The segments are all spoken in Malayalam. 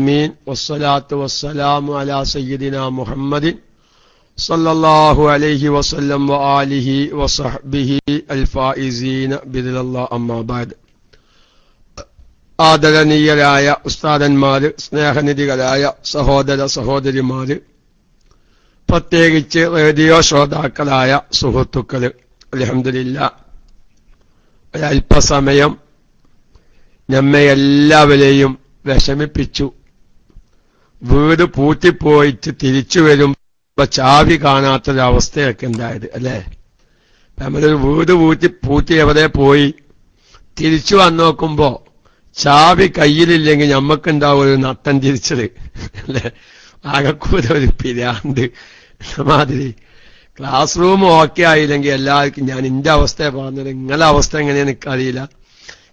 ആലമീൻ വസ്സലാത്തു വസ്സലാമു അലാ സയ്യിദിനാ മുഹമ്മദിൻ സല്ലല്ലാഹു അലൈഹി വസല്ലം വ ആലിഹി വസഹ്ബിഹി അൽഫായിസീന ബിദില്ലാഹ് അമ്മാ ബഅദ്. ആദരണീയരായ ഉസ്താദന്മാര്, സ്നേഹനിധികളായ സഹോദര സഹോദരിമാര്, പ്രത്യേകിച്ച് റേഡിയോ ശ്രോതാക്കളായ സുഹൃത്തുക്കള്, അൽഹംദുലില്ലാഹ് ഒരല്പസമയം നമ്മെ എല്ലാവരെയും വിഷമിപ്പിച്ചു. വീട് പൂട്ടിപ്പോയിട്ട് തിരിച്ചു വരുമ്പോ ചാവി കാണാത്തൊരവസ്ഥയൊക്കെ ഉണ്ടായത് അല്ലേ? നമ്മളൊരു വീട് പൂട്ടി എവിടെ പോയി തിരിച്ചു വന്നു നോക്കുമ്പോ ചാവി കയ്യിലില്ലെങ്കിൽ ഞമ്മക്കുണ്ടാവും ഒരു നട്ടം തിരിച്ചത് അല്ലെ? ആകെക്കൂടെ ഒരു പിരാന്ത് മാതിരി. ക്ലാസ് റൂം ഓക്കെ ആയില്ലെങ്കിൽ എല്ലാവർക്കും, ഞാൻ എന്റെ അവസ്ഥയെ പറഞ്ഞത്, നിങ്ങളുടെ അവസ്ഥ എങ്ങനെയാന്ന് എനിക്കറിയില്ല.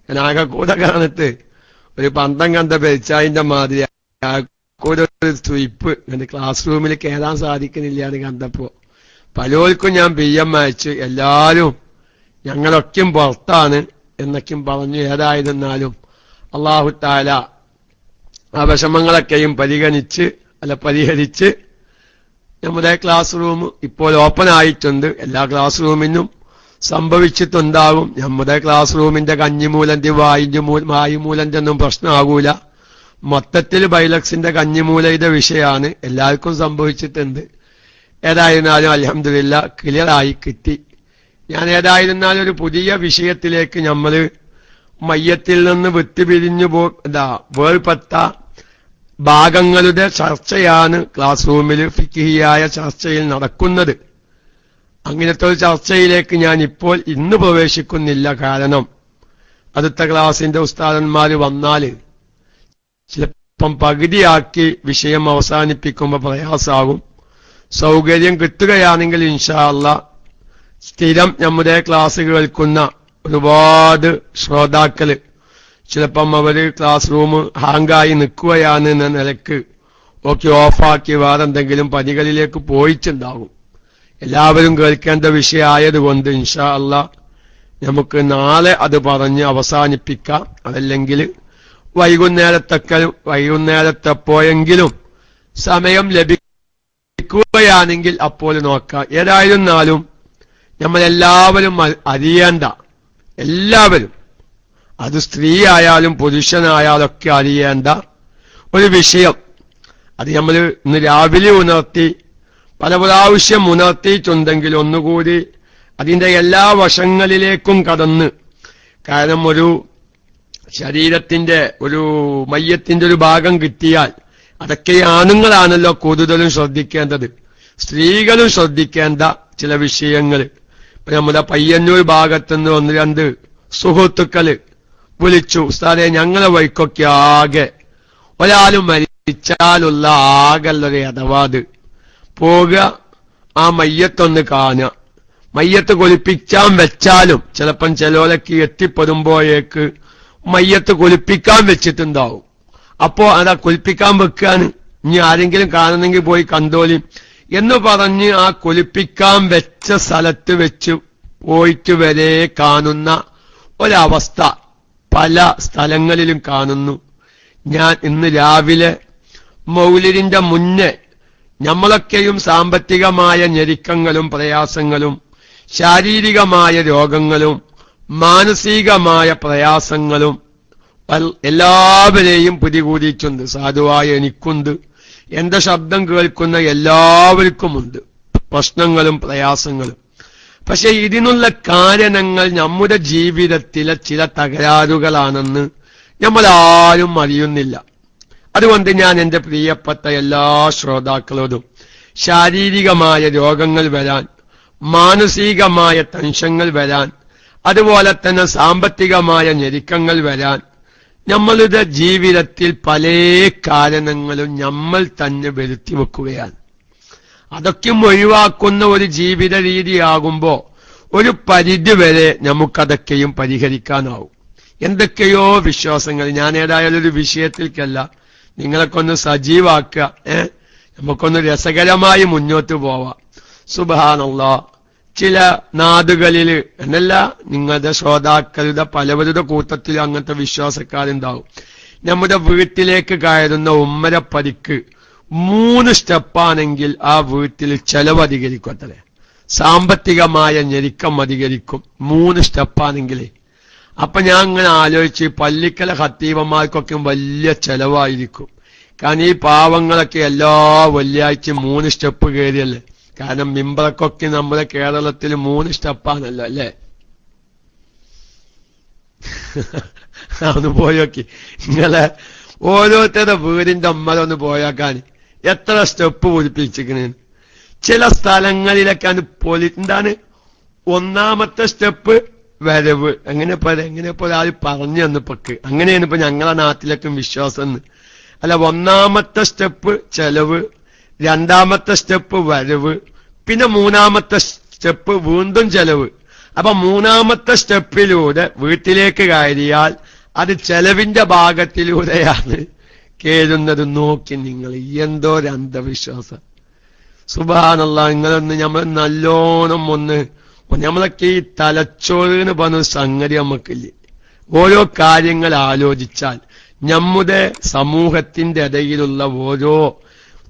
ഞാൻ ആകെക്കൂടെ കാണത്ത് ഒരു പന്തം കണ്ട പെരിച്ചായിന്റെ മാതിരി ആകെക്കൂടെ ഒരു സ്വിപ്പ്. എന്റെ ക്ലാസ് റൂമിൽ കയറാൻ സാധിക്കുന്നില്ല എന്ന് കണ്ടപ്പോ പലർക്കും ഞാൻ PM അയച്ചു. എല്ലാരും ഞങ്ങളൊക്കെയും പുറത്താണ് എന്നൊക്കെയും പറഞ്ഞു. ഏതായിരുന്നാലും അല്ലാഹു തആല ആ വിഷമങ്ങളൊക്കെയും പരിഹരിച്ച് നമ്മുടെ ക്ലാസ് റൂം ഇപ്പോൾ ഓപ്പൺ ആയിട്ടുണ്ട്. എല്ലാ ക്ലാസ് റൂമിനും സംഭവിച്ചിട്ടുണ്ടാവും. നമ്മുടെ ക്ലാസ് റൂമിന്റെ കഞ്ഞിമൂലന്റെ വായുമൂലന്റെ ഒന്നും പ്രശ്നമാകൂല. മൊത്തത്തിൽ ബൈലക്സിന്റെ കഞ്ഞിമൂലയുടെ വിഷയമാണ്. എല്ലാവർക്കും സംഭവിച്ചിട്ടുണ്ട്. ഏതായിരുന്നാലും അൽഹംദുലില്ലാഹ് ക്ലിയർ ആയി കിട്ടി. ഞാൻ ഏതായിരുന്നാലും ഒരു പുതിയ വിഷയത്തിലേക്ക് നമ്മള് മയ്യത്തിൽ നിന്ന് വിട്ടുപിരിഞ്ഞു വേർപെട്ട ഭാഗങ്ങളുടെ ചർച്ചയാണ് ക്ലാസ് റൂമിൽ ഫിഖ്ഹിയായ ചർച്ചയിൽ നടക്കുന്നത്. അങ്ങനത്തെ ഒരു ചർച്ചയിലേക്ക് ഞാൻ ഇന്ന് പ്രവേശിക്കുന്നില്ല. കാരണം അടുത്ത ക്ലാസിന്റെ ഉസ്താദന്മാര് വന്നാല് ചിലപ്പം പകുതിയാക്കി വിഷയം അവസാനിപ്പിക്കുമ്പോൾ പ്രയാസാകും. സൗകര്യം കിട്ടുകയാണെങ്കിൽ ഇൻഷാ അല്ലാഹ് സ്ഥിരം നമ്മുടെ ക്ലാസ് കേൾക്കുന്ന ഒരുപാട് ശ്രോതാക്കള് ചിലപ്പം അവര് ക്ലാസ് റൂം ഹാങ്കായി നിൽക്കുകയാണ് എന്ന നിലക്ക് ഓഫാക്കി വേറെ എന്തെങ്കിലും പണികളിലേക്ക് പോയിട്ടുണ്ടാകും. എല്ലാവരും കേൾക്കേണ്ട വിഷയമായതുകൊണ്ട് ഇൻഷാ അല്ലാഹ് നമുക്ക് നാളെ അത് പറഞ്ഞ് അവസാനിപ്പിക്കാം. അതല്ലെങ്കിൽ വൈകുന്നേരത്തെപ്പോയെങ്കിലും സമയം ലഭിക്കുകയാണെങ്കിൽ അപ്പോൾ നോക്കാം. ഏതായിരുന്നാലും നമ്മളെല്ലാവരും അറിയേണ്ട, എല്ലാവരും, അത് സ്ത്രീ ആയാലും പുരുഷനായാലൊക്കെ അറിയേണ്ട ഒരു വിഷയം, അത് നമ്മൾ ഇന്ന് രാവിലെ ഉണർത്തി പല പ്രാവശ്യം ഉണർത്തിയിട്ടുണ്ടെങ്കിൽ ഒന്നുകൂടി അതിന്റെ എല്ലാ വശങ്ങളിലേക്കും കടന്ന്, കാരണം ഒരു ശരീരത്തിന്റെ ഒരു മയ്യത്തിന്റെ ഒരു ഭാഗം കിട്ടിയാൽ അതൊക്കെ ആണുങ്ങളാണല്ലോ കൂടുതലും ശ്രദ്ധിക്കേണ്ടത്. സ്ത്രീകളും ശ്രദ്ധിക്കേണ്ട ചില വിഷയങ്ങൾ. ഇപ്പൊ നമ്മുടെ പയ്യന്നൂർ ഭാഗത്തുനിന്ന് 1-2 സുഹൃത്തുക്കള് വിളിച്ചു, ഉസ്താദേ ഞങ്ങളെ വഴിക്കൊക്കെ ആകെ ഒരാളും മരിച്ചാലുള്ള ആകെയുള്ളൊരു അഥവാത് പോകുക, ആ മയ്യത്തൊന്ന് കാണുക. മയ്യത്ത് കുളിപ്പിക്കാൻ വെച്ചാലും ചിലപ്പം ചിലോലക്ക് എത്തിപ്പെടുമ്പോഴേക്ക് മയ്യത്ത് കുളിപ്പിക്കാൻ വെച്ചിട്ടുണ്ടാവും. അപ്പോ അതാ കുളിപ്പിക്കാൻ വെക്കാണ്, ഇനി ആരെങ്കിലും കാണുന്നെങ്കിൽ പോയി കണ്ടോളി എന്ന് പറഞ്ഞ് ആ കുളിപ്പിക്കാൻ വെച്ച സ്ഥലത്ത് വെച്ച് പോയിട്ട് വരെ കാണുന്ന ഒരവസ്ഥ പല സ്ഥലങ്ങളിലും കാണുന്നു. ഞാൻ ഇന്ന് രാവിലെ മൗലിദിന്റെ മുന്നേ നമ്മളൊക്കെയും സാമ്പത്തികമായ ഞെരുക്കങ്ങളും പ്രയാസങ്ങളും ശാരീരികമായ രോഗങ്ങളും മാനസികമായ പ്രയാസങ്ങളും എല്ലാവരെയും പിടികൂടിയിട്ടുണ്ട്. സാധുവായ എനിക്കുണ്ട്, എന്റെ ശബ്ദം കേൾക്കുന്ന എല്ലാവർക്കുമുണ്ട് പ്രശ്നങ്ങളും പ്രയാസങ്ങളും. പക്ഷെ ഇതിനുള്ള കാരണങ്ങൾ നമ്മുടെ ജീവിതത്തിലെ ചില തകരാറുകളാണെന്ന് നമ്മളാരും അറിയുന്നില്ല. അതുകൊണ്ട് ഞാൻ എന്റെ പ്രിയപ്പെട്ട എല്ലാ ശ്രോതാക്കളോടും ശാരീരികമായ രോഗങ്ങൾ വരാൻ, മാനസികമായ ടെൻഷനുകൾ വരാൻ, അതുപോലെ തന്നെ സാമ്പത്തികമായ ഞെരുക്കങ്ങൾ വരാൻ നമ്മളുടെ ജീവിതത്തിൽ പല കാരണങ്ങളും നമ്മൾ തന്നെ വരുത്തി വെക്കുകയാണ്. അതൊക്കെ ഒഴിവാക്കുന്ന ഒരു ജീവിത രീതിയാകുമ്പോ ഒരു പരിധിവരെ നമുക്കതൊക്കെയും പരിഹരിക്കാനാവും. എന്തൊക്കെയോ വിശ്വാസങ്ങൾ, ഞാൻ ഏതായാലും ഒരു വിഷയത്തിൽക്കല്ല, നിങ്ങളൊക്കെ ഒന്ന് സജീവാക്കുക, നമുക്കൊന്ന് രസകരമായി മുന്നോട്ട് പോവാം. സുബ്ഹാനല്ലാഹ്, ചില നാടുകളിൽ എന്നല്ല, നിങ്ങളുടെ ശ്രോതാക്കളുടെ പലവരുടെ കൂട്ടത്തിൽ അങ്ങനത്തെ വിശ്വാസക്കാരുണ്ടാവും. നമ്മുടെ വീട്ടിലേക്ക് കയറുന്ന ഉമ്മരപ്പടിക്ക് 3 സ്റ്റെപ്പാണെങ്കിൽ ആ വീട്ടിൽ ചെലവ് അധികരിക്കും. അത്രേ, സാമ്പത്തികമായ ഞെരുക്കം അധികരിക്കും 3 സ്റ്റെപ്പാണെങ്കിലേ. അപ്പൊ ഞാൻ ഇങ്ങനെ ആലോചിച്ച് പള്ളിക്കല ഖത്തീബന്മാർക്കൊക്കെ വലിയ ചെലവായിരിക്കും. കാരണം ഈ പാവങ്ങളൊക്കെ എല്ലാ വെള്ളിയാഴ്ചയും 3 സ്റ്റെപ്പ് കയറിയല്ലേ. കാരണം മിമ്പറക്കൊക്കെ നമ്മുടെ കേരളത്തിൽ 3 സ്റ്റെപ്പാണല്ലോ അല്ലേ. ഒന്ന് പോയോക്കി നിങ്ങളെ ഓരോരുത്തരുടെ വീടിന്റെ അമ്മലൊന്ന് പോയാക്കാൻ എത്ര സ്റ്റെപ്പ് പൊലിപ്പിച്ചിരിക്കണേ. ചില സ്ഥലങ്ങളിലൊക്കെ എന്താണ് 1ാമത്തെ സ്റ്റെപ്പ് വരവ്. എങ്ങനെ ഒരാൾ പറഞ്ഞു തന്നപ്പൊക്ക് അങ്ങനെയാണ് ഇപ്പൊ ഞങ്ങളെ നാട്ടിലൊക്കെ വിശ്വാസം. അല്ല, 1ാമത്തെ സ്റ്റെപ്പ് ചെലവ്, 2ാമത്തെ സ്റ്റെപ്പ് വരവ്, പിന്നെ 3ാമത്തെ സ്റ്റെപ്പ് വീണ്ടും ചെലവ്. അപ്പൊ 3ാമത്തെ സ്റ്റെപ്പിലൂടെ വീട്ടിലേക്ക് കയറിയാൽ അത് ചെലവിന്റെ ഭാഗത്തിലൂടെയാണ് കേഴുന്നത്. നോക്കി നിങ്ങൾ, എന്തോ ഒരു അന്ധവിശ്വാസം. സുബ്ഹാനല്ലാഹ്. നിങ്ങളൊന്ന് നമ്മൾ നല്ലോണം നമ്മളൊക്കെ ഈ തലച്ചോറിന് പറഞ്ഞ സംഗതി നമുക്കില്ലേ. ഓരോ കാര്യങ്ങൾ ആലോചിച്ചാൽ നമ്മുടെ സമൂഹത്തിന്റെ ഇടയിലുള്ള ഓരോ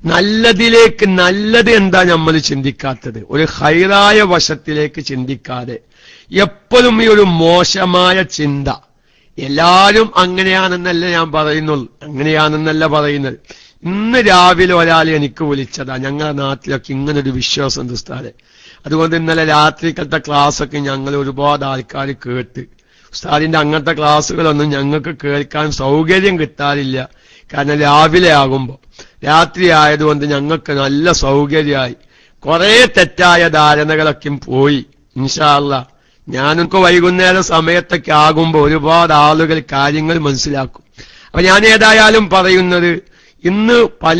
നല്ലതിലേക്ക്, നല്ലത് എന്താ നമ്മൾ ചിന്തിക്കാത്തത്? ഒരു ഹൈറായ വശത്തിലേക്ക് ചിന്തിക്കാതെ എപ്പോഴും ഈ ഒരു മോശമായ ചിന്ത. എല്ലാരും അങ്ങനെയാണെന്നല്ല ഞാൻ പറയുന്നുള്ളൂ, അങ്ങനെയാണെന്നല്ല പറയുന്നത്. ഇന്ന് രാവിലെ ഒരാൾ എനിക്ക് വിളിച്ചതാ, ഞങ്ങളുടെ നാട്ടിലൊക്കെ ഇങ്ങനൊരു വിശ്വാസം ഉസ്താദെ. അതുകൊണ്ട് ഇന്നലെ രാത്രിക്കലത്തെ ക്ലാസ്സൊക്കെ ഞങ്ങൾ ഒരുപാട് ആൾക്കാർ കേട്ട്. ഉസ്താദിന്റെ അങ്ങനത്തെ ക്ലാസ്സുകളൊന്നും ഞങ്ങൾക്ക് കേൾക്കാൻ സൗകര്യം കിട്ടാറില്ല. കാരണം രാവിലെ ആകുമ്പോ, രാത്രി ആയതുകൊണ്ട് ഞങ്ങൾക്ക് നല്ല സൗകര്യമായി. കുറെ തെറ്റായ ധാരണകളൊക്കെ പോയി. ഇൻഷാ അല്ലാഹ് ഞാനൊക്കെ വൈകുന്നേര സമയത്തൊക്കെ ആകുമ്പോ ഒരുപാട് ആളുകൾ കാര്യങ്ങൾ മനസ്സിലാക്കും. അപ്പൊ ഞാൻ ഏതായാലും പറയുന്നത്, ഇന്ന് പല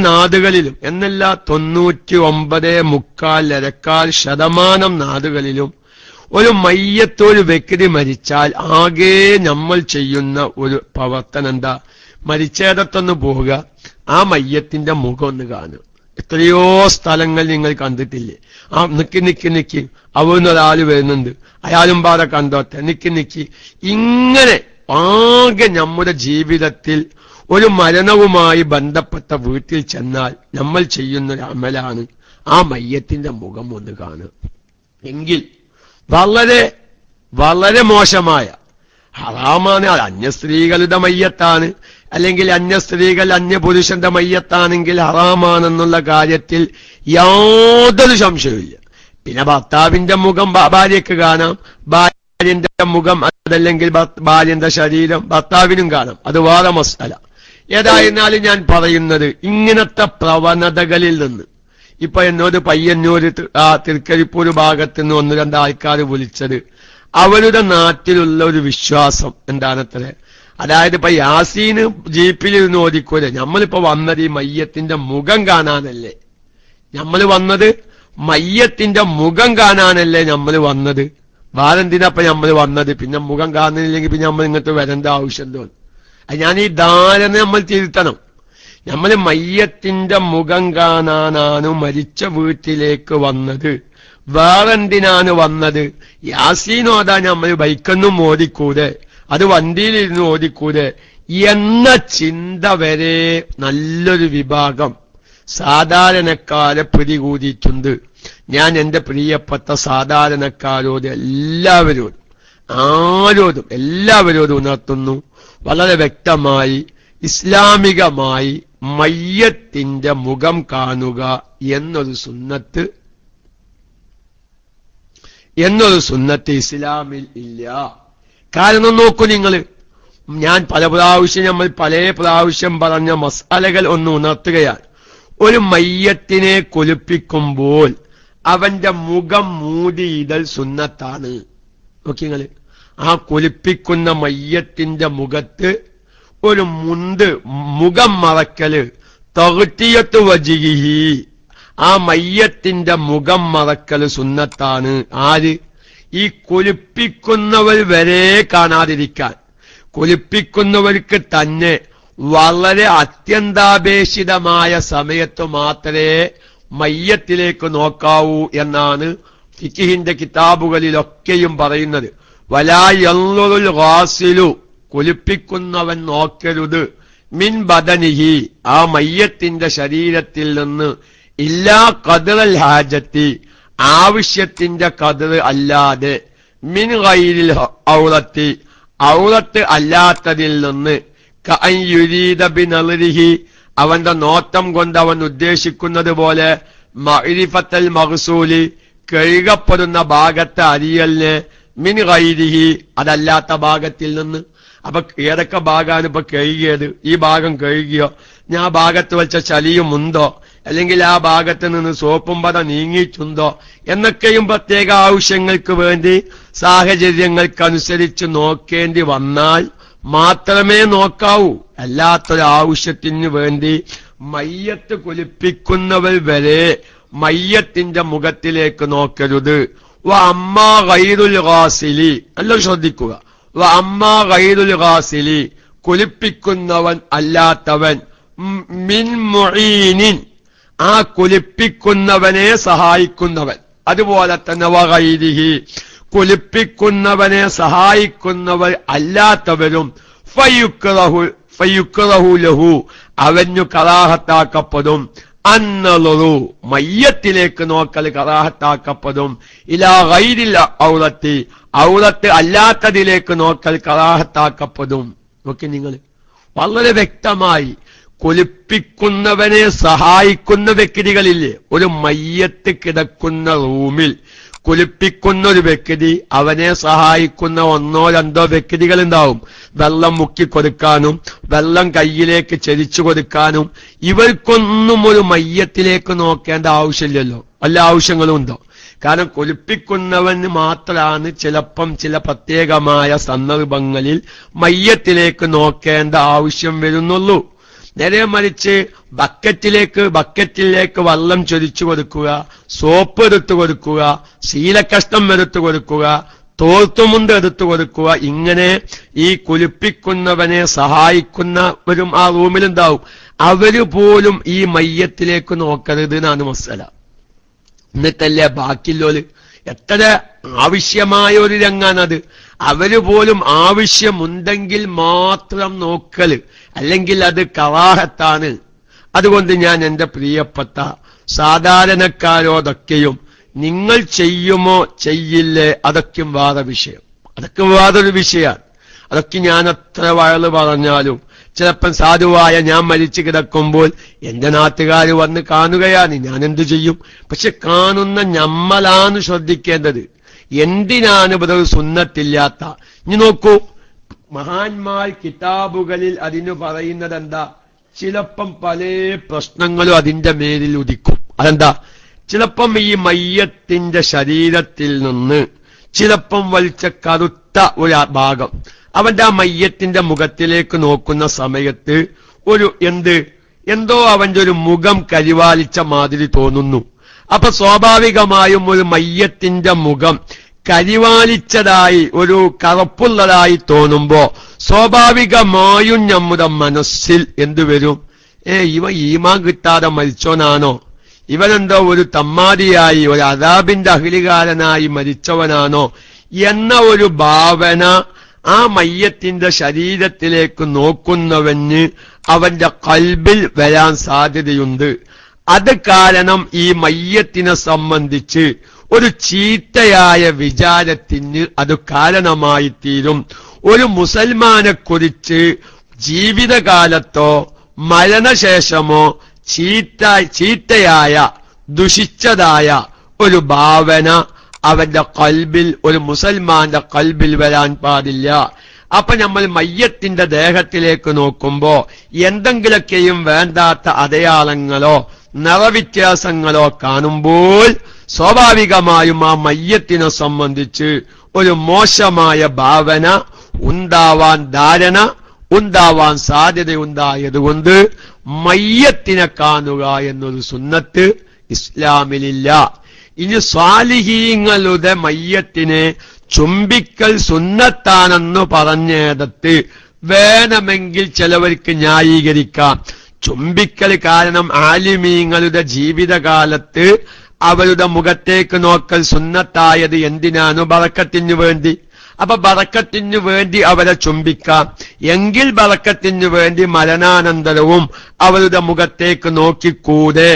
നാടുകളിലും എന്നല്ല 99.4% നാടുകളിലും ഒരു മയ്യത്തൊരു വ്യക്തി മരിച്ചാൽ ആകെ നമ്മൾ ചെയ്യുന്ന ഒരു പ്രവർത്തനം എന്താ? മരിച്ചേടത്തൊന്ന് പോവുക, ആ മയ്യത്തിന്റെ മുഖം ഒന്ന് കാണുക. എത്രയോ സ്ഥലങ്ങൾ നിങ്ങൾ കണ്ടിട്ടില്ലേ? ആ നിക്കി അവിടുന്നൊരാൾ വരുന്നുണ്ട്, അയാളും പാടെ കണ്ടോട്ടെ, നിക്കി ഇങ്ങനെ ആകെ നമ്മുടെ ജീവിതത്തിൽ ഒരു മരണവുമായി ബന്ധപ്പെട്ട വീട്ടിൽ ചെന്നാൽ നമ്മൾ ചെയ്യുന്നൊരു അമലാണ് ആ മയ്യത്തിന്റെ മുഖം ഒന്ന് കാണുക. എങ്കിൽ വളരെ വളരെ മോശമായ ഹറാമാണ്. അത് അന്യ സ്ത്രീകളുടെ മയ്യത്താണ്, അല്ലെങ്കിൽ അന്യ സ്ത്രീകൾ അന്യപുരുഷന്റെ മയ്യത്താണെങ്കിൽ ഹറാമാണെന്നുള്ള കാര്യത്തിൽ യാതൊരു സംശയവുമില്ല. പിന്നെ ഭർത്താവിന്റെ മുഖം ഭാര്യയ്ക്ക് കാണാം, ഭാര്യന്റെ മുഖം അതല്ലെങ്കിൽ ഭാര്യന്റെ ശരീരം ഭർത്താവിനും കാണാം, അത് വേറെ മസ്അല. ഏതായിരുന്നാലും ഞാൻ പറയുന്നത്, ഇങ്ങനത്തെ പ്രവണതകളിൽ നിന്ന് ഇപ്പൊ എന്നോട് പയ്യന്നൂര് തൃക്കരിപ്പൂർ ഭാഗത്ത് നിന്ന് 1-2 ആൾക്കാർ വിളിച്ചത്, അവരുടെ നാട്ടിലുള്ള ഒരു വിശ്വാസം എന്താണത്രേ. അതായത് ഇപ്പൊ യാസീന് ജീപ്പിലിരുന്ന് ഓടിക്കൂലെ, നമ്മളിപ്പോ വന്നത് ഈ മയ്യത്തിന്റെ മുഖം കാണാനല്ലേ. നമ്മൾ വന്നത് മയ്യത്തിന്റെ മുഖം കാണാനല്ലേ നമ്മൾ വന്നത്. വേറെന്തിനപ്പൊ നമ്മൾ വന്നത്? പിന്നെ മുഖം കാണുന്നില്ലെങ്കിൽ പിന്നെ നമ്മൾ ഇങ്ങോട്ട് വരേണ്ട ആവശ്യം തോന്നും. ഞാൻ ഈ ധാരണ നമ്മൾ തിരുത്തണം. നമ്മൾ മയ്യത്തിന്റെ മുഖം കാണാനാണ് മരിച്ച വീട്ടിലേക്ക് വന്നത്. വേറെന്തിനാണ് വന്നത്? യാസീനോതാ നമ്മൾ ബൈക്കൊന്നും ഓടിക്കൂടെ, അത് വണ്ടിയിലിരുന്ന് ഓടിക്കൂടെ എന്ന ചിന്ത വരെ നല്ലൊരു വിഭാഗം സാധാരണക്കാരെ പിടികൂടിയിട്ടുണ്ട്. ഞാൻ എന്റെ പ്രിയപ്പെട്ട സാധാരണക്കാരോട് എല്ലാവരോടും ഉണർത്തുന്നു, വളരെ വ്യക്തമായി ഇസ്ലാമികമായി മയ്യത്തിന്റെ മുഖം കാണുക എന്നൊരു സുന്നത്ത് ഇസ്ലാമിൽ ഇല്ല. കാരണം നോക്കൂ നിങ്ങൾ, ഞാൻ പല പ്രാവശ്യം പറഞ്ഞ മസാലകൾ ഒന്ന് ഉണർത്തുകയാണ്. ഒരു മയ്യത്തിനെ കുളിപ്പിക്കുമ്പോൾ അവന്റെ മുഖം മൂടിയിടൽ സുന്നത്താണ്. നോക്കിങ്ങള്, ആ കുളിപ്പിക്കുന്ന മയ്യത്തിന്റെ മുഖത്ത് ഒരു മുഖം മറക്കല്, തഗ്തിയത്തു വജ്ഹിഹി, ആ മയ്യത്തിന്റെ മുഖം മറക്കല് സുന്നത്താണ്. ആര്? ഈ കുളിപ്പിക്കുന്നവർ വരെ കാണാതിരിക്കാൻ. കുളിപ്പിക്കുന്നവർക്ക് തന്നെ വളരെ അത്യന്താപേക്ഷിതമായ സമയത്ത് മാത്രമേ മയ്യത്തിലേക്ക് നോക്കാവൂ എന്നാണ് ഫിഖിന്റെ കിതാബുകളിലൊക്കെയും പറയുന്നത്. വലാ യൻളുറുൽ ഗാസിലു കുളിപ്പിക്കുന്നവൻ നോക്കരുത് മിൻ ബദനിഹി ആ മയ്യത്തിന്റെ ശരീരത്തിൽ നിന്ന് ഇല്ലാ ഖദ്റൽ ഹാജത്തി ആവശ്യത്തിന്റെ ഖദ്ർ അല്ലാതെ മിൻ ഗൈരിൽ ഔറത്തി ഔറത്ത് അല്ലാത്തതിൽ നിന്ന് കഅൻ യുരീദ ബിനളിരിഹി അവന്റെ നോട്ടം കൊണ്ട് അവൻ ഉദ്ദേശിക്കുന്നത് പോലെ മഅരിഫത്തൽ മഗ്സൂലി കഴുകപ്പെടുന്ന ഭാഗത്തെ അറിയലിന് മിൻ ഗൈരിഹി അതല്ലാത്ത ഭാഗത്തിൽ നിന്ന്. അപ്പൊ ഏതൊക്കെ ഭാഗമാണ് ഇപ്പൊ കഴുകിയത്? ഈ ഭാഗം കഴുകിയോ? ഞാൻ ആ ഭാഗത്ത് വെച്ച ചളിയും ഉണ്ടോ? അല്ലെങ്കിൽ ആ ഭാഗത്ത് നിന്ന് സോപ്പും പത നീങ്ങിയിട്ടുണ്ടോ എന്നൊക്കെയും പ്രത്യേക ആവശ്യങ്ങൾക്ക് വേണ്ടി സാഹചര്യങ്ങൾക്കനുസരിച്ച് നോക്കേണ്ടി വന്നാൽ മാത്രമേ നോക്കാവൂ. അല്ലാത്തൊരാവശ്യത്തിന് വേണ്ടി മയ്യത്ത് കുളിപ്പിക്കുന്നവർ വരെ മയ്യത്തിന്റെ മുഖത്തിലേക്ക് നോക്കരുത്. വ അമ്മാ ഗൈറുൽ ഗാസിലി, എല്ലാം ശ്രദ്ധിക്കുക. വ അമ്മാ ഗൈറുൽ ഗാസിലി കുളിപ്പിക്കുന്നവൻ അല്ലാത്തവൻ മിൻ മുഈനിൻ ആ കുളിപ്പിക്കുന്നവനെ സഹായിക്കുന്നവൻ. അതുപോലെ തന്നെ വഗൈരിഹി കുളിപ്പിക്കുന്നവനെ സഹായിക്കുന്നവർ അല്ലാത്തവരും ഫയുക്റഹു ലഹു അവനു കറാഹത്താക്കപ്പെടും. അന്നളുറു മയ്യത്തിലേക്ക് നോക്കൽ കറാഹത്താക്കപ്പെടും. ഇലാ ഗൈരിൽ ഔറത്തി ഔറത്ത് അല്ലാത്തതിലേക്ക് നോക്കൽ കറാഹത്താക്കപ്പെടും. നോക്കി നിങ്ങൾ വളരെ വ്യക്തമായി കുളിപ്പിക്കുന്നവനെ സഹായിക്കുന്ന വ്യക്തികളില്ലേ? ഒരു മയ്യത്ത് കിടക്കുന്ന റൂമിൽ കുളിപ്പിക്കുന്ന ഒരു വ്യക്തി അവനെ സഹായിക്കുന്ന ഒന്നോ രണ്ടോ വ്യക്തികൾ ഉണ്ടാവും. വെള്ളം മുക്കിക്കൊടുക്കാനും വെള്ളം കയ്യിലേക്ക് ചരിച്ചു കൊടുക്കാനും. ഇവർക്കൊന്നും ഒരു മയ്യത്തിലേക്ക് നോക്കേണ്ട ആവശ്യമില്ലല്ലോ. വല്ല ആവശ്യങ്ങളും ഉണ്ടോ? കാരണം കുളിപ്പിക്കുന്നവന് മാത്രമാണ് ചിലപ്പം ചില പ്രത്യേകമായ സന്ദർഭങ്ങളിൽ മയ്യത്തിലേക്ക് നോക്കേണ്ട ആവശ്യം വരുന്നുള്ളൂ. നേരെ മറിച്ച് ബക്കറ്റിലേക്ക് വെള്ളം ചൊരിച്ചു കൊടുക്കുക, സോപ്പ് എടുത്തു കൊടുക്കുക, ശീലക്കഷ്ടം എടുത്തു കൊടുക്കുക, തോർത്തുമുണ്ട് എടുത്തു കൊടുക്കുക, ഇങ്ങനെ ഈ കുളിപ്പിക്കുന്നവനെ സഹായിക്കുന്നവരും ആ റൂമിലുണ്ടാവും. അവര് പോലും ഈ മയ്യത്തിലേക്ക് നോക്കരുത് എന്നാണ് മസല. എന്നിട്ടല്ലേ ബാക്കിയുള്ളോല് എത്ര ആവശ്യമായ ഒരു രംഗാണത്. അവര് പോലും ആവശ്യമുണ്ടെങ്കിൽ മാത്രം നോക്കല്, അല്ലെങ്കിൽ അത് കറാഹത്താണ്. അതുകൊണ്ട് ഞാൻ എന്റെ പ്രിയപ്പെട്ട സാധാരണക്കാരോടൊക്കെയും നിങ്ങൾ ചെയ്യുമോ ചെയ്യില്ലേ അതൊക്കെയും വേറെ വിഷയം, അതൊക്കെ വേറൊരു വിഷയമാണ്. അതൊക്കെ ഞാൻ എത്ര വയല് പറഞ്ഞാലും ചിലപ്പം സാധുവായ ഞാൻ മരിച്ചു കിടക്കുമ്പോൾ എന്റെ നാട്ടുകാർ വന്ന് കാണുകയാണ്, ഞാൻ എന്തു ചെയ്യും? പക്ഷെ കാണുന്ന ഞമ്മലാണ് ശ്രദ്ധിക്കേണ്ടത്. എന്തിനാണ് ഇവിടെ സുന്നത്തില്ലാത്ത? ഇനി നോക്കൂ, മഹാന്മാർ കിതാബുകളിൽ അതിന് പറയുന്നത് എന്താ? ചിലപ്പം പല പ്രശ്നങ്ങളും അതിന്റെ മേലിൽ ഉദിക്കും. അതെന്താ? ചിലപ്പം ഈ മയ്യത്തിന്റെ ശരീരത്തിൽ നിന്ന് ചിലപ്പം വലിച്ച കറുത്ത ഒരു ഭാഗം അവന്റെ ആ മയ്യത്തിന്റെ മുഖത്തിലേക്ക് നോക്കുന്ന സമയത്ത് ഒരു എന്തോ അവന്റെ ഒരു മുഖം കരിവാലിച്ച മാതിരി തോന്നുന്നു. അപ്പൊ സ്വാഭാവികമായും ഒരു മയ്യത്തിന്റെ മുഖം കരിവാലിച്ചതായി ഒരു കറുപ്പുള്ളതായി തോന്നുമ്പോ സ്വാഭാവികമായും നമ്മുടെ മനസ്സിൽ എന്തുവരും? ഇവ ഈമാൻ കിട്ടാതെ മരിച്ചവനാണോ? ഇവനെന്തോ ഒരു തമ്മാടിയായി ഒരു അദാബിന്റെ അഹ്ലികാരനായി മരിച്ചവനാണോ എന്ന ഒരു ഭാവന ആ മയ്യത്തിന്റെ ശരീരത്തിലേക്ക് നോക്കുന്നവന് അവന്റെ ഖൽബിൽ വരാൻ സാധ്യതയുണ്ട്. അത് കാരണം ഈ മയ്യത്തിനെ സംബന്ധിച്ച് ഒരു ചീത്തയായ വിചാരത്തിന് അത് കാരണമായി തീരും. ഒരു മുസൽമാനെ കുറിച്ച് ജീവിതകാലത്തോ മരണശേഷമോ ചീത്തയായ ദുഷിച്ചതായ ഒരു ഭാവന അവന്റെ ഖൽബിൽ, ഒരു മുസൽമാന്റെ ഖൽബിൽ വരാൻ പാടില്ല. അപ്പൊ നമ്മൾ മയ്യത്തിന്റെ ദേഹത്തിലേക്ക് നോക്കുമ്പോ എന്തെങ്കിലൊക്കെയും വേണ്ടാത്ത അടയാളങ്ങളോ നിറവ്യത്യാസങ്ങളോ കാണുമ്പോൾ സ്വാഭാവികമായും ആ മയ്യത്തിനെ സംബന്ധിച്ച് ഒരു മോശമായ ഭാവന ഉണ്ടാവാൻ സാധ്യതയുണ്ടായതുകൊണ്ട് മയ്യത്തിനെ കാണുക എന്നൊരു സുന്നത്ത് ഇസ്ലാമിലില്ല. ഇനി സ്വാലിഹീങ്ങളുടെ മയ്യത്തിനെ ചുംബിക്കൽ സുന്നത്താണെന്ന് പറഞ്ഞിടത്ത് വേണമെങ്കിൽ ചിലവർക്ക് ന്യായീകരിക്കാം. ചുംബിക്കൽ കാരണം ആലിമീങ്ങളുടെ ജീവിതകാലത്ത് അവരുടെ മുഖത്തേക്ക് നോക്കൽ സുന്നത്തായത് എന്തിനാണ്? ബറക്കത്തിന് വേണ്ടി. അപ്പൊ ബറക്കത്തിനു വേണ്ടി അവരെ ചുംബിക്കാം. എങ്കിൽ ബറക്കത്തിനു വേണ്ടി മരണാനന്തരവും അവരുടെ മുഖത്തേക്ക് നോക്കിക്കൂടെ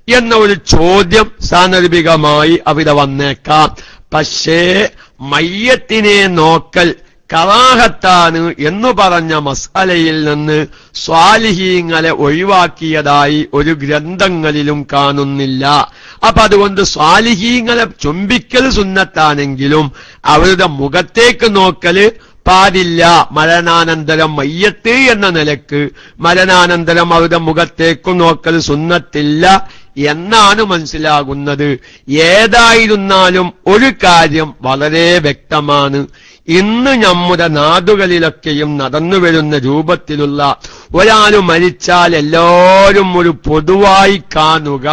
എന്ന ഒരു ചോദ്യം സാന്ദർഭികമായി അവിടെ വന്നേക്കാം. പക്ഷേ മയ്യത്തിനെ നോക്കൽ കറാഹത്താണ് എന്ന് പറഞ്ഞ മസ്അലയിൽ നിന്ന് സ്വാലിഹീങ്ങളെ ഒഴിവാക്കിയതായി ഒരു ഗ്രന്ഥങ്ങളിലും കാണുന്നില്ല. അപ്പൊ അതുകൊണ്ട് സ്വാലിഹീങ്ങളെ ചുംബിക്കൽ സുന്നത്താണെങ്കിലും അവരുടെ മുഖത്തേക്ക് നോക്കല് പാടില്ല. മരണാനന്തരം മയ്യത്ത് എന്ന നിലക്ക് മരണാനന്തരം അവരുടെ മുഖത്തേക്ക് നോക്കൽ സുന്നത്തില്ല എന്നാണ് മനസ്സിലാകുന്നത്. ഏതായിരുന്നാലും ഒരു കാര്യം വളരെ വ്യക്തമാണ്. ഇന്ന് നമ്മുടെ നാടുകളിലൊക്കെയും നടന്നുവരുന്ന രൂപത്തിലുള്ള ഒരാൾ മരിച്ചാൽ എല്ലാവരും ഒരു പൊതുവായി കാണുക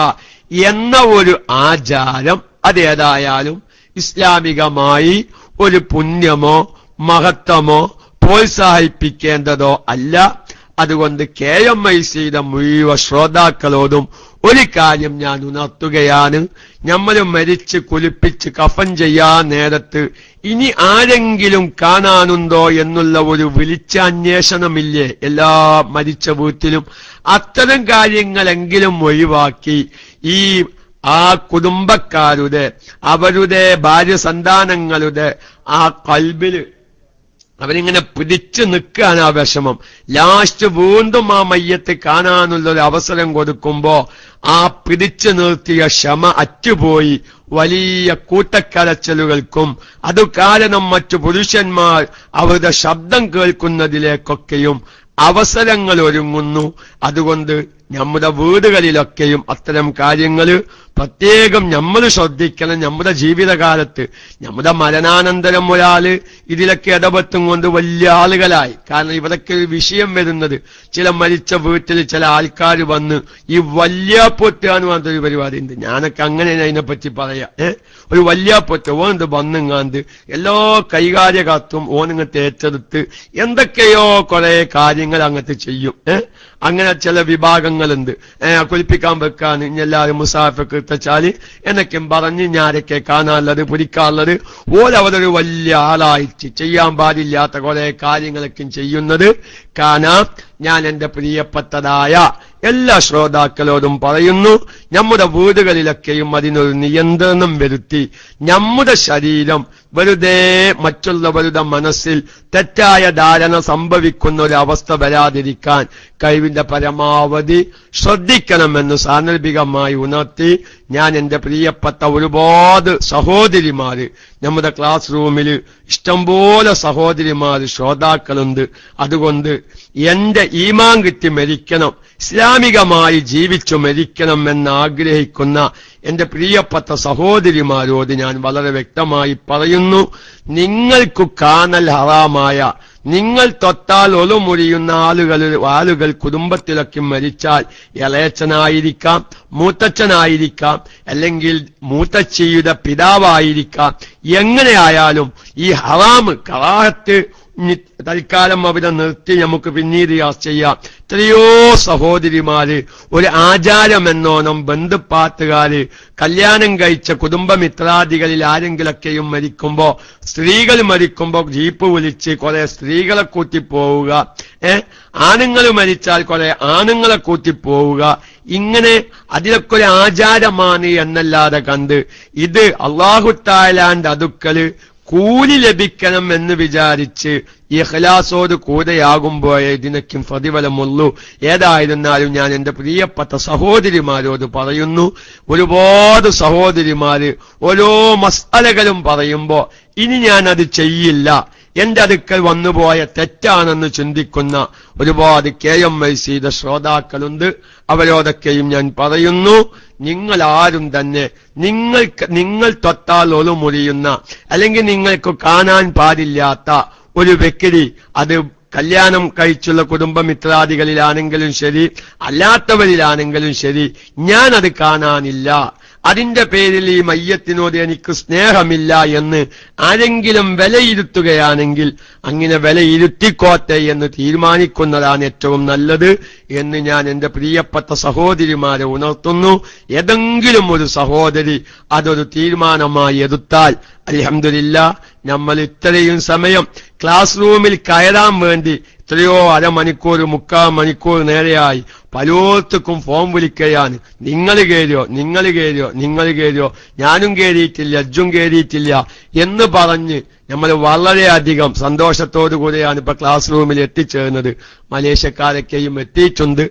എന്ന ഒരു ആചാരം അതേതായാലും ഇസ്ലാമികമായി ഒരു പുണ്യമോ മഹത്വമോ പ്രോത്സാഹിപ്പിക്കേണ്ടതോ അല്ല. അതുകൊണ്ട് KMICയുടെ മുഴുവൻ ശ്രോതാക്കളോടും ഒരു കാര്യം ഞാൻ ഉണർത്തുകയാണ്. നമ്മൾ മരിച്ച് കുളിപ്പിച്ച് കഫൻ ചെയ്യാൻ നേരത്ത് ഇനി ആരെങ്കിലും കാണാനുണ്ടോ എന്നുള്ള ഒരു വിളിച്ച അന്വേഷണമില്ലേ എല്ലാ മരിച്ച വീട്ടിലും? അത്തരം കാര്യങ്ങളെങ്കിലും ഒഴിവാക്കി ആ കുടുംബക്കാരുടെ അവരുടെ ഭാര്യ സന്താനങ്ങളുടെ ആ കൽബില് അവരിങ്ങനെ പിടിച്ചു നിൽക്കാണ് ആ വിഷമം. ലാസ്റ്റ് വീണ്ടും ആ മയ്യത്ത് കാണാനുള്ളൊരു അവസരം കൊടുക്കുമ്പോ ആ പിടിച്ചു നിർത്തിയ ക്ഷമ അറ്റുപോയി വലിയ കൂട്ടക്കരച്ചലുകൾക്കും അത് കാരണം മറ്റു പുരുഷന്മാർ അവരുടെ ശബ്ദം കേൾക്കുന്നതിലേക്കൊക്കെയും അവസരങ്ങൾ ഒരുങ്ങുന്നു. അതുകൊണ്ട് നമ്മുടെ വീടുകളിലൊക്കെയും അത്തരം കാര്യങ്ങൾ പ്രത്യേകം നമ്മൾ ശ്രദ്ധിക്കണം. നമ്മുടെ ജീവിതകാലത്ത് നമ്മുടെ മരണാനന്തരം ഒരാള് ഇതിലൊക്കെ ഇടപെട്ടും കൊണ്ട് വലിയ ആളുകളായി. കാരണം ഇവരൊക്കെ ഒരു വിഷയം വരുന്നത് ചില മരിച്ച വീട്ടിൽ ചില ആൾക്കാർ വന്ന് ഈ വല്യാപ്പൊറ്റാന്ന് പറഞ്ഞൊരു പരിപാടി ഉണ്ട്. ഞാനൊക്കെ അങ്ങനെ അതിനെപ്പറ്റി പറയാം. ഒരു വല്യാപ്പൊറ്റ ഓന്ത് വന്നുങ്ങാണ്ട് എല്ലാ കൈകാര്യകത്തും ഓനിങ്ങത്തെ ഏറ്റെടുത്ത് എന്തൊക്കെയോ കുറെ കാര്യങ്ങൾ അങ്ങനത്തെ ചെയ്യും. അങ്ങനെ ചില വിഭാഗങ്ങളുണ്ട്. കുളിപ്പിക്കാൻ വെക്കാൻ ഇനി എല്ലാവരും മുസാഫൊക്കെ ഇട്ടച്ചാല് എന്നൊക്കെ പറഞ്ഞ് ഞാനൊക്കെ കാണാനുള്ളത് പിടിക്കാനുള്ളത് ഓരവരൊരു വലിയ ആളായിട്ട് ചെയ്യാൻ പാടില്ലാത്ത കുറെ കാര്യങ്ങളൊക്കെ ചെയ്യുന്നത് കാണാം. ഞാൻ എന്റെ പ്രിയപ്പെട്ടതായ എല്ലാ ശ്രോതാക്കളോടും പറയുന്നു, നമ്മുടെ വീടുകളിലൊക്കെയും അതിനൊരു നിയന്ത്രണം വരുത്തി നമ്മുടെ ശരീരം വെറുതെ മറ്റുള്ളവരുടെ മനസ്സിൽ തെറ്റായ ധാരണ സംഭവിക്കുന്ന ഒരു അവസ്ഥ വരാതിരിക്കാൻ കഴിവിന്റെ പരമാവധി ശ്രദ്ധിക്കണമെന്ന് സാന്ദർഭികമായി ഉണർത്തി ഞാൻ എന്റെ പ്രിയപ്പെട്ട ഒരുപാട് സഹോദരിമാര് നമ്മുടെ ക്ലാസ് റൂമിൽ ഇഷ്ടംപോലെ സഹോദരിമാര് ശ്രോതാക്കളുണ്ട്. അതുകൊണ്ട് എന്റെ ഈമാൻ കിട്ടി മരിക്കണം, ഇസ്ലാമികമായി ജീവിച്ചു മരിക്കണം എന്നാഗ്രഹിക്കുന്ന എന്റെ പ്രിയപ്പെട്ട സഹോദരിമാരോട് ഞാൻ വളരെ വ്യക്തമായി പറയുന്നു, നിങ്ങൾക്ക് കാണൽ ഹറാമായ നിങ്ങൾ തൊട്ടാൽ ഒലുമുറിയുന്ന ആളുകൾ കുടുംബത്തിലൊക്കെ മരിച്ചാൽ ഇളയച്ചനായിരിക്കാം, മൂത്തച്ഛനായിരിക്കാം, അല്ലെങ്കിൽ മൂത്തച്ഛിയുടെ പിതാവായിരിക്കാം. എങ്ങനെയായാലും ഈ ഹറാമ് കറാഹത്ത് തൽക്കാലം അവിടെ നിർത്തി നമുക്ക് പിന്നീട് യാത്ര ചെയ്യാം. എത്രയോ സഹോദരിമാര് ഒരു ആചാരമെന്നോണം ബന്ധുപ്പാത്തുകാര് കല്യാണം കഴിച്ച കുടുംബമിത്രാദികളിൽ ആരെങ്കിലൊക്കെയും മരിക്കുമ്പോ സ്ത്രീകൾ മരിക്കുമ്പോ ജീപ്പ് വിളിച്ച് കുറെ സ്ത്രീകളെ കൂട്ടിപ്പോവുക, ആണുങ്ങൾ മരിച്ചാൽ കുറെ ആണുങ്ങളെ കൂട്ടിപ്പോവുക. ഇങ്ങനെ അതിലൊക്കെ ഒരു ആചാരമാണ് എന്നല്ലാതെ കണ്ട് ഇത് അല്ലാഹു തആലാന്റെ അടുക്കല് കൂലി ലഭിക്കണം എന്ന് വിചാരിച്ച് ഇഖ്ലാസോട് കൂടെയാകുമ്പോഴേ ഇതിനൊക്കെ പ്രതിഫലമുള്ളൂ. ഏതായിരുന്നാലും ഞാൻ എന്റെ പ്രിയപ്പെട്ട സഹോദരിമാരോട് പറയുന്നു, ഒരുപാട് സഹോദരിമാര് ഓരോ മസ്അലകളും പറയുമ്പോ ഇനി ഞാനത് ചെയ്യില്ല, എന്റെ അടുക്കൽ വന്നുപോയ തെറ്റാണെന്ന് ചിന്തിക്കുന്ന ഒരുപാട് KMICയുടെ ശ്രോതാക്കളുണ്ട്. അവരോടൊക്കെയും ഞാൻ പറയുന്നു, നിങ്ങൾ ആരും തന്നെ നിങ്ങൾ തൊട്ടാൽ ഒലുമുറിയുന്ന അല്ലെങ്കിൽ നിങ്ങൾക്ക് കാണാൻ പാടില്ലാത്ത ഒരു വ്യക്തി, അത് കല്യാണം കഴിച്ചുള്ള കുടുംബമിത്രാദികളിലാണെങ്കിലും ശരി അല്ലാത്തവരിലാണെങ്കിലും ശരി, ഞാനത് കാണാനില്ല, അതിന്റെ പേരിൽ ഈ മയ്യത്തിനോട് എനിക്ക് സ്നേഹമില്ല എന്ന് ആരെങ്കിലും വിലയിരുത്തുകയാണെങ്കിൽ അങ്ങനെ വിലയിരുത്തിക്കോട്ടെ എന്ന് തീരുമാനിക്കുന്നതാണ് ഏറ്റവും നല്ലത് എന്ന് ഞാൻ എന്റെ പ്രിയപ്പെട്ട സഹോദരിമാരെ ഉണർത്തുന്നു. ഏതെങ്കിലും ഒരു സഹോദരി അതൊരു തീരുമാനമായി എടുത്താൽ അൽഹംദുലില്ലാഹ്, നമ്മൾ ഇത്രയും സമയം ക്ലാസ് റൂമിൽ കയറാൻ വേണ്ടി എത്രയോ അരമണിക്കൂർ 3/4 മണിക്കൂർ നേരെയായി പലോർത്തുക്കും ഫോം വിളിക്കുകയാണ്. നിങ്ങൾ കയറിയോ, ഞാനും കയറിയിട്ടില്ല, അജ്ജും കയറിയിട്ടില്ല എന്ന് പറഞ്ഞ് നമ്മൾ വളരെയധികം സന്തോഷത്തോടു കൂടിയാണ് ഇപ്പൊ ക്ലാസ് റൂമിൽ എത്തിച്ചേർന്നത്. മലേഷ്യക്കാരൊക്കെയും എത്തിയിട്ടുണ്ട്.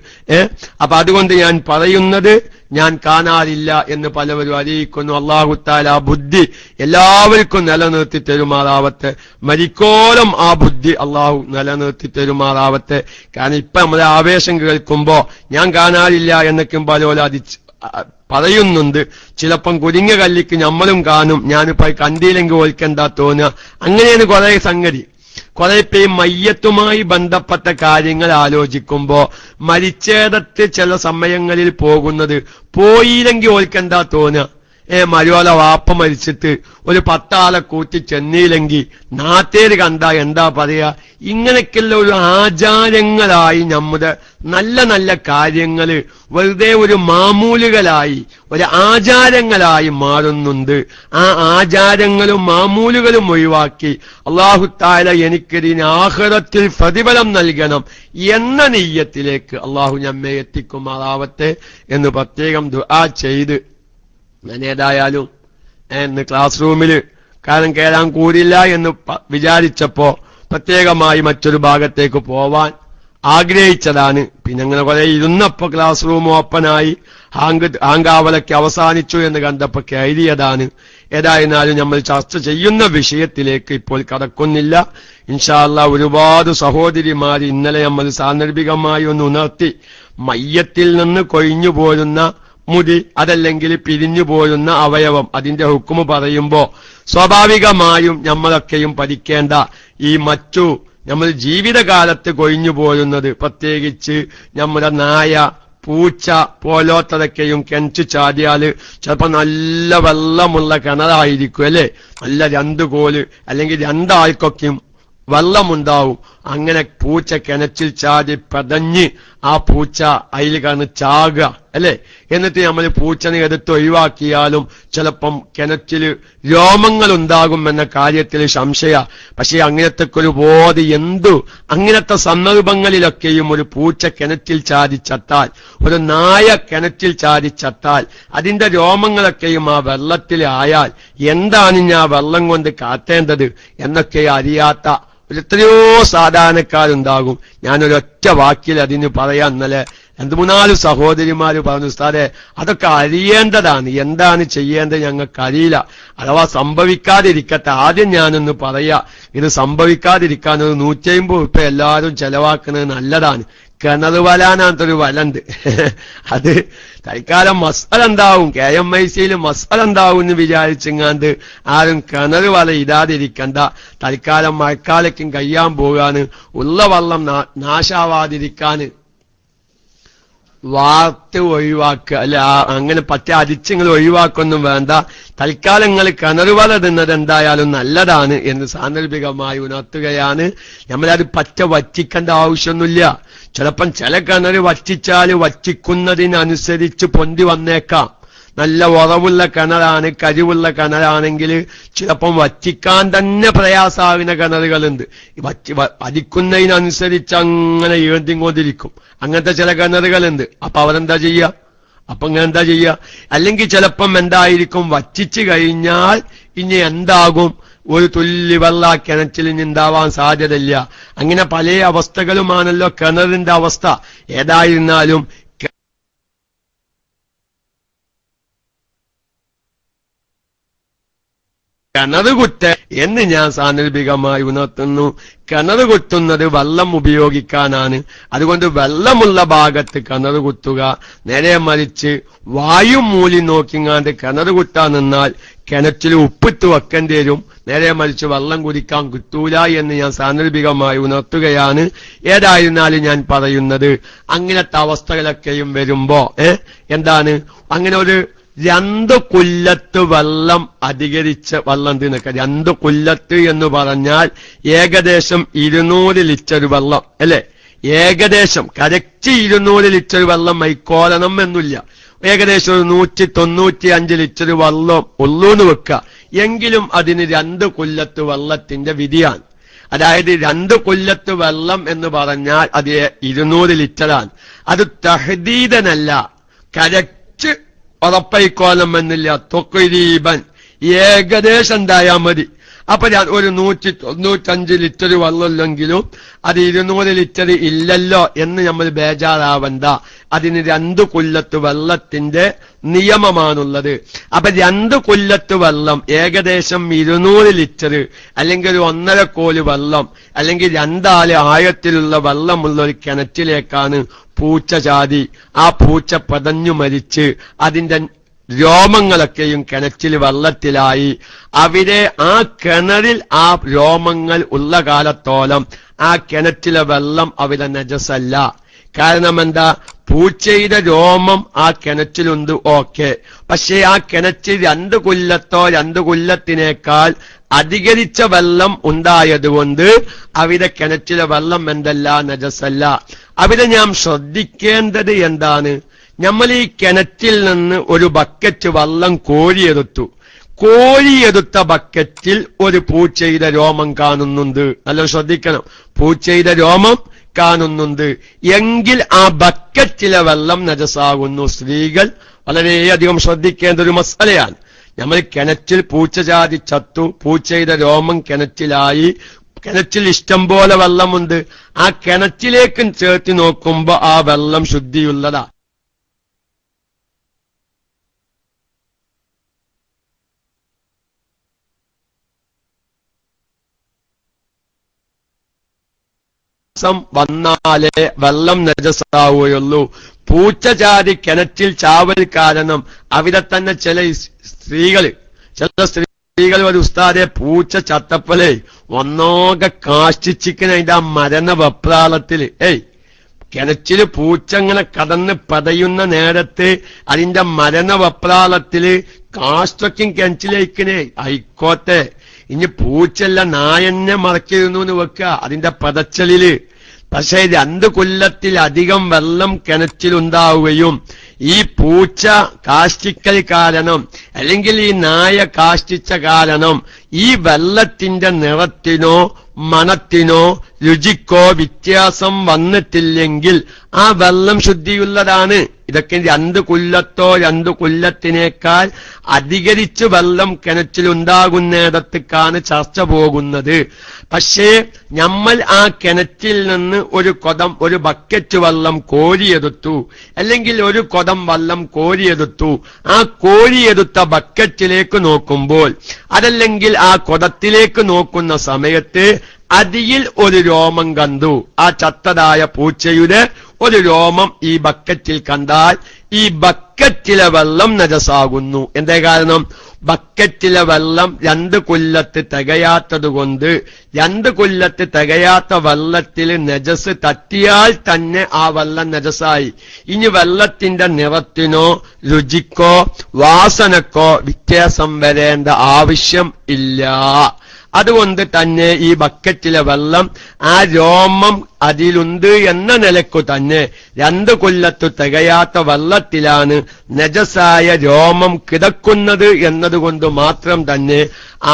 അപ്പൊ അതുകൊണ്ട് ഞാൻ പറയുന്നത്, ഞാൻ കാണാറില്ല എന്ന് പലവരും അറിയിക്കുന്നു. അല്ലാഹു തആല ആ ബുദ്ധി എല്ലാവർക്കും നിലനിർത്തി തരുമാറാവട്ടെ. മരിക്കോളം ആ ബുദ്ധി അല്ലാഹു നിലനിർത്തി തരുമാറാവട്ടെ. കാരണം ഇപ്പൊ നമ്മളെ ആവേശം കേൾക്കുമ്പോ ഞാൻ കാണാറില്ല എന്നൊക്കെ പലോല പറയുന്നുണ്ട്. ചിലപ്പം കുരിങ്ങ കല്ലിക്ക് നമ്മളും കാണും, ഞാനിപ്പോ കണ്ടിയില്ലെങ്കിൽ ഓൽക്കെന്താ തോന്നുക. അങ്ങനെയാണ് കുറെ സംഗതി. കുറെ ഇപ്പൊ ഈ മയ്യത്തുമായി ബന്ധപ്പെട്ട കാര്യങ്ങൾ ആലോചിക്കുമ്പോ മരിച്ചേടത്ത് ചില സമയങ്ങളിൽ പോകുന്നത് പോയില്ലെങ്കിൽ ഓൽക്കെന്താ തോന്നുക. മരുവല വാപ്പ മരിച്ചിട്ട് ഒരു 10 ആളെ കൂട്ടി ചെന്നില്ലെങ്കിൽ നാട്ടേര് കണ്ടാ എന്താ പറയാ. ഇങ്ങനെയൊക്കെയുള്ള ഒരു ആചാരങ്ങളായി നമ്മുടെ നല്ല നല്ല കാര്യങ്ങൾ വെറുതെ ഒരു മാമൂലുകളായി, ഒരു ആചാരങ്ങളായി മാറുന്നുണ്ട്. ആ ആചാരങ്ങളും മാമൂലുകളും ഒഴിവാക്കി അല്ലാഹു തആല എനിക്കിതിന് ആഖിറത്തിൽ പ്രതിഫലം നൽകണം എന്ന നിയ്യത്തിലേക്ക് അല്ലാഹു നമ്മെ എത്തിക്കുമാറാവട്ടെ എന്ന് പ്രത്യേകം ദുആ ചെയ്ത്, ഞാൻ ഏതായാലും ഇന്ന് ക്ലാസ് റൂമിൽ കാരണം കയറാൻ കൂടില്ല എന്ന് വിചാരിച്ചപ്പോ പ്രത്യേകമായി മറ്റൊരു ഭാഗത്തേക്ക് പോവാൻ ആഗ്രഹിച്ചതാണ്. പിന്നെ അങ്ങനെ കുറെ ഇരുന്നപ്പോ ക്ലാസ് റൂം ഓപ്പണായി ഹാങ്കാവലൊക്കെ അവസാനിച്ചു എന്ന് കണ്ടപ്പോ കയറിയതാണ്. ഏതായിരുന്നാലും നമ്മൾ ചർച്ച ചെയ്യുന്ന വിഷയത്തിലേക്ക് ഇപ്പോൾ കടക്കുന്നില്ല. ഇൻഷാ അല്ലാഹ് ഒരുപാട് സഹോദരിമാർ ഇന്നലെ നമ്മൾ സാന്ദർഭികമായി ഒന്ന് ഉണർത്തി, മയ്യത്തിൽ നിന്ന് കൊഴിഞ്ഞു പോരുന്ന മുടി അതല്ലെങ്കിൽ പിരിഞ്ഞു പോരുന്ന അവയവം അതിന്റെ ഹുക്കുമ് പറയുമ്പോ സ്വാഭാവികമായും നമ്മളൊക്കെയും പഠിക്കേണ്ട ഈ മറ്റു നമ്മൾ ജീവിതകാലത്ത് കൊഴിഞ്ഞു പോരുന്നത്, പ്രത്യേകിച്ച് നമ്മുടെ നായ പൂച്ച പോലോത്തതൊക്കെയും കിണച്ചു ചാടിയാല് ചിലപ്പോ നല്ല വെള്ളമുള്ള കിണറായിരിക്കും അല്ലെ, നല്ല 2 കോല് അല്ലെങ്കിൽ 2 ആൾക്കൊക്കെയും വെള്ളമുണ്ടാവും. അങ്ങനെ പൂച്ച കിണറ്റിൽ ചാടി പതഞ്ഞ് ആ പൂച്ച അതിൽ കണ് ചാകുക അല്ലെ. എന്നിട്ട് നമ്മൾ പൂച്ചനെ എടുത്ത് ഒഴിവാക്കിയാലും ചിലപ്പം കിണറ്റില് രോമങ്ങൾ ഉണ്ടാകും എന്ന കാര്യത്തിൽ സംശയ. പക്ഷെ അങ്ങനത്തെ ഒരു ബോധി അങ്ങനത്തെ സന്ദർഭങ്ങളിലൊക്കെയും ഒരു പൂച്ച കിണറ്റിൽ ചാടി ചത്താൽ, ഒരു നായ കിണറ്റിൽ ചാടി ചത്താൽ, അതിന്റെ രോമങ്ങളൊക്കെയും ആ വെള്ളത്തിൽ ആയാൽ എന്താണ് ഞാൻ വെള്ളം കൊണ്ട് കാത്തേണ്ടത് എന്നൊക്കെ അറിയാത്ത എത്രയോ സാധാരണക്കാരുണ്ടാകും. ഞാനൊരൊറ്റ വാക്കിൽ അതിന് പറയാൻ ഇന്നലെ 2-3 സഹോദരിമാര് പറഞ്ഞു, ഉസ്താദേ അതൊക്കെ അറിയേണ്ടതാണ്, എന്താണ് ചെയ്യേണ്ടത് ഞങ്ങൾക്കറിയില്ല. അഥവാ സംഭവിക്കാതിരിക്കട്ടെ. ആദ്യം ഞാനൊന്ന് പറയാ, ഇത് സംഭവിക്കാതിരിക്കാൻ ഒരു 150 രൂപ എല്ലാവരും ചെലവാക്കുന്നത് നല്ലതാണ്. കിണർ വലാനാത്തൊരു വലുണ്ട്, അത് തൽക്കാലം മസാല ഉണ്ടാവും, KMIC മസാല ഉണ്ടാവും എന്ന് വിചാരിച്ചെങ്ങാണ്ട് ആരും കിണർ വല ഇടാതിരിക്കണ്ട. തൽക്കാലം മഴക്കാലയ്ക്കും കഴിയാൻ പോകാന് ഉള്ള വെള്ളം നാശാവാതിരിക്കാന് വാർത്ത് ഒഴിവാക്കുക അല്ല, അങ്ങനെ പറ്റ അരിച്ചങ്ങൾ ഒഴിവാക്കൊന്നും വേണ്ട. തൽക്കാലങ്ങൾ കിണർ വല തിന്നത് എന്തായാലും നല്ലതാണ് എന്ന് സാന്ദർഭികമായി ഉണർത്തുകയാണ്. നമ്മളത് പറ്റ വറ്റിക്കേണ്ട ആവശ്യമൊന്നുമില്ല. ചിലപ്പം ചില കിണർ വറ്റിച്ചാൽ വറ്റിക്കുന്നതിനനുസരിച്ച് പൊന്തി വന്നേക്കാം. നല്ല ഉറവുള്ള കിണറാണ്, കരിവുള്ള കിണറാണെങ്കിൽ ചിലപ്പം വറ്റിക്കാൻ തന്നെ പ്രയാസാകുന്ന കിണറുകളുണ്ട്. വറ്റിക്കുന്നതിനനുസരിച്ച് അങ്ങനെ ഏന്തിക്കൊണ്ടിരിക്കും. അങ്ങനത്തെ ചില കിണറുകളുണ്ട്. അപ്പൊ അവരെന്താ ചെയ്യുക? അപ്പൊ ഇങ്ങനെ എന്താ ചെയ്യുക? അല്ലെങ്കിൽ ചിലപ്പം എന്തായിരിക്കും, വറ്റിച്ചു കഴിഞ്ഞാൽ ഇനി എന്താകും, ഒരു തുള്ളി വെള്ള കിണറ്റിൽ ഉണ്ടാവാൻ സാധ്യതയില്ല. അങ്ങനെ പല അവസ്ഥകളുമാണല്ലോ കിണറിന്റെ അവസ്ഥ. ഏതായിരുന്നാലും കിണർ കുത്ത എന്ന് ഞാൻ സാന്ദർഭികമായി ഉണർത്തുന്നു. കിണർ കുത്തുന്നത് വെള്ളം ഉപയോഗിക്കാനാണ്. അതുകൊണ്ട് വെള്ളമുള്ള ഭാഗത്ത് കിണർ കുത്തുക. നേരെ മറിച്ച് വായു മൂലി നോക്കിങ്ങാണ്ട് കിണർ കുത്താൻ നിന്നാൽ കിണറ്റിൽ ഉപ്പിട്ട് വെക്കേണ്ടി വരും. നേരെ മറിച്ച് വെള്ളം കുടിക്കാൻ കിട്ടൂല എന്ന് ഞാൻ സാന്ദർഭികമായി ഉണർത്തുകയാണ്. ഏതായിരുന്നാലും ഞാൻ പറയുന്നത്, അങ്ങനത്തെ അവസ്ഥകളൊക്കെയും വരുമ്പോ എന്താണ്, അങ്ങനെ ഒരു 2 കുല്ലത്ത് വെള്ളം അധികരിച്ച വെള്ളം നിൽക്കുക. 2 കുല്ലത്ത് എന്ന് പറഞ്ഞാൽ ഏകദേശം 200 ലിറ്റർ വെള്ളം അല്ലെ? ഏകദേശം കറക്റ്റ് 200 ലിറ്റർ വെള്ളം മൈക്കോലണം എന്നില്ല. ഏകദേശം ഒരു 195 ലിറ്റർ വെള്ളം ഉള്ളൂന്ന് വെക്കുക. എങ്കിലും അതിന് 2 കൊല്ലത്ത് വെള്ളത്തിന്റെ വിധിയാണ്. അതായത് 2 കൊല്ലത്ത് വെള്ളം എന്ന് പറഞ്ഞാൽ അത് 200 ലിറ്ററാണ്. അത് തഹദീദനല്ല, കറക്റ്റ് ഉറപ്പൈക്കോലം എന്നില്ല. തൊക്കരീബൻ ഏകദേശം ഉണ്ടായാൽ മതി. അപ്പൊ ഒരു 195 ലിറ്റർ വെള്ളമില്ലെങ്കിലും അത് 200 ലിറ്റർ ഇല്ലല്ലോ എന്ന് നമ്മൾ ബേജാറാവണ്ട. അതിന് 2 കൊല്ലത്ത് വെള്ളത്തിന്റെ നിയമമാണുള്ളത്. അപ്പൊ 2 കൊല്ലത്ത് വെള്ളം ഏകദേശം 200 ലിറ്റർ അല്ലെങ്കിൽ ഒരു 1.5 കോല് വെള്ളം അല്ലെങ്കിൽ 2 ആള് ആഴത്തിലുള്ള വെള്ളമുള്ള ഒരു കിണറ്റിലേക്കാണ് പൂച്ച ചാടി. ആ പൂച്ച പതഞ്ഞു മരിച്ച് അതിന്റെ രോമങ്ങളൊക്കെയും കിണറ്റിൽ വെള്ളത്തിലായി. അവിടെ ആ കിണറിൽ ആ രോമങ്ങൾ ഉള്ള കാലത്തോളം ആ കിണറ്റിലെ വെള്ളം അവിടെ നജസല്ല. കാരണം എന്താ? പൂച്ചയുടെ രോമം ആ കിണറ്റിലുണ്ട്, ഓക്കെ. പക്ഷേ ആ കിണറ്റിൽ 2 കൊല്ലത്തോ 2 കൊല്ലത്തിനേക്കാൾ അധികരിച്ച വെള്ളം ഉണ്ടായതുകൊണ്ട് അവിടെ കിണറ്റിലെ വെള്ളം എന്തല്ല, നജസല്ല. അവിടെ നാം ശ്രദ്ധിക്കേണ്ടത് എന്താണ്? നമ്മൾ ഈ കിണറ്റിൽ നിന്ന് ഒരു ബക്കറ്റ് വെള്ളം കോരിയെടുത്ത ബക്കറ്റിൽ ഒരു പൂച്ചയുടെ രോമം കാണുന്നുണ്ട്. നല്ല ശ്രദ്ധിക്കണം, പൂച്ചയുടെ രോമം കാണുന്നുണ്ട് എങ്കിൽ ആ ബക്കറ്റിലെ വെള്ളം നജസാകുന്നു. സ്ത്രീകൾ വളരെയധികം ശ്രദ്ധിക്കേണ്ട ഒരു മസലയാണ്. നമ്മൾ കിണറ്റിൽ പൂച്ച ചാടി ചത്തു, പൂച്ചയുടെ രോമം കിണറ്റിലായി, കിണറ്റിൽ ഇഷ്ടം പോലെ വെള്ളമുണ്ട്. ആ കിണറ്റിലേക്ക് ചേർത്ത് നോക്കുമ്പോ ആ വെള്ളം ശുദ്ധിയുള്ളതാ. വന്നാലേ വെള്ളം നജസാവുകയുള്ളൂ. പൂച്ച ചാടി കിണറ്റിൽ ചാവൽ കാരണം അവിടെ തന്നെ ചില സ്ത്രീകൾ ഒരു ഉസ്താദെ പൂച്ച ചത്തപ്പലേ ഒന്നോക്കെ കാഷ്ടിച്ചിക്കണ അതിന്റെ ആ മരണ വെപ്രാളത്തില് കിണറ്റില് പൂച്ച ഇങ്ങനെ കടന്ന് പതയുന്ന നേരത്ത് അതിന്റെ മരണ വെപ്രാളത്തില് കാഷ്ടൊക്കും കിണറ്റിലേക്കിനെ ആയിക്കോട്ടെ. ഇനി പൂച്ചല്ല നായന്നെ മറക്കിരുന്നു എന്ന് വെക്കുക അതിന്റെ പതച്ചലില്. പക്ഷേ 2 കൊല്ലത്തിലധികം വെള്ളം കിണറ്റിലുണ്ടാവുകയും ഈ പൂച്ച കാഷ്ടിക്കൽ കാരണം അല്ലെങ്കിൽ ഈ നായ കാഷ്ടിച്ച കാരണം ഈ വെള്ളത്തിന്റെ നിറത്തിനോ മണത്തിനോ രുചിക്കോ വ്യത്യാസം വന്നിട്ടില്ലെങ്കിൽ ആ വെള്ളം ശുദ്ധിയുള്ളതാണ്. ഇതൊക്കെ 2 കൊല്ലത്തോ 2 കൊല്ലത്തിനേക്കാൾ അധികരിച്ച് വെള്ളം കിണറ്റിലുണ്ടാകുന്നിടത്തേക്കാണ് ചർച്ച പോകുന്നത്. പക്ഷേ നമ്മൾ ആ കിണറ്റിൽ നിന്ന് ഒരു ബക്കറ്റ് വെള്ളം കോരിയെടുത്തു, അല്ലെങ്കിൽ ഒരു കുടം വെള്ളം കോരിയെടുത്തു. ആ കോരിയെടുത്ത ബക്കറ്റിലേക്ക് നോക്കുമ്പോൾ അതല്ലെങ്കിൽ ആ കുടത്തിലേക്ക് നോക്കുന്ന സമയത്ത് അതിൽ ഒരു രോമം കണ്ടു. ആ ചത്തതായ പൂച്ചയുടെ ഒരു രോമം ഈ ബക്കറ്റിൽ കണ്ടാൽ ഈ ബക്കറ്റിലെ വെള്ളം നജസാകുന്നു. എന്തേ കാരണം? ബക്കറ്റിലെ വെള്ളം 2 കൊല്ലത്ത് തികയാത്തത് കൊണ്ട് 2 കൊല്ലത്ത് തികയാത്ത വെള്ളത്തിൽ നജസ് തട്ടിയാൽ തന്നെ ആ വെള്ളം നജസായി. ഇനി വെള്ളത്തിന്റെ നിറത്തിനോ രുചിക്കോ വാസനക്കോ വ്യത്യാസം വരേണ്ട ആവശ്യം ഇല്ല. അതുകൊണ്ട് തന്നെ ഈ ബക്കറ്റിലെ വെള്ളം ആ രോമം അതിലുണ്ട് എന്ന നിലക്കു തന്നെ 2 കൊല്ലത്ത് തികയാത്ത വെള്ളത്തിലാണ് നജസായ രോമം കിടക്കുന്നത് എന്നതുകൊണ്ട് മാത്രം തന്നെ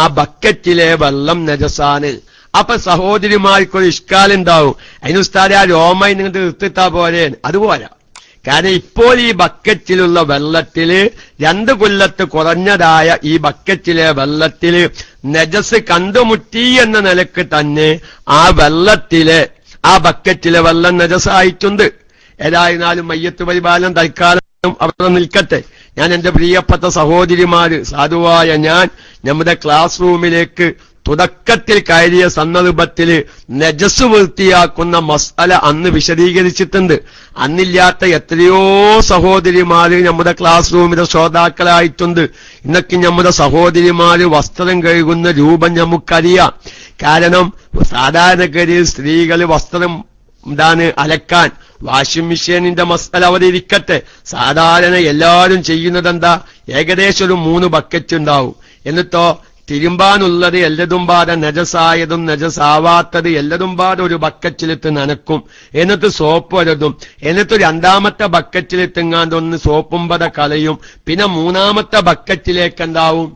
ആ ബക്കറ്റിലെ വെള്ളം നജസാണ്. അപ്പൊ സഹോദരിമാർക്കൊരു ഇഷ്കാലുണ്ടാവും, അതിനുസ്താദെ ആ രോമം നിങ്ങൾ നിർത്തിത്താ പോരെ. അതുപോലെ കാരണം ഇപ്പോൾ ഈ ബക്കറ്റിലുള്ള വെള്ളത്തില് 2 കൊല്ലത്ത് കുറഞ്ഞതായ ഈ ബക്കറ്റിലെ വെള്ളത്തില് നജസ് കണ്ടുമുട്ടി എന്ന നിലക്ക് തന്നെ ആ ബക്കറ്റിലെ വെള്ളം നജസായിട്ടുണ്ട്. ഏതായിരുന്നാലും മയ്യത്ത് പരിപാലനം തൽക്കാലം അവിടെ നിൽക്കട്ടെ. ഞാൻ എന്റെ പ്രിയപ്പെട്ട സഹോദരിമാര്, സാധുവായ ഞാൻ നമ്മുടെ ക്ലാസ് റൂമിലേക്ക് തുടക്കത്തിൽ കയറിയ സന്ദർഭത്തില് നജസ് വൃത്തിയാക്കുന്ന മസ്അല അന്ന് വിശദീകരിച്ചിട്ടുണ്ട്. അന്നില്ലാത്ത എത്രയോ സഹോദരിമാര് നമ്മുടെ ക്ലാസ് റൂമിലെ ശ്രോതാക്കളായിട്ടുണ്ട്. ഇന്നൊക്കെ നമ്മുടെ സഹോദരിമാര് വസ്ത്രം കഴുകുന്ന രൂപം നമുക്കറിയാം. കാരണം സാധാരണഗതിയിൽ സ്ത്രീകള് വസ്ത്രം അലക്കാൻ വാഷിംഗ് മെഷീനിന്റെ മസ്അല അവിടെ ഇരിക്കട്ടെ. സാധാരണ എല്ലാവരും ചെയ്യുന്നത് എന്താ? ഏകദേശം ഒരു 3 ബക്കറ്റ് ഉണ്ടാവും. എന്നിട്ടോ തിരുമ്പാനുള്ളത് എല്ലതും പാടെ നജസായതും നജസാവാത്തത് എല്ലതും പാടെ ഒരു ബക്കറ്റിലിട്ട് നനക്കും. എന്നിട്ട് സോപ്പ് വരതും. എന്നിട്ട് രണ്ടാമത്തെ ബക്കറ്റിലിട്ടെങ്ങാണ്ടൊന്ന് സോപ്പും പത കളയും. പിന്നെ മൂന്നാമത്തെ ബക്കറ്റിലേക്ക് എന്താവും?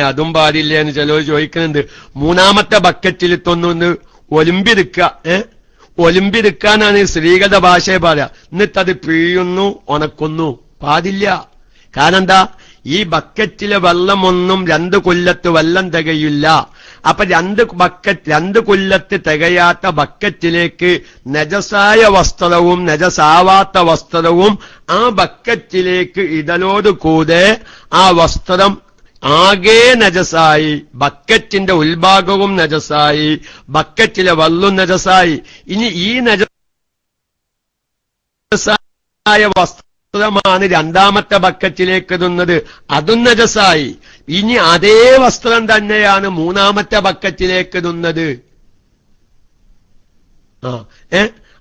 അതും പാടില്ല എന്ന് ചിലർ ചോദിക്കുന്നുണ്ട്. മൂന്നാമത്തെ ബക്കറ്റിലിട്ടൊന്നൊന്ന് ഒലിമ്പിരിക്കുക. ഒലിമ്പിരിക്കാനാണ് സ്ത്രീകളുടെ ഭാഷയെ പറയാ. എന്നിട്ടത് പിഴിയുന്നു, ഉണക്കുന്നു. പാടില്ല. കാരണം എന്താ? ഈ ബക്കറ്റിലെ വെള്ളമൊന്നും 2 കൊല്ലത്ത് വെള്ളം തികയില്ല. അപ്പൊ 2 കൊല്ലത്ത് തികയാത്ത ബക്കറ്റിലേക്ക് നജസായ വസ്ത്രവും നജസാവാത്ത വസ്ത്രവും ആ ബക്കറ്റിലേക്ക് ഇടലോട് കൂടെ ആ വസ്ത്രം ആകെ നജസായി, ബക്കറ്റിന്റെ ഉൾഭാഗവും നജസായി, ബക്കറ്റിലെ വെള്ളം നജസായി. ഇനി ഈ നജസായ വസ്ത്രമാണ് രണ്ടാമത്തെ ബക്കറ്റിലേക്ക് ഇടുന്നത്, അതും നജസായി. ഇനി അതേ വസ്ത്രം തന്നെയാണ് മൂന്നാമത്തെ ബക്കറ്റിലേക്ക് ഇടുന്നത്.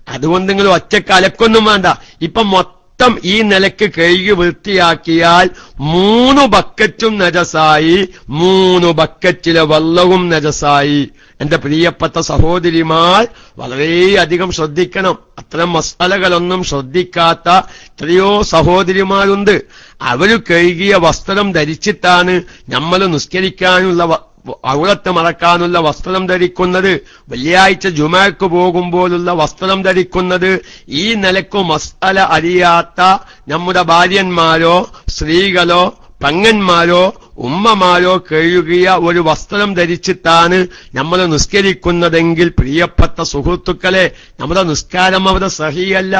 അതുകൊണ്ട് നിങ്ങൾ ഒറ്റക്ക് അലക്കൊന്നും വേണ്ട. ഇപ്പൊ മൊത്തം ഈ നിലക്ക് കഴുകി വൃത്തിയാക്കിയാൽ 3 ബക്കറ്റും നജസായി, 3 ബക്കറ്റിലെ വെള്ളവും നജസായി. എന്റെ പ്രിയപ്പെട്ട സഹോദരിമാർ വളരെയധികം ശ്രദ്ധിക്കണം. അത്തരം മസാലകളൊന്നും ശ്രദ്ധിക്കാത്ത എത്രയോ സഹോദരിമാരുണ്ട്. അവര് കഴുകിയ വസ്ത്രം ധരിച്ചിട്ടാണ് നമ്മൾ നിസ്കരിക്കാനുള്ള ഔറത്ത് മറക്കാനുള്ള വസ്ത്രം ധരിക്കുന്നത്, വെള്ളിയാഴ്ച ജുമഅക്ക് പോകുമ്പോഴുള്ള വസ്ത്രം ധരിക്കുന്നത്. ഈ നിലക്കു മസ്അല അറിയാത്ത നമ്മുടെ ഭാര്യന്മാരോ സ്ത്രീകളോ പെങ്ങന്മാരോ ഉമ്മമാരോ കഴുകിയ ഒരു വസ്ത്രം ധരിച്ചിട്ടാണ് നമ്മൾ നിസ്കരിക്കുന്നതെങ്കിൽ പ്രിയപ്പെട്ട സുഹൃത്തുക്കളെ, നമ്മുടെ നിസ്കാരം അവിടെ സഹിയല്ല.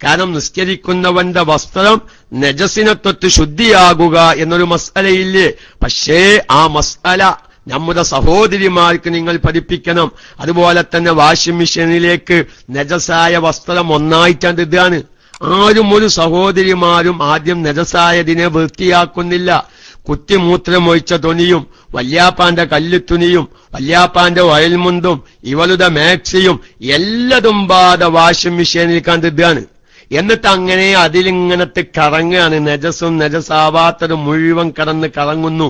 കാരണം നിസ്കരിക്കുന്നവന്റെ വസ്ത്രം നജസിനെ തൊട്ട് ശുദ്ധിയാകുക എന്നൊരു മസ്അലയില്ലേ? പക്ഷേ ആ മസ്അല നമ്മുടെ സഹോദരിമാർക്ക് നിങ്ങൾ പഠിപ്പിക്കണം. അതുപോലെ തന്നെ വാഷിംഗ് മെഷീനിലേക്ക് നജസായ വസ്ത്രം ഒന്നായിട്ടാണ് ഇതാണ്. ആരും ഒരു സഹോദരിമാരും ആദ്യം നജസായതിനെ വൃത്തിയാക്കുന്നില്ല. കുത്തിമൂത്രമൊഴിച്ച തുണിയും വല്യാപ്പാന്റെ കല്ലുത്തുണിയും വല്യാപ്പാന്റെ വയൽമുണ്ടും ഇവളുടെ മാക്സിയും എല്ലതും ബാധ വാഷിംഗ് മെഷീനിൽ കണ്ടിട്ടാണ്. എന്നിട്ട് അങ്ങനെ അതിലിങ്ങനത്തെ കറങ്ങാണ്. നജസും നജസാവാത്തതും മുഴുവൻ കടന്ന് കറങ്ങുന്നു.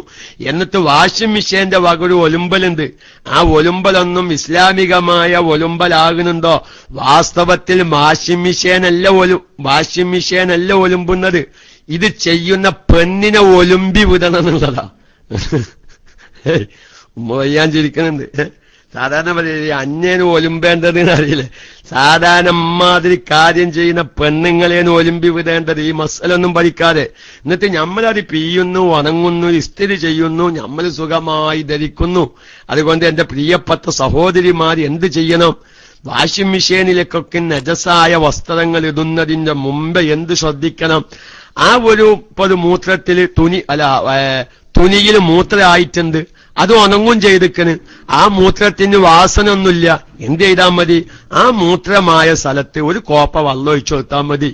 എന്നിട്ട് വാഷിംഗ് മെഷീന്റെ വകൊരു ഒലുമ്പലുണ്ട്. ആ ഒലുമ്പലൊന്നും ഇസ്ലാമികമായ ഒലുമ്പലാകുന്നുണ്ടോ? വാസ്തവത്തിൽ വാഷിംഗ് മെഷീനല്ല ഒലുമ്പുന്നത്. ഇത് ചെയ്യുന്ന പെണ്ണിനെ ഒലുമ്പി വിടണം എന്നുള്ളതാ. ഉമ്മ വയ്യാൻ ചിരിക്കുന്നുണ്ട്. സാധാരണ പറയുക അന്യന് ഒലുമ്പേണ്ടതെന്ന് അറിയില്ലേ? സാധാരണ അമ്മാതിരി കാര്യം ചെയ്യുന്ന പെണ്ണുങ്ങളേന് ഒലുമ്പി വിടേണ്ടത്. ഈ മസലൊന്നും പഠിക്കാതെ എന്നിട്ട് നമ്മളത് പിയുന്നു, ഉണങ്ങുന്നു, ഇസ്തിരി ചെയ്യുന്നു, നമ്മൾ സുഖമായി ധരിക്കുന്നു. അതുകൊണ്ട് എന്റെ പ്രിയപ്പെട്ട സഹോദരിമാർ എന്ത് ചെയ്യണം? വാഷിംഗ് മെഷീനിലേക്കൊക്കെ നജസായ വസ്ത്രങ്ങൾ ഇടുന്നതിന്റെ മുമ്പ് എന്ത് ശ്രദ്ധിക്കണം? ആ ഒരു മൂത്രത്തിൽ തുണിയിൽ മൂത്രമായിട്ടുണ്ട്, അത് ഉണങ്ങും ചെയ്തിക്കണ്. ആ മൂത്രത്തിന് വാസന ഒന്നുമില്ല. എന്ത് ചെയ്താൽ മതി? ആ മൂത്രമായ സ്ഥലത്ത് ഒരു കോപ്പ വെള്ളം ഒഴിച്ചു കൊടുത്താൽ മതി.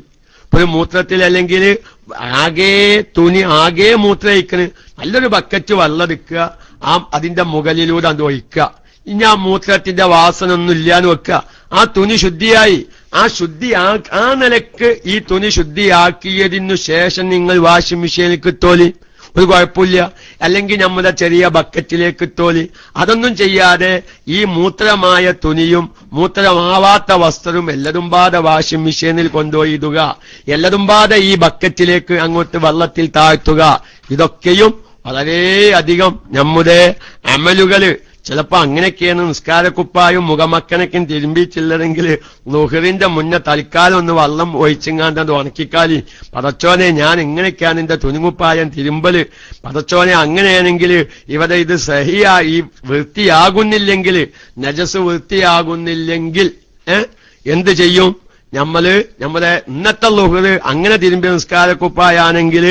ഒരു മൂത്രത്തിൽ അല്ലെങ്കിൽ തുണി ആകെ മൂത്രയിക്കണ്, നല്ലൊരു ബക്കറ്റ് വെള്ളം എടുക്കുക, അതിന്റെ മുകളിലൂടെ അത് ഒഴിക്കുക. ഇനി ആ മൂത്രത്തിന്റെ വാസന ഒന്നും ഇല്ലാന്ന് വെക്കുക. ആ തുണി ശുദ്ധിയായി. ആ നിലക്ക് ഈ തുണി ശുദ്ധിയാക്കിയതിനു ശേഷം നിങ്ങൾ വാഷിംഗ് മെഷീനിലേക്ക് ഇട്ടോളി, ഒരു കുഴപ്പമില്ല. അല്ലെങ്കിൽ നമ്മുടെ ചെറിയ ബക്കറ്റിലേക്ക് ഇട്ടോളി. അതൊന്നും ചെയ്യാതെ ഈ മൂത്രമായ തുണിയും മൂത്രമാവാത്ത വസ്ത്രവും എല്ലതും പാടെ വാഷിംഗ് മെഷീനിൽ കൊണ്ടുപോയി ഇടുക. എല്ലതും പാടെ ഈ ബക്കറ്റിലേക്ക് അങ്ങോട്ട് വെള്ളത്തിൽ താഴ്ത്തുക. ഇതൊക്കെയും വളരെയധികം നമ്മുടെ അമലുകള്. ചിലപ്പോ അങ്ങനെയൊക്കെയാണ് നിസ്കാരക്കുപ്പായും മുഖമക്കനക്കും തിരുമ്പിച്ചില്ലതെങ്കിൽ ലുഹറിന്റെ മുന്നേ തൽക്കാലം ഒന്ന് വെള്ളം ഒഴിച്ചിങ്ങാണ്ടത് ഉണക്കിക്കാലി. പടച്ചോനെ ഞാൻ എങ്ങനെയൊക്കെയാണ് എന്റെ തുണിമുപ്പായം തിരുമ്പല്. പടച്ചോനെ അങ്ങനെയാണെങ്കിൽ ഇവിടെ ഇത് സഹിയായി വൃത്തിയാകുന്നില്ലെങ്കിൽ, നജസ് വൃത്തിയാകുന്നില്ലെങ്കിൽ എന്ത് ചെയ്യും? നമ്മുടെ ഇന്നത്തെ ലുഹറ് അങ്ങനെ തിരുമ്പിയ നിസ്കാരക്കുപ്പായാണെങ്കിൽ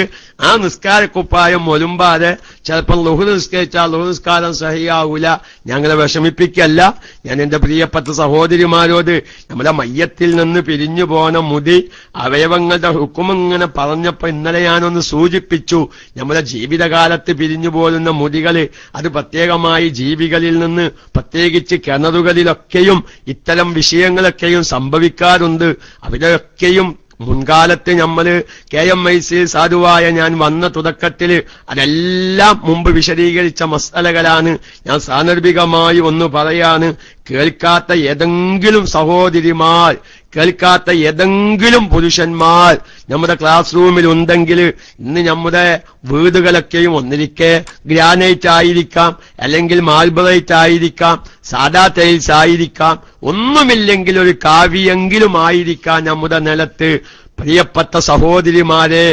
ആ നിസ്കാരക്കുപ്പായം ഒലുമ്പാതെ ചിലപ്പം ലുഹറ് നിസ്കരിച്ചാൽ ലുഹറ് നിസ്കാരം സഹിയാവൂല. ഞങ്ങളെ വിഷമിപ്പിക്കല്ല. ഞാൻ എന്റെ പ്രിയപ്പെട്ട സഹോദരിമാരോട് നമ്മുടെ മയ്യത്തിൽ നിന്ന് പിരിഞ്ഞു പോന മുടി അവയവങ്ങളുടെ ഹുക്കുമിങ്ങനെ പറഞ്ഞപ്പോ ഇന്നലെ ഞാനൊന്ന് സൂചിപ്പിച്ചു. നമ്മുടെ ജീവിതകാലത്ത് പിരിഞ്ഞു പോരുന്ന മുടികള് അത് പ്രത്യേകമായി ജീവികളിൽ നിന്ന്, പ്രത്യേകിച്ച് കിണറുകളിലൊക്കെയും ഇത്തരം വിഷയങ്ങളൊക്കെയും സംഭവിക്കാറുണ്ട്. അവിടെയൊക്കെയും മുൻകാലത്ത് നമ്മള് KMIC സാധുവായ ഞാൻ വന്ന തുടക്കത്തില് അതെല്ലാം മുമ്പ് വിശദീകരിച്ച മസ്അലകളാണ്. ഞാൻ സാന്ദർഭികമായി ഒന്ന് പറയാണ്. കേൾക്കാത്ത ഏതെങ്കിലും സഹോദരിമാർ, കേൾക്കാത്ത ഏതെങ്കിലും പുരുഷന്മാർ നമ്മുടെ ക്ലാസ് റൂമിൽ ഉണ്ടെങ്കിൽ ഇന്ന് നമ്മുടെ വീടുകളൊക്കെയും ഒന്നിരിക്കെ ഗ്രാനൈറ്റ് ആയിരിക്കാം, അല്ലെങ്കിൽ മാർബിളൈറ്റ് ആയിരിക്കാം, സാദാ ടൈൽസ് ആയിരിക്കാം, ഒന്നുമില്ലെങ്കിൽ ഒരു കാവിയെങ്കിലും ആയിരിക്കാം നമ്മുടെ നിലത്ത്. പ്രിയപ്പെട്ട സഹോദരിമാരെ,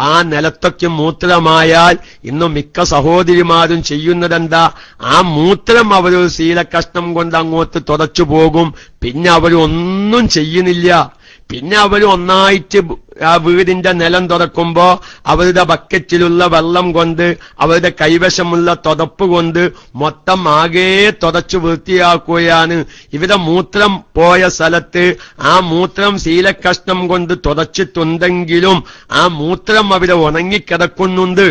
ആ നിലത്തൊക്കെ മൂത്രമായാൽ ഇന്ന് മിക്ക സഹോദരിമാരും ചെയ്യുന്നതെന്താ? ആ മൂത്രം അവരൊരു ശീലക്കഷ്ണം കൊണ്ട് അങ്ങോട്ട് തുടച്ചു പോകും. പിന്നെ അവരൊന്നും ചെയ്യുന്നില്ല. പിന്നെ അവർ ഒന്നായിട്ട് ആ വീടിന്റെ നിലം തുറക്കുമ്പോ അവരുടെ ബക്കറ്റിലുള്ള വെള്ളം കൊണ്ട്, അവരുടെ കൈവശമുള്ള തുടപ്പ് കൊണ്ട് മൊത്തം ആകെ തുടച്ചു വൃത്തിയാക്കുകയാണ്. ഇവിടെ മൂത്രം പോയ സ്ഥലത്ത് ആ മൂത്രം ശീലക്കഷ്ണം കൊണ്ട് തുടച്ചിട്ടുണ്ടെങ്കിലും ആ മൂത്രം അവിടെ ഉണങ്ങിക്കിടക്കുന്നുണ്ട്.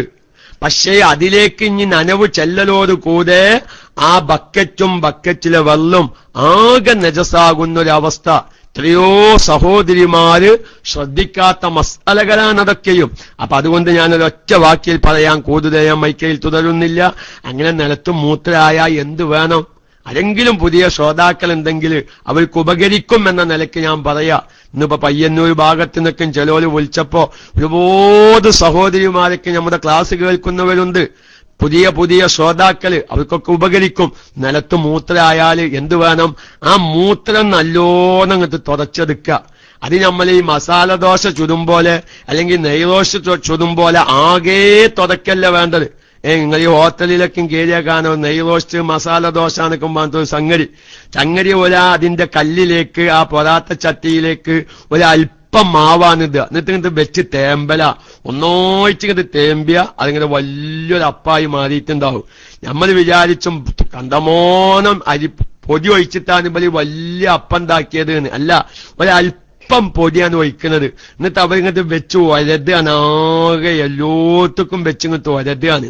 പക്ഷേ അതിലേക്ക് ഇനി നനവ് ചെല്ലലോടുകൂടെ ആ ബക്കറ്റിലെ വെള്ളം ആകെ നജസാകുന്നൊരവസ്ഥ. എത്രയോ സഹോദരിമാര് ശ്രദ്ധിക്കാത്ത മസ്അലകളാണ് അതൊക്കെയും. അപ്പൊ അതുകൊണ്ട് ഞാനൊരൊറ്റ വാക്കിൽ പറയാൻ കൂടുതൽ ഞാൻ മൈക്കയിൽ തുടരുന്നില്ല. അങ്ങനെ നിലത്തും മൂത്രയായ എന്ത് വേണം? ആരെങ്കിലും പുതിയ ശ്രോതാക്കൾ ഉണ്ടെങ്കിൽ അവർക്ക് ഉപകരിക്കും എന്ന നിലയ്ക്ക് ഞാൻ പറയാ. ഇന്നിപ്പോ പയ്യന്നൂർ ഭാഗത്തു നിന്നൊക്കെ ചിലോല് വിളിച്ചപ്പോ ഒരുപാട് സഹോദരിമാരൊക്കെ നമ്മുടെ ക്ലാസ് കേൾക്കുന്നവരുണ്ട്. പുതിയ ശ്രോതാക്കള്, അവർക്കൊക്കെ ഉപകരിക്കും. നിലത്ത് മൂത്രമായാല് എന്ത് വേണം? ആ മൂത്രം നല്ലോണം അങ്ങോട്ട് തുടച്ചെടുക്കുക. അത് നമ്മൾ ഈ മസാല ദോശ ചുടുമ്പോലെ അല്ലെങ്കിൽ നെയ്ദോശ ചുടുമ്പോലെ ആകെ തുടക്കല്ല വേണ്ടത്. നിങ്ങൾ ഈ ഹോട്ടലിലൊക്കെ കയറിയാ കാണോ നെയ്ദോശ മസാല ദോശ എന്നൊക്കെ പറഞ്ഞ ചങ്ങരി അതിന്റെ കല്ലിലേക്ക്, ആ പൊറാത്ത ചട്ടിയിലേക്ക് ഒരല്പം മാവാണിത്. എന്നിട്ട് വെച്ച് തേമ്പല ഒന്നോയിച്ചിങ്ങട്ട് തേമ്പിയ അതിങ്ങനെ വലിയൊരു അപ്പായി മാറിയിട്ടുണ്ടാവും. നമ്മൾ വിചാരിച്ചും കണ്ടമോനം അരി പൊടി ഒഴിച്ചിട്ടാണ് വലിയ അപ്പം ഉണ്ടാക്കിയത്. അല്ല, ഒരല്പം പൊടിയാണ് ഒഴിക്കുന്നത്. എന്നിട്ട് അവരിങ്ങോട്ട് വെച്ച് ഒരതാണ്, ആകെ എല്ലാത്തുക്കും വെച്ചിങ്ങോട്ട് ഒരതാണ്.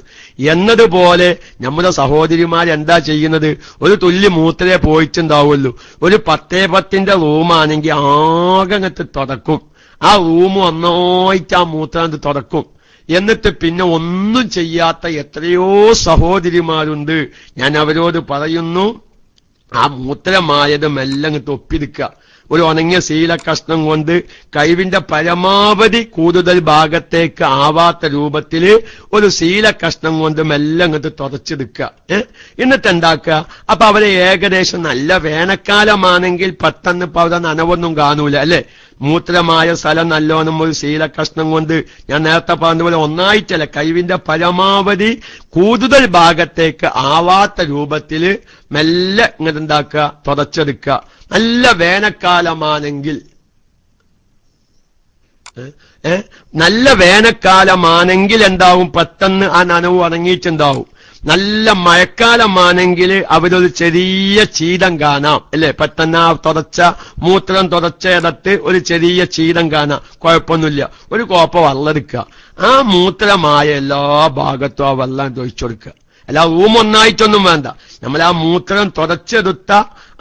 എന്നതുപോലെ നമ്മുടെ സഹോദരിമാരെന്താ ചെയ്യുന്നത്? ഒരു തുള്ളി മൂത്രേ പോയിട്ടുണ്ടാവുള്ളൂ. ഒരു 10 റൂമാണെങ്കിൽ ആകെ അങ്ങോട്ട് തുടക്കും. ആ റൂം ഒന്നായിട്ട് ആ മൂത്രാന്ത് തുടക്കും. എന്നിട്ട് പിന്നെ ഒന്നും ചെയ്യാത്ത എത്രയോ സഹോദരിമാരുണ്ട്. ഞാൻ അവരോട് പറയുന്നു, ആ മൂത്രമായത് മെല്ലെ അങ്ങോട്ട് ഒപ്പിരിക്കുക. ഒരു ഉണങ്ങിയ ശീലക്കഷ്ണം കൊണ്ട് കഴിവിന്റെ പരമാവധി കൂടുതൽ ഭാഗത്തേക്ക് ആവാത്ത രൂപത്തിൽ ഒരു ശീലക്കഷ്ണം കൊണ്ട് മെല്ലെ അങ്ങോട്ട് തുടച്ചെടുക്കുക. എന്നിട്ട് എന്താക്കുക? അപ്പൊ അവരെ ഏകദേശം നല്ല വേനൽക്കാലമാണെങ്കിൽ പെട്ടെന്ന് ഇപ്പൊ അവിടെ നനവൊന്നും കാണൂല, അല്ലെ? മൂത്രമായ സ്ഥലം നല്ലോണം ഒരു ശീലക്കഷ്ണം കൊണ്ട് ഞാൻ നേരത്തെ പറഞ്ഞതുപോലെ ഒന്നായിട്ടല്ല, കഴിവിന്റെ പരമാവധി കൂടുതൽ ഭാഗത്തേക്ക് ആവാത്ത രൂപത്തിൽ മെല്ലെ ഇങ്ങനെ എന്താക്കുക? തുടച്ചെടുക്കുക. നല്ല വേനൽക്കാലമാണെങ്കിൽ നല്ല വേനൽക്കാലമാണെങ്കിൽ എന്താവും? പെട്ടെന്ന് ആ നനവ് ഉണങ്ങിയിട്ടുണ്ടാവും. നല്ല മഴക്കാലമാണെങ്കിൽ അവരൊരു ചെറിയ ചീതം കാണാം, അല്ലെ? പെട്ടെന്ന് ആ മൂത്രം തുടച്ചയിടത്ത് ഒരു ചെറിയ ചീതം കാണാം. കുഴപ്പമൊന്നുമില്ല. ഒരു കോപ്പ വെള്ളം എടുക്കുക. ആ മൂത്രമായ എല്ലാ ഭാഗത്തും ആ വെള്ളം ഒഴിച്ചെടുക്കുക. അല്ല റൂം ഒന്നായിട്ടൊന്നും വേണ്ട. നമ്മൾ ആ മൂത്രം തുടച്ചെടുത്ത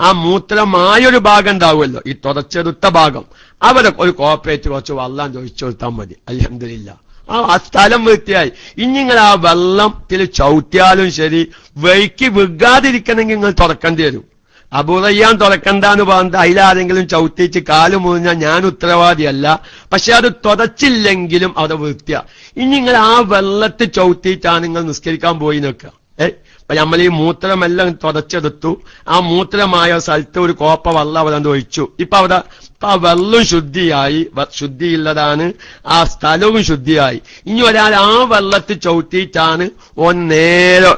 ആ മൂത്രമായൊരു ഭാഗം ഉണ്ടാവുമല്ലോ, ഈ തുടച്ചെടുത്ത ഭാഗം, അവരെ ഒരു കോപ്പേറ്റ് കുറച്ച് വെള്ളം ഒഴിച്ചു കൊടുത്താൽ മതി. അൽഹംദുലില്ലാ, ആ സ്ഥലം വൃത്തിയായി. ഇനി നിങ്ങൾ ആ വെള്ളത്തിൽ ചവിട്ടിയാലും ശരി, വഴിക്ക് വികാതിരിക്കണമെങ്കിൽ നിങ്ങൾ തുറക്കേണ്ടി വരും. അബൂറയ്യാൻ തുറക്കണ്ടെന്ന് പറഞ്ഞിട്ട് അതിലാരെങ്കിലും ചവിട്ടിച്ച് കാല് മുറിഞ്ഞാൽ ഞാൻ ഉത്തരവാദിയല്ല. പക്ഷെ അത് തുടച്ചില്ലെങ്കിലും അവിടെ വൃത്തിയാ. ഇനി നിങ്ങൾ ആ വെള്ളത്തിൽ ചവിട്ടിയിട്ടാണ് നിങ്ങൾ നിസ്കരിക്കാൻ പോയി നിൽക്കുക. അപ്പൊ നമ്മൾ ഈ മൂത്രമെല്ലാം തുടച്ചെടുത്തു. ആ മൂത്രമായ സ്ഥലത്ത് ഒരു കോപ്പ വെള്ളം അവിടെ ഒഴിച്ചു. ഇപ്പൊ അവിടെ ആ വെള്ളം ശുദ്ധിയായി, ശുദ്ധിയുള്ളതാണ്. ആ സ്ഥലവും ശുദ്ധിയായി. ഇനി ഒരാൾ ആ വെള്ളത്തിൽ ചവിട്ടിയിട്ടാണ് നേരെ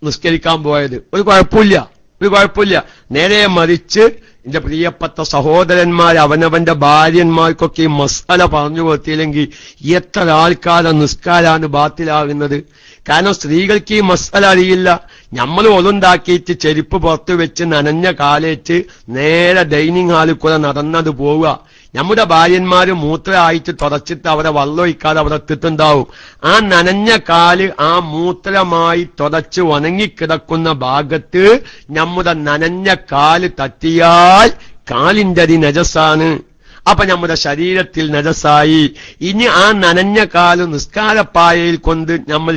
നിസ്കരിക്കാൻ പോയത്, ഒരു കുഴപ്പമില്ല. നേരെ മറിച്ച് എന്റെ പ്രിയപ്പെട്ട സഹോദരന്മാർ, അവനവന്റെ ഭാര്യന്മാർക്കൊക്കെ ഈ മസ്അല പറഞ്ഞു കൊടുത്തില്ലെങ്കിൽ എത്ര ആൾക്കാരെ നിസ്കാരാണ് ബാത്തിലാകുന്നത്. കാരണം സ്ത്രീകൾക്ക് ഈ മസ്അല അറിയില്ല. നമ്മൾ ഒലുണ്ടാക്കിയിട്ട് ചെരുപ്പ് പുറത്ത് വെച്ച് നനഞ്ഞ കാലേറ്റ് നേരെ ഡൈനിങ് ഹാളിൽ കൂടെ നടന്നത് പോവുക. നമ്മുടെ ഭാര്യന്മാര് മൂത്രമായിട്ട് തുടച്ചിട്ട് അവരെ വെള്ളമൊഴിക്കാതെ അവിടെ എത്തിട്ടുണ്ടാവും. ആ നനഞ്ഞ കാല് ആ മൂത്രമായി തുടച്ച് ഉണങ്ങിക്കിടക്കുന്ന ഭാഗത്ത് നമ്മുടെ നനഞ്ഞ കാല് തട്ടിയാൽ കാലിന്റെ അതി നജസാണ്. അപ്പൊ നമ്മുടെ ശരീരത്തിൽ നജസായി. ഇനി ആ നനഞ്ഞ കാല് നിസ്കാരപ്പായയിൽ കൊണ്ട് നമ്മൾ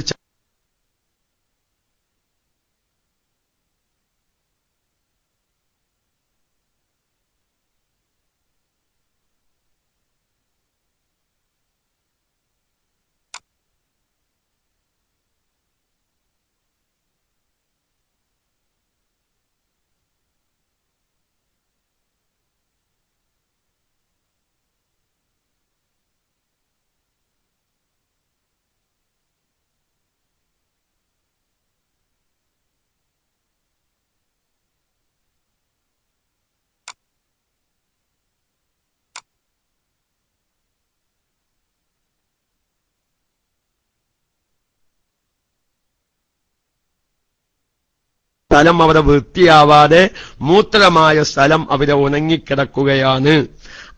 സ്ഥലം അവിടെ വൃത്തിയാവാതെ മൂത്രമായ സ്ഥലം അവിടെ ഉണങ്ങിക്കിടക്കുകയാണ്.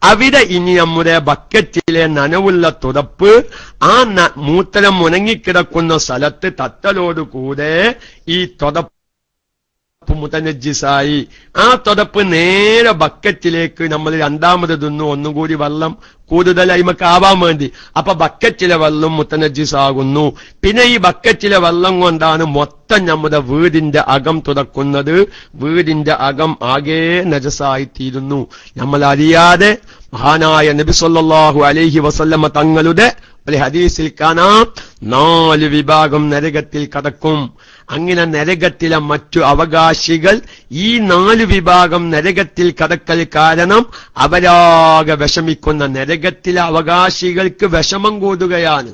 അവിടെ ഇനി നമ്മുടെ ബക്കറ്റിലെ നനവുള്ള തുടപ്പ് ആ മൂത്രം ഉണങ്ങിക്കിടക്കുന്ന സ്ഥലത്ത് തട്ടലോടുകൂടെ ഈ തുടപ്പ് മുതനജ്ജിസായി. ആ തുടപ്പ് നേരെ ബക്കറ്റിലേക്ക് നമ്മൾ രണ്ടാമത് തിന്നു, ഒന്നുകൂടി വെള്ളം കൂടുതൽ അയിമക്കാവാൻ വേണ്ടി. അപ്പൊ ബക്കറ്റിലെ വെള്ളം മുത്തനജ്ജിസാകുന്നു. പിന്നെ ഈ ബക്കറ്റിലെ വെള്ളം കൊണ്ടാണ് മൊത്തം നമ്മുടെ വീടിന്റെ അകം തുടക്കുന്നത്. വീടിന്റെ അകം ആകെ നജസായിത്തീരുന്നു. നമ്മൾ അറിയാതെ മഹാനായ നബി സല്ലല്ലാഹു അലൈഹി വസല്ലമ തങ്ങളുടെ ഒരു ഹദീസിൽ കാണാം, 4 വിഭാഗം നരകത്തിൽ കടക്കും. അങ്ങനെ നരകത്തിലെ മറ്റു അവകാശികൾ ഈ 4 വിഭാഗം നരകത്തിൽ കടക്കൽ കാരണം അവരാകെ വിഷമിക്കുന്ന, നരകത്തിലെ അവകാശികൾക്ക് വിഷമം കൂടുകയാണ്.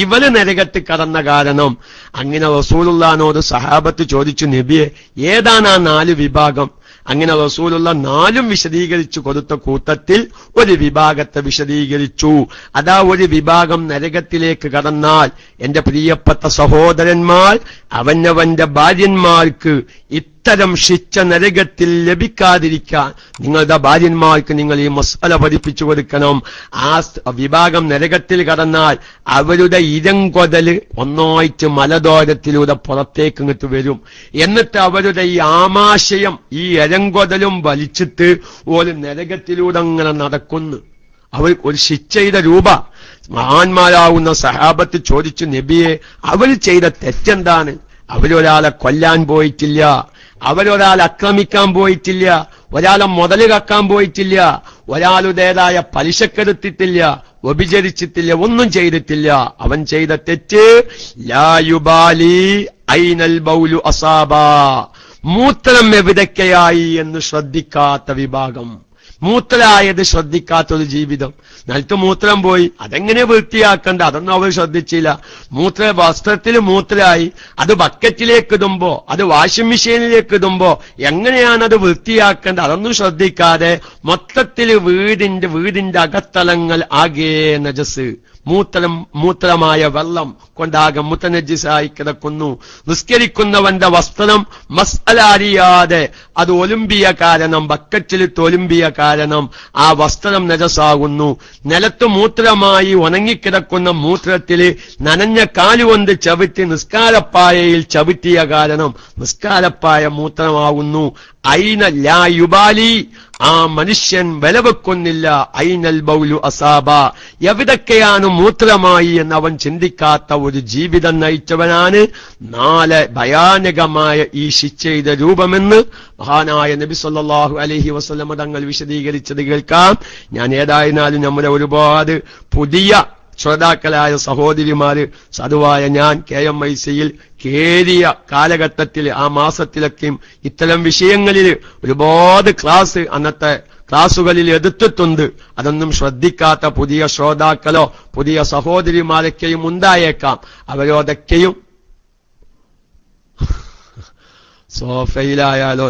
ഇവര് നരകത്ത് കടന്ന കാരണം. അങ്ങനെ റസൂലുള്ളാഹിനോട് സഹാബത്ത് ചോദിച്ചു, നബിയെ ഏതാണ് ആ 4 വിഭാഗം? അങ്ങനെ റസൂലുള്ള 4 വിശദീകരിച്ചു കൊടുത്ത കൂട്ടത്തിൽ ഒരു വിഭാഗത്തെ വിശദീകരിച്ചു. അതാ ഒരു വിഭാഗം നരകത്തിലേക്ക് കടന്നാൽ എന്റെ പ്രിയപ്പെട്ട സഹോദരന്മാർ, അവനവന്റെ ഭാര്യന്മാർക്ക് ഇത്തരം ശിക്ഷ നരകത്തിൽ ലഭിക്കാതിരിക്കാൻ നിങ്ങളുടെ ഭാര്യന്മാർക്ക് നിങ്ങൾ ഈ മസ്അല പഠിപ്പിച്ചു കൊടുക്കണം. ആ വിഭാഗം നരകത്തിൽ കടന്നാൽ അവരുടെ ഇരങ്കൊതല് ഒന്നായിട്ട് മലദ്വാരത്തിലൂടെ പുറത്തേക്ക് ഇങ്ങോട്ട് വരും. എന്നിട്ട് അവരുടെ ഈ ആമാശയം ഈ ഇരങ്കൊതലും വലിച്ചിട്ട് ഒരു നരകത്തിലൂടെ അങ്ങനെ നടക്കുന്നു. അവർ ഒരു ശിക്ഷയുടെ രൂപ. മഹാന്മാരാവുന്ന സഹാബത്ത് ചോദിച്ചു, നബിയെ അവർ ചെയ്ത തെറ്റെന്താണ്? അവരൊരാളെ കൊല്ലാൻ പോയിട്ടില്ല, അവരൊരാളെ ആക്രമിക്കാൻ പോയിട്ടില്ല, ഒരാളെ മുതല് കക്കാൻ പോയിട്ടില്ല, ഒരാളുടേതായ പലിശക്കെടുത്തിട്ടില്ല, വ്യഭിചരിച്ചിട്ടില്ല, ഒന്നും ചെയ്തിട്ടില്ല. അവൻ ചെയ്ത തെറ്റ് ലാ യുബാലി ഐനൽ ബൗലു അസാബാ, മൂത്രം എവിടൊക്കെയായി എന്ന് ശ്രദ്ധിക്കാത്ത വിഭാഗം. മൂത്രമായത് ശ്രദ്ധിക്കാത്തൊരു ജീവിതം. നിലത്ത് മൂത്രം പോയി, അതെങ്ങനെ വൃത്തിയാക്കണ്ട, അതൊന്നും അവർ ശ്രദ്ധിച്ചില്ല. വസ്ത്രത്തിൽ മൂത്രമായി, അത് ബക്കറ്റിലേക്ക് ഇടുമ്പോ, അത് വാഷിംഗ് മെഷീനിലേക്ക് ഇടുമ്പോ എങ്ങനെയാണത് വൃത്തിയാക്കേണ്ട, അതൊന്നും ശ്രദ്ധിക്കാതെ മൊത്തത്തിൽ വീടിന്റെ അകത്തളങ്ങൾ ആകെ നജസ്, മൂത്രമായ വെള്ളം കൊണ്ടാകെ മുത്തനജ്ജിസായി കിടക്കുന്നു. നിസ്കരിക്കുന്നവന്റെ വസ്ത്രം മസ്അല അറിയാതെ അത് ഒലുമ്പിയ കാരണം, ബക്കറ്റിലിട്ട് ഒലുമ്പിയ കാരണം ആ വസ്ത്രം നജസാകുന്നു. നിലത്ത് മൂത്രമായി ഉണങ്ങിക്കിടക്കുന്ന മൂത്രത്തിൽ നനഞ്ഞ കാലുകൊണ്ട് ചവിട്ടി നിസ്കാരപ്പായയിൽ ചവിട്ടിയ കാരണം നിസ്കാരപ്പായ മൂത്രമാകുന്നു. ഐന ലാ യുബാലി, ആ മനുഷ്യൻ വില വെക്കുന്നില്ല. ഐനൽ ബൗലു അസാബ, എവിടൊക്കെയാണ് മൂത്രമായി എന്ന് അവൻ ചിന്തിക്കാത്ത ഒരു ജീവിതം നയിച്ചവനാണ് 4 ഭയാനകമായ ഈ ശിക്ഷയുടെ രൂപമെന്ന് മഹാനായ നബി സല്ലല്ലാഹു അലൈഹി വസല്ലമ തങ്ങൾ വിശദീകരിച്ചത് കേൾക്കാം. ഞാൻ ഏതായിരുന്നാലും നമ്മുടെ ഒരുപാട് പുതിയ ശ്രോതാക്കളായ സഹോദരിമാര്, സാധുവായ ഞാൻ KMIC-യിൽ കേറിയ കാലഘട്ടത്തിൽ ആ മാസത്തിലൊക്കെയും ഇത്തരം വിഷയങ്ങളിൽ ഒരുപാട് അന്നത്തെ ക്ലാസുകളിൽ എടുത്തിട്ടുണ്ട്. അതൊന്നും ശ്രദ്ധിക്കാത്ത പുതിയ ശ്രോതാക്കളോ പുതിയ സഹോദരിമാരൊക്കെയും ഉണ്ടായേക്കാം. അവരോടൊക്കെയും സോഫയിലായാലോ,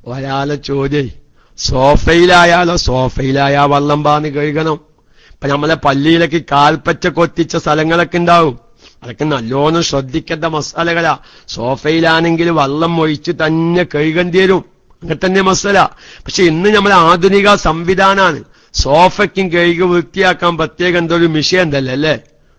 ഒരാളെ ചോദ്യം, സോഫയിലായാ വള്ളം പാന്ന് കഴുകണം. ഇപ്പൊ നമ്മളെ പള്ളിയിലേക്ക് കാൽപ്പറ്റ കൊത്തിച്ച സ്ഥലങ്ങളൊക്കെ ഉണ്ടാവും. അതൊക്കെ നല്ലോണം ശ്രദ്ധിക്കേണ്ട മസാലകളാ. സോഫയിലാണെങ്കിൽ വെള്ളം ഒഴിച്ച് തന്നെ കഴുകേണ്ടി വരും, അങ്ങനെ തന്നെ മസാല. പക്ഷെ ഇന്ന് നമ്മളെ ആധുനിക സംവിധാനാണ്. സോഫയ്ക്കും കഴുകി വൃത്തിയാക്കാൻ പ്രത്യേകം എന്തൊരു മിഷ്യൻ ഉണ്ടല്ലോ അല്ലേ?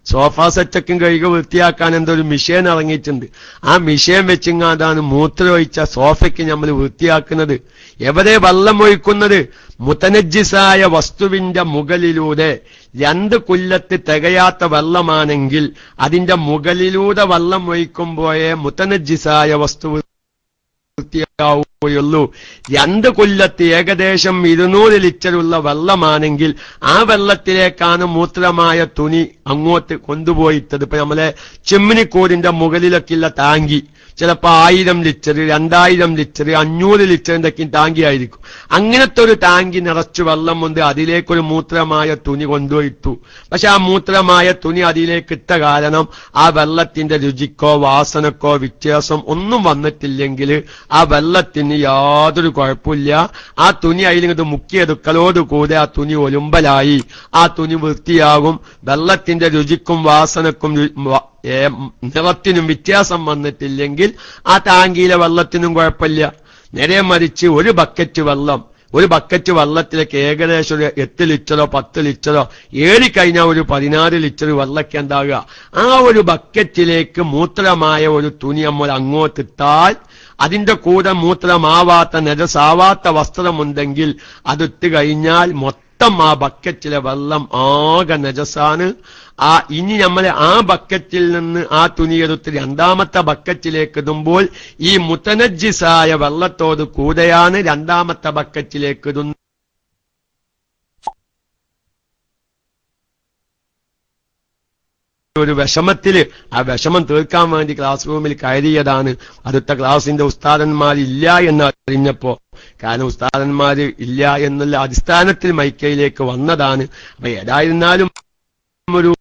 സോഫ സെറ്റൊക്കെ കഴുകി വൃത്തിയാക്കാൻ എന്തൊരു മിഷ്യൻ ഇറങ്ങിയിട്ടുണ്ട്. ആ മിഷ്യൻ വെച്ചിങ്ങാതാണ് മൂത്രം ഒഴിച്ച സോഫയ്ക്ക് നമ്മൾ വൃത്തിയാക്കുന്നത്. എവിടെ വെള്ളം ഒഴിക്കുന്നത്? മുതനജ്ജിസായ വസ്തുവിന്റെ മുകളിലൂടെ 2 കൊല്ലത്ത് തികയാത്ത വെള്ളമാണെങ്കിൽ അതിന്റെ മുകളിലൂടെ വെള്ളം ഒഴിക്കുമ്പോഴേ മുതനജ്ജിസായ വസ്തു വൃത്തിയാവുകയുള്ളൂ. 2 കൊല്ലത്ത് ഏകദേശം 200 ലിറ്ററുള്ള വെള്ളമാണെങ്കിൽ ആ വെള്ളത്തിലേക്കാണ് മൂത്രമായ തുണി അങ്ങോട്ട് കൊണ്ടുപോയിട്ടത്. ഇപ്പൊ നമ്മളെ ചെമ്മിനിക്കൂടിന്റെ മുകളിലൊക്കെയുള്ള ടാങ്കി ചിലപ്പോ 1000 ലിറ്റർ, 2000 ലിറ്റർ, 500 ലിറ്ററിന്റെ ഒക്കെ ടാങ്കി ആയിരിക്കും. അങ്ങനത്തെ ഒരു ടാങ്കി നിറച്ചു വെള്ളം കൊണ്ട് അതിലേക്കൊരു മൂത്രമായ തുണി കൊണ്ടുപോയിട്ടു. പക്ഷെ ആ മൂത്രമായ തുണി അതിലേക്ക് ഇട്ട കാരണം ആ വെള്ളത്തിന്റെ രുചിക്കോ വാസനക്കോ വ്യത്യാസം ഒന്നും വന്നിട്ടില്ലെങ്കിൽ ആ വെള്ളത്തിന് യാതൊരു കുഴപ്പമില്ല. ആ തുണി അതിലിങ്ങോട്ട് മുക്കിയെടുക്കലോടുകൂടെ ആ തുണി ഒലുമ്പലായി, ആ തുണി വൃത്തിയാകും. വെള്ളത്തിന്റെ രുചിക്കും വാസനക്കും നിറത്തിനും വ്യത്യാസം വന്നിട്ടില്ലെങ്കിൽ ആ ടാങ്കിയിലെ വെള്ളത്തിനും കുഴപ്പമില്ല. നേരെ മറിച്ച് ഒരു ബക്കറ്റ് വെള്ളത്തിലേക്ക് ഏകദേശം ഒരു 8 ലിറ്ററോ 10 ലിറ്ററോ ഏറിക്കഴിഞ്ഞാൽ ഒരു 16 ലിറ്റർ വെള്ളമൊക്കെ ഉണ്ടാകുക. ആ ഒരു ബക്കറ്റിലേക്ക് മൂത്രമായ ഒരു തുണി നമ്മൾ അങ്ങോട്ടിട്ടാൽ അതിന്റെ കൂടെ മൂത്രമാവാത്ത നജസാവാത്ത വസ്ത്രമുണ്ടെങ്കിൽ അതിട്ട് കഴിഞ്ഞാൽ മൊത്തം ആ ബക്കറ്റിലെ വെള്ളം ആകെ നജസാണ്. ഇനി നമ്മളെ ആ ബക്കറ്റിൽ നിന്ന് ആ തുണിയെടുത്ത് 2ാമത്തെ ബക്കറ്റിലേക്ക് ഇടുമ്പോൾ ഈ മുതനജ്ജിസായ വെള്ളത്തോട് കൂടെയാണ് 2ാമത്തെ ബക്കറ്റിലേക്ക് ഇടുന്നത്. ഒരു വിഷമത്തില് ആ വിഷമം തീർക്കാൻ വേണ്ടി ക്ലാസ് റൂമിൽ കയറിയതാണ്. അടുത്ത ക്ലാസിന്റെ ഉസ്താദന്മാരില്ല എന്ന് അറിഞ്ഞപ്പോ, കാരണം ഉസ്താദന്മാര് ഇല്ല എന്നുള്ള അടിസ്ഥാനത്തിൽ മൈക്കയിലേക്ക് വന്നതാണ്. അപ്പൊ ഏതായിരുന്നാലും ഒരു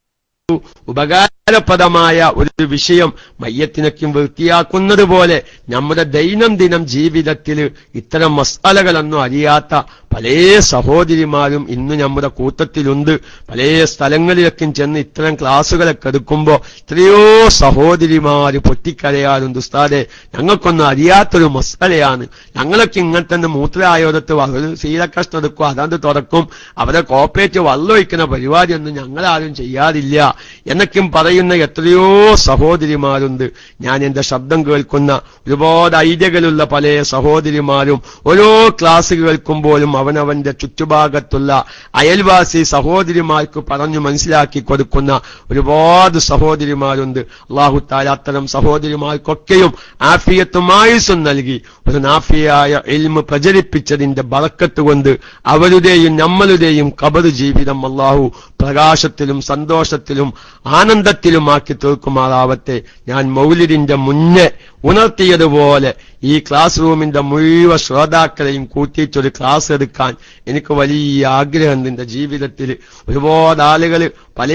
ഉപകാരപ്രദമായ ഒരു വിഷയം മയ്യത്തിനൊക്കെ വൃത്തിയാക്കുന്നത് പോലെ നമ്മുടെ ദൈനംദിനം ജീവിതത്തിൽ ഇത്തരം മസാലകളൊന്നും അറിയാത്ത പല സഹോദരിമാരും ഇന്ന് നമ്മുടെ കൂട്ടത്തിലുണ്ട്. പല സ്ഥലങ്ങളിലൊക്കെ ചെന്ന് ഇത്തരം ക്ലാസ്സുകളൊക്കെ എടുക്കുമ്പോൾ എത്രയോ സഹോദരിമാര് പൊട്ടിക്കരയാറുണ്ട്. ഉസ്താദെ, ഞങ്ങൾക്കൊന്നും അറിയാത്തൊരു മസാലയാണ്, ഞങ്ങളൊക്കെ ഇങ്ങനെ തന്നെ മൂത്രായോധത്ത് ഒരു ശീലക്കഷ്ണം എടുക്കും, അതാണ്ട് തുറക്കും, അവരെ കോപ്പേറ്റ് വള്ളമൊഴിക്കുന്ന പരിപാടിയൊന്നും ഞങ്ങളാരും ചെയ്യാറില്ല എന്നൊക്കെയും പറയുന്ന എത്രയോ സഹോദരിമാരുണ്ട്. ഞാൻ എന്റെ ശബ്ദം കേൾക്കുന്ന ഒരുപാട് ഐഡിയകളുള്ള പല സഹോദരിമാരും ഓരോ ക്ലാസ് കേൾക്കുമ്പോഴും അവനവന്റെ ചുറ്റുഭാഗത്തുള്ള അയൽവാസി സഹോദരിമാർക്ക് പറഞ്ഞു മനസ്സിലാക്കി കൊടുക്കുന്ന ഒരുപാട് സഹോദരിമാരുണ്ട്. അല്ലാഹു തആല അത്തരം സഹോദരിമാർക്കൊക്കെയും ആഫിയത്തും ആയുസ്സും നൽകി ഒരു നാഫിയായ ഇൽമ് പ്രചരിപ്പിച്ചതിന്റെ ബറക്കത്ത് കൊണ്ട് അവരുടെയും നമ്മളുടെയും ഖബർ ജീവിതം അല്ലാഹു പ്രകാശത്തിലും സന്തോഷത്തിലും ആനന്ദത്തിലുമാക്കി തീർക്കുമാറാവട്ടെ. ഞാൻ മൗലിദിന്റെ മുന്നേ ഉണർത്തിയതുപോലെ ഈ ക്ലാസ് റൂമിന്റെ മുഴുവൻ ശ്രോതാക്കളെയും കൂട്ടിയിട്ടൊരു ക്ലാസ് എടുക്കാൻ എനിക്ക് വലിയ ആഗ്രഹം. എന്റെ ജീവിതത്തിൽ ഒരുപാട് ആളുകൾ പല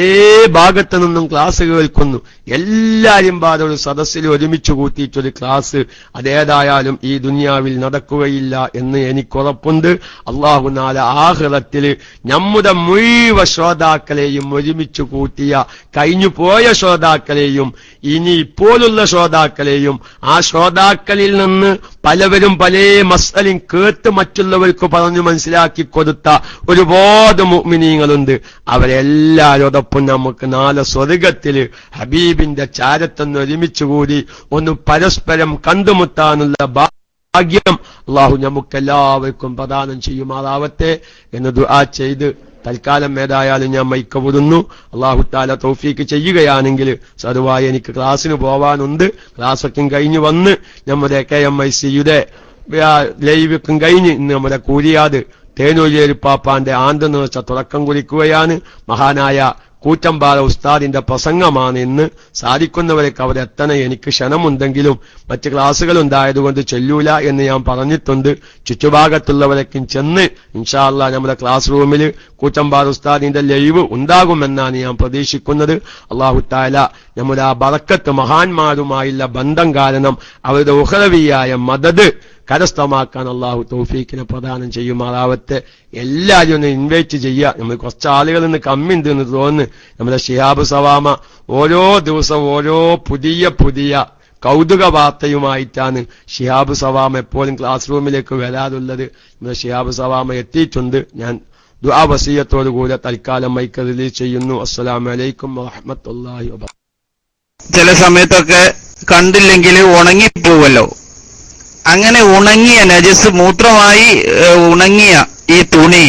ഭാഗത്തു നിന്നും ക്ലാസ് കേൾക്കുന്നു. എല്ലാരും പാടെ ഒരു സദസ്സിൽ ഒരുമിച്ച് കൂട്ടിയിട്ടൊരു ക്ലാസ് അതേതായാലും ഈ ദുനിയാവിൽ നടക്കുകയില്ല എന്ന് എനിക്കുറപ്പുണ്ട്. അല്ലാഹു നാല ആഖിറത്തിൽ നമ്മുടെ മുഴുവൻ ശ്രോതാക്കളെയും ഒരുമിച്ച് കൂട്ടിയ കഴിഞ്ഞു പോയ ശ്രോതാക്കളെയും ഇനി ഇപ്പോഴുള്ള ശ്രോതാക്കളെയും ആ ശ്രോതാക്കളിൽ നിന്ന് പലവരും പല മസ്അലയും കേട്ട് മറ്റുള്ളവർക്ക് പറഞ്ഞു മനസ്സിലാക്കി കൊടുത്ത ഒരുപാട് മുഅ്മിനീങ്ങളുണ്ട്. അവരെല്ലാരോടൊപ്പം നമുക്ക് നാളെ സ്വർഗത്തില് ഹബീബിന്റെ ചാരത്തൊന്ന് ഒരുമിച്ച് കൂടി ഒന്ന് പരസ്പരം കണ്ടുമുട്ടാനുള്ള ഭാഗ്യം അല്ലാഹു നമുക്കെല്ലാവർക്കും പ്രദാനം ചെയ്യുമാറാവട്ടെ എന്ന് ദുആ ചെയ്ത് തൽക്കാലം ഏതായാലും ഞാൻ മൈക്ക വിടുന്നു. അല്ലാഹു തആല തൗഫീക്ക് ചെയ്യുകയാണെങ്കിൽ സദുവായി എനിക്ക് ക്ലാസ്സിന് പോവാനുണ്ട്. ക്ലാസ്സൊക്കെ കഴിഞ്ഞ് വന്ന് നമ്മുടെ KMIC-യുടെ ലൈവൊക്കെ കഴിഞ്ഞ് ഇന്ന് നമ്മുടെ കൂരിയാട് തേനൂരിയേരി പാപ്പാന്റെ ആണ്ട് നേർച്ച തുടക്കം കുറിക്കുകയാണ്. മഹാനായ കൂറ്റമ്പാറ ഉസ്താദിന്റെ പ്രസംഗമാണ് ഇന്ന്. സാധിക്കുന്നവരൊക്കെ അവിടെ എത്തണം. എനിക്ക് ക്ഷണമുണ്ടെങ്കിലും മറ്റ് ക്ലാസ്സുകൾ ഉണ്ടായതുകൊണ്ട് ചെല്ലൂല എന്ന് ഞാൻ പറഞ്ഞിട്ടുണ്ട്. ചുറ്റുഭാഗത്തുള്ളവരൊക്കെ ചെന്ന് ഇൻഷാ അല്ലാഹ് നമ്മുടെ ക്ലാസ് റൂമിൽ കൂറ്റമ്പാറ ഉസ്താദിന്റെ ലൈവ് ഉണ്ടാകുമെന്നാണ് ഞാൻ പ്രതീക്ഷിക്കുന്നത്. അല്ലാഹു തആല നമ്മുടെ ആ ബറക്കത്ത് മഹാന്മാരുമായുള്ള ബന്ധം കാരണം അവരുടെ ഉഖറവിയായ മദദ് കരസ്ഥമാക്കാൻ അല്ലാഹു തൗഫീക്കിനെ പ്രദാനം ചെയ്യുമാറാവട്ടെ. എല്ലാവരും ഒന്ന് ഇൻവൈറ്റ് ചെയ്യുക. നമ്മൾ കുറച്ച് ആളുകൾ ഇന്ന് കമ്മിണ്ട് എന്ന് തോന്നുന്നു. നമ്മുടെ ശിഹാബ് സവാമ ഓരോ ദിവസം ഓരോ പുതിയ പുതിയ കൗതുക വാർത്തയുമായിട്ടാണ് ശിഹാബ് സവാമ എപ്പോഴും ക്ലാസ് റൂമിലേക്ക് വരാറുള്ളത്. നമ്മുടെ ശിഹാബ് സവാമ എത്തിയിട്ടുണ്ട്. ഞാൻ ദുആ വസിയത്തോടു കൂടെ തൽക്കാലം മൈക്ക് റിലീസ് ചെയ്യുന്നു. അസ്സലാമു അലൈക്കും വറഹ്മത്തുള്ളാഹി വബറകാതുഹു. ചില സമയത്തൊക്കെ കണ്ടില്ലെങ്കിൽ ഉണങ്ങിപ്പോവല്ലോ. അങ്ങനെ ഉണങ്ങിയ നജസ് മൂത്രമായി ഉണങ്ങിയ ഈ തുണി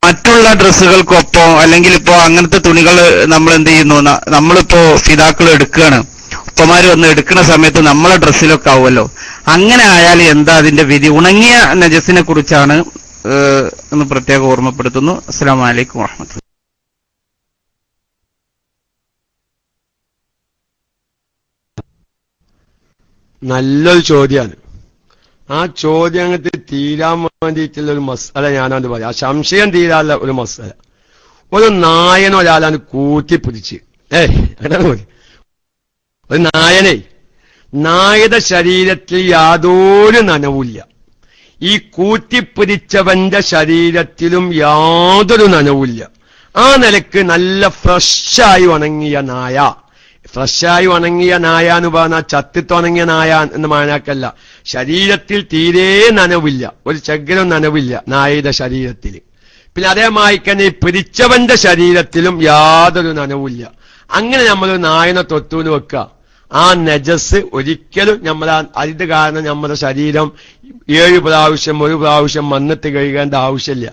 മറ്റുള്ള ഡ്രസ്സുകൾക്കൊപ്പം അല്ലെങ്കിൽ ഇപ്പോ അങ്ങനത്തെ തുണികൾ നമ്മൾ എന്ത് ചെയ്യുന്നു, നമ്മളിപ്പോ ഫിദാക്കൾ എടുക്കുകയാണ്, ഉപ്പമാര് വന്ന് എടുക്കുന്ന സമയത്ത് നമ്മളെ ഡ്രസ്സിലൊക്കെ ആവുമല്ലോ. അങ്ങനെ ആയാൽ എന്താ അതിന്റെ വിധി? ഉണങ്ങിയ നജസിനെ കുറിച്ചാണ് എന്ന് പ്രത്യേകം ഓർമ്മപ്പെടുത്തുന്നു. അസ്സലാമു അലൈക്കും വറഹ്മത്തുള്ളാഹി. നല്ലൊരു ചോദ്യമാണ്. ആ ചോദ്യം അങ്ങോട്ട് തീരാൻ വേണ്ടിയിട്ടുള്ള ഒരു മസാല ഞാനത് പറയാം. ആ സംശയം തീരാനുള്ള ഒരു മസാല. ഒരു നായനോ ഒരാളാണ് കൂട്ടിപ്പിടിച്ച് അങ്ങനെ ഒരു നായയുടെ ശരീരത്തിൽ യാതൊരു നനവുമില്ല. ഈ കൂട്ടിപ്പിടിച്ചവന്റെ ശരീരത്തിലും യാതൊരു നനവുമില്ല. ആ നിലക്ക് നല്ല ഫ്രഷായി ഉണങ്ങിയ നായ, ഫ്രഷായി ഉണങ്ങിയ നായ എന്ന് പറഞ്ഞാൽ ചത്തിത്തുണങ്ങിയ നായ എന്ന് മാനാക്കല്ല, ശരീരത്തിൽ തീരെ നനവില്ല, ഒരു ചകരം നനവില്ല നായയുടെ ശരീരത്തിൽ. പിന്നെ അതേമായി തന്നെ ഈ പിടിച്ചവന്റെ ശരീരത്തിലും യാതൊരു നനവില്ല. അങ്ങനെ നമ്മൾ നായനെ തൊട്ടൂന്ന് വെക്കുക, ആ നജസ് ഒരിക്കലും നമ്മൾ അതിന്റെ കാരണം നമ്മുടെ ശരീരം 7 പ്രാവശ്യം 1 പ്രാവശ്യം വന്നിട്ട് കഴുകേണ്ട ആവശ്യമില്ല.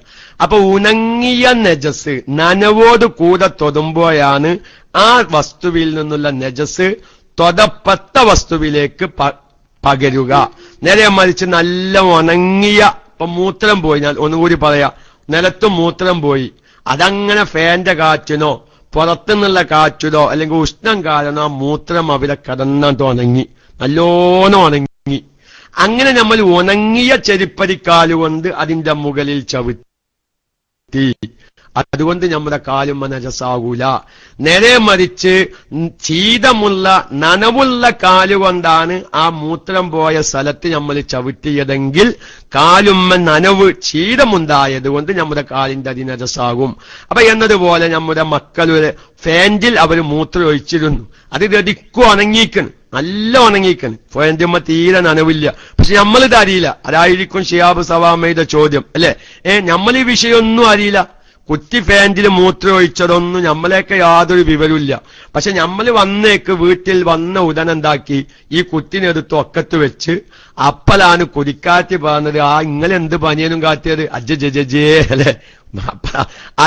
അപ്പൊ ഉണങ്ങിയ നജസ് നനവോട് കൂടെ തൊടുമ്പോഴാണ് ആ വസ്തുവിൽ നിന്നുള്ള നജസ് തൊടപ്പെട്ട വസ്തുവിലേക്ക് പകരുക. നേരെ മറിച്ച് നല്ല ഉണങ്ങിയ, ഇപ്പൊ മൂത്രം പോയി, ഞാൻ ഒന്നുകൂടി പറയാം, നിലത്തും മൂത്രം പോയി, അതങ്ങനെ ഫാന്റെ കാറ്റിനോ പുറത്തുനിന്നുള്ള കാറ്റിനോ അല്ലെങ്കിൽ ഉഷ്ണം കാരണോ ആ മൂത്രം അവിടെ കിടന്നിട്ട് ഉണങ്ങി, നല്ലോണം ഉണങ്ങി. അങ്ങനെ നമ്മൾ ഉണങ്ങിയ ചെരുപ്പരിക്കാലുകൊണ്ട് അതിന്റെ മുകളിൽ ചവിട്ടി, അതുകൊണ്ട് നമ്മുടെ കാലും നജസാകൂല. നേരെ മറിച്ച് ശീതമുള്ള നനവുള്ള കാലുകൊണ്ടാണ് ആ മൂത്രം പോയ സ്ഥലത്ത് നമ്മൾ ചവിട്ടിയതെങ്കിൽ കാലുമ്മ നനവ് ശീതമുണ്ടായത് കൊണ്ട് നമ്മുടെ കാലിന്റെ അതി നജസാകും. അപ്പൊ എന്നതുപോലെ നമ്മുടെ മക്കളുടെ ഫാൻറ്റിൽ അവർ മൂത്രം ഒഴിച്ചിരുന്നു, അത് രതിക്കും ഉണങ്ങിക്കണം, നല്ല ഉണങ്ങിക്കണം, ഫാൻറ്റുമ്മ തീരെ നനവില്ല. പക്ഷെ നമ്മളിത് അറിയില്ല. അതായിരിക്കും ഷിഹാബ് സവാമയുടെ ചോദ്യം അല്ലെ. നമ്മൾ ഈ വിഷയമൊന്നും അറിയില്ല. കുറ്റി ഫാൻറ്റിൽ മൂത്രം ഒഴിച്ചതൊന്നും നമ്മളെയൊക്കെ യാതൊരു വിവരമില്ല. പക്ഷെ നമ്മൾ വന്നേക്ക് വീട്ടിൽ വന്ന ഉടൻ എന്താക്കി, ഈ കുറ്റിനെടുത്ത് ഒക്കത്ത് വെച്ച് അപ്പലാണ് കുടിക്കാറ്റ് പറഞ്ഞത്, ആ ഇങ്ങളെന്ത് പനിയനും കാറ്റിയത് അജ്ജേ അല്ലെ.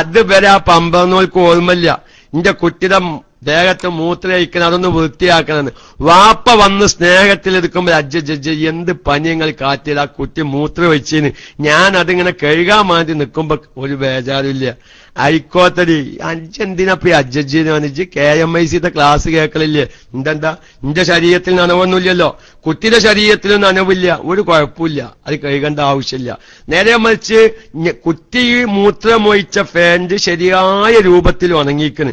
അത് വരെ ആ പമ്പറന്നോൾക്ക് ഓർമ്മയില്ല, എന്റെ കുട്ടിയുടെ ദേഹത്ത് മൂത്രയിക്കണം, അതൊന്ന് വൃത്തിയാക്കണമെന്ന്. വാപ്പ വന്ന് സ്നേഹത്തിലെടുക്കുമ്പോൾ അജ്ജ എന്ത് പനിയങ്ങൾ കാറ്റിയത്, ആ കുട്ടി മൂത്രം ഒഴിച്ചിന്, ഞാൻ അതിങ്ങനെ കഴുകാൻ വേണ്ടി നിൽക്കുമ്പോ ഒരു ബേജാറില്ല. ആയിക്കോത്തടി അഞ്ചെന്തിനപ്പ അജ്ജീന്ന് വന്നിച്ച് KMIC ക്ലാസ് കേൾക്കലില്ലേ? എന്താ നിന്റെ ശരീരത്തിൽ നനവൊന്നുമില്ലല്ലോ, കുട്ടിയുടെ ശരീരത്തിലും നനവില്ല, ഒരു കുഴപ്പമില്ല, അത് കഴുകേണ്ട ആവശ്യമില്ല. നേരെ മറിച്ച് കുട്ടി മൂത്രമൊഴിച്ച ഫാൻറ്റ് ശരിയായ രൂപത്തിൽ ഉണങ്ങിക്കണ്,